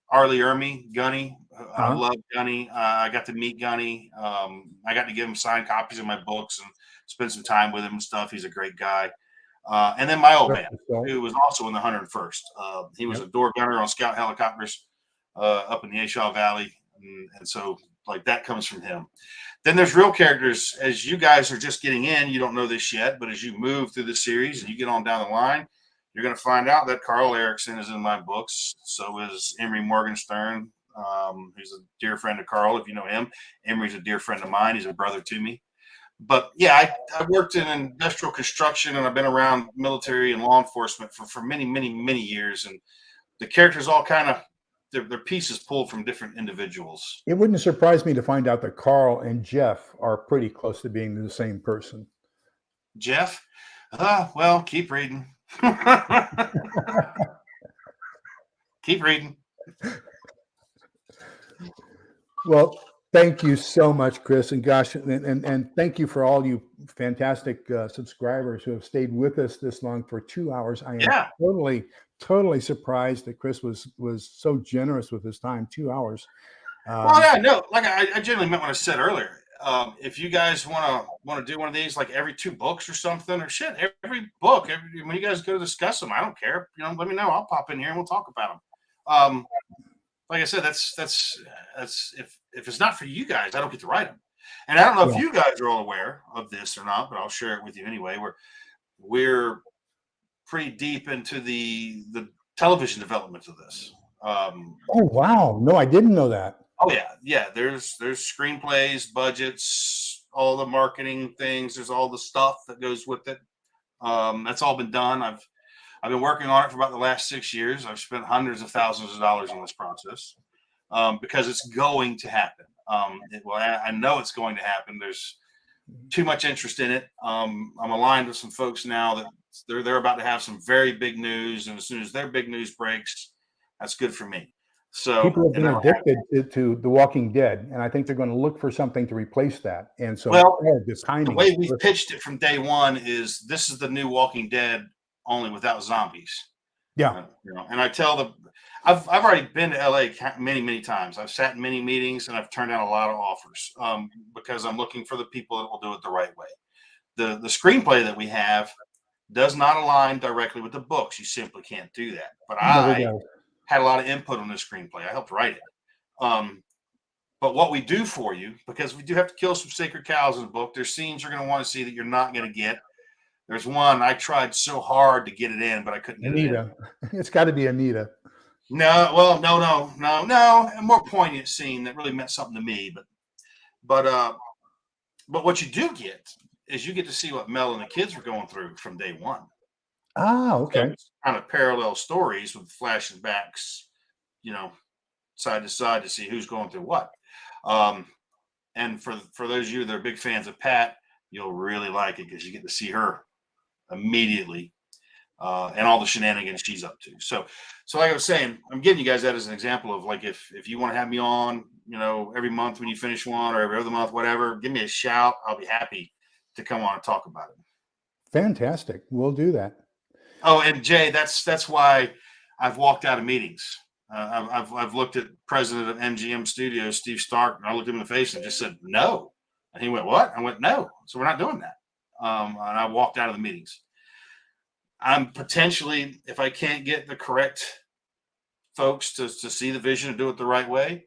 Arlie Ermy, Gunny. I love Gunny. I got to meet Gunny. I got to give him signed copies of my books and spend some time with him and stuff. He's a great guy. And then my old man, who was also in the 101st. He was a door gunner on scout helicopters up in the Ashaw Valley. And so, like, that comes from him. Then there's real characters. As you guys are just getting in, you don't know this yet, but as you move through the series and you get on down the line, you're going to find out that Carl Erickson is in my books. So is Emery Morgenstern. He's a dear friend of Carl, if you know him. Emery's a dear friend of mine. He's a brother to me. But yeah, I worked in industrial construction, and I've been around military and law enforcement for many, many, many years. And the characters all kind of, they're pieces pulled from different individuals. It wouldn't surprise me to find out that Carl and Jeff are pretty close to being the same person. Jeff? Well, keep reading. Keep reading. Well, thank you so much, Chris. And gosh, and thank you for all you fantastic subscribers who have stayed with us this long for 2 hours. I am totally surprised that Chris was so generous with his time. 2 hours. Well, yeah, no, like I generally meant what I said earlier. If you guys want to do one of these, like every 2 books or something, or shit, every book, when you guys go to discuss them, I don't care. You know, let me know. I'll pop in here and we'll talk about them. Like I said, that's if it's not for you guys, I don't get to write them. And I don't know if you guys are all aware of this or not, but I'll share it with you anyway. We're pretty deep into the television development of this. Oh wow! No, I didn't know that. Oh yeah. There's screenplays, budgets, all the marketing things. There's all the stuff that goes with it. That's all been done. I've been working on it for about the last 6 years. I've spent hundreds of thousands of dollars on this process because it's going to happen. I know it's going to happen. There's too much interest in it. I'm aligned with some folks now that they're about to have some very big news, and as soon as their big news breaks, that's good for me. So people have been addicted to The Walking Dead, and I think they're going to look for something to replace that. And so, the way we pitched it from day one is this is the new Walking Dead, only without zombies. Yeah. And I tell them, I've already been to LA many times. I've sat in many meetings and I've turned down a lot of offers because I'm looking for the people that will do it the right way. The screenplay that we have does not align directly with the books. You simply can't do that. But Never I does. had a lot of input on the screenplay. I helped write it. But what we do for you, because we do have to kill some sacred cows in the book, there's scenes you're going to want to see that you're not going to get. There's one I tried so hard to get it in, but I couldn't get it in. Anita. It's got to be Anita. No, well, no. A more poignant scene that really meant something to me. But what you do get is you get to see what Mel and the kids were going through from day one. Ah, So okay. it's kind of parallel stories with flashbacks, side to side to see who's going through what. And for those of you that are big fans of Pat, you'll really like it because you get to see her immediately and all the shenanigans she's up to. So like I was saying, I'm giving you guys that as an example of like if you want to have me on, every month when you finish one or every other month, whatever, give me a shout. I'll be happy to come on and talk about it. Fantastic. We'll do that. Oh, and Jay, that's why I've walked out of meetings. I've looked at president of MGM Studios, Steve Stark, and I looked him in the face and just said no. And he went, "What?" I went, "No." So we're not doing that. And I walked out of the meetings. I'm potentially, if I can't get the correct folks to see the vision and do it the right way,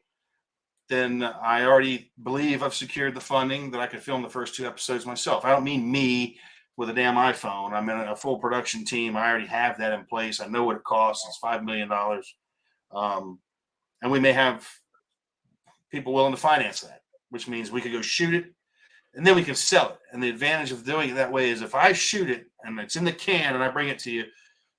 then I already believe I've secured the funding that I could film the first 2 episodes myself. I don't mean me with a damn iPhone. I'm in a full production team. I already have that in place. I know what it costs. It's $5 million. And we may have people willing to finance that, which means we could go shoot it and then we can sell it. And the advantage of doing it that way is if I shoot it and it's in the can and I bring it to you,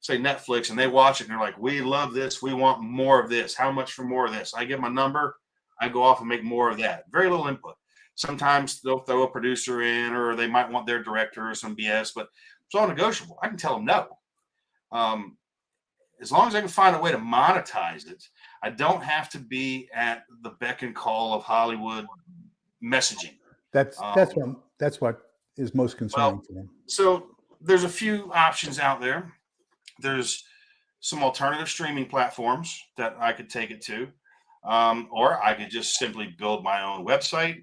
say Netflix, and they watch it and they're like, "We love this. We want more of this. How much for more of this?" I give them a number. I go off and make more of that. Very little input. Sometimes they'll throw a producer in or they might want their director or some BS, but it's all negotiable. I can tell them no. As long as I can find a way to monetize it, I don't have to be at the beck and call of Hollywood messaging. That's what is most concerning to me. So there's a few options out there. There's some alternative streaming platforms that I could take it to, or I could just simply build my own website,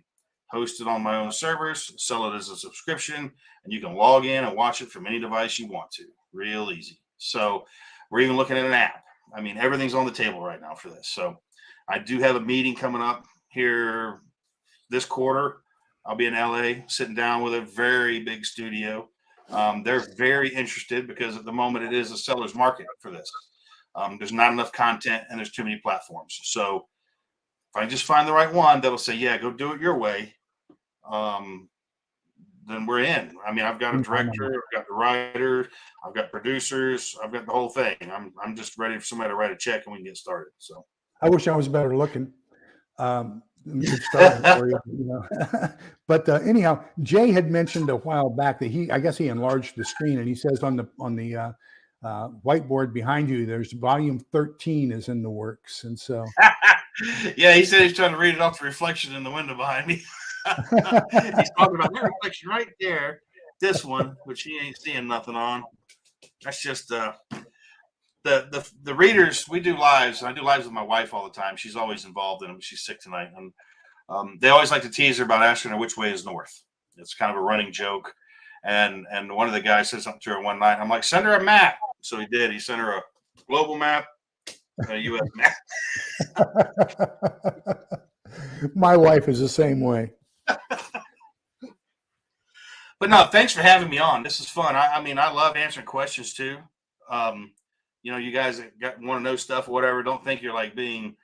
host it on my own servers, sell it as a subscription, and you can log in and watch it from any device you want to. Real easy. So we're even looking at an app. I mean, everything's on the table right now for this. So I do have a meeting coming up here this quarter. I'll be in LA sitting down with a very big studio. They're very interested because at the moment it is a seller's market for this. There's not enough content and there's too many platforms. So if I just find the right one that'll say, "Yeah, go do it your way," then we're in. I mean, I've got a director, I've got the writer, I've got producers, I've got the whole thing. I'm just ready for somebody to write a check and we can get started. So I wish I was better looking. Good start for you, But anyhow, Jay had mentioned a while back that I guess he enlarged the screen, and he says on the whiteboard behind you, there's volume 13 is in the works, and so. Yeah, he said he's trying to read it off the reflection in the window behind me. He's talking about that reflection right there. This one, which he ain't seeing nothing on. That's just the readers. We do lives. I do lives with my wife all the time. She's always involved in them. She's sick tonight, and they always like to tease her about asking her which way is north. It's kind of a running joke. And one of the guys said something to her one night. I'm like, "Send her a map." So he did. He sent her a global map, a U.S. map. My wife is the same way. But no, thanks for having me on. This is fun. I mean, I love answering questions too. You guys want to know stuff or whatever. Don't think you're like being,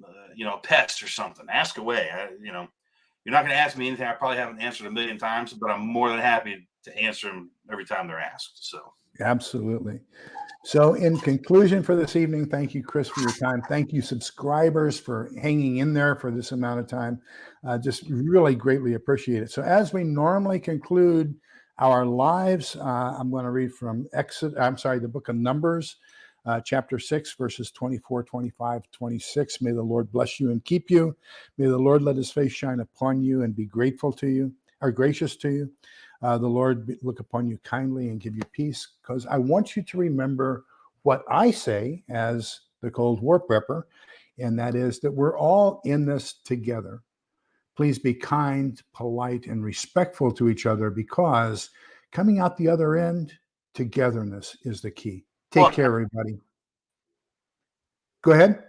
a pest or something. Ask away. You're not going to ask me anything I probably haven't answered a million times, but I'm more than happy to answer them every time they're asked. So absolutely. So in conclusion for this evening, thank you, Chris, for your time. Thank you, subscribers, for hanging in there for this amount of time. Just really greatly appreciate it. So as we normally conclude our lives, I'm going to read from the book of Numbers, chapter 6, verses 24, 25, 26. May the Lord bless you and keep you. May the Lord let his face shine upon you and be gracious to you. The Lord look upon you kindly and give you peace, because I want you to remember what I say as the Cold War prepper, and that is that we're all in this together. Please be kind, polite, and respectful to each other, because coming out the other end, togetherness is the key. Take Well, care, everybody. Go ahead.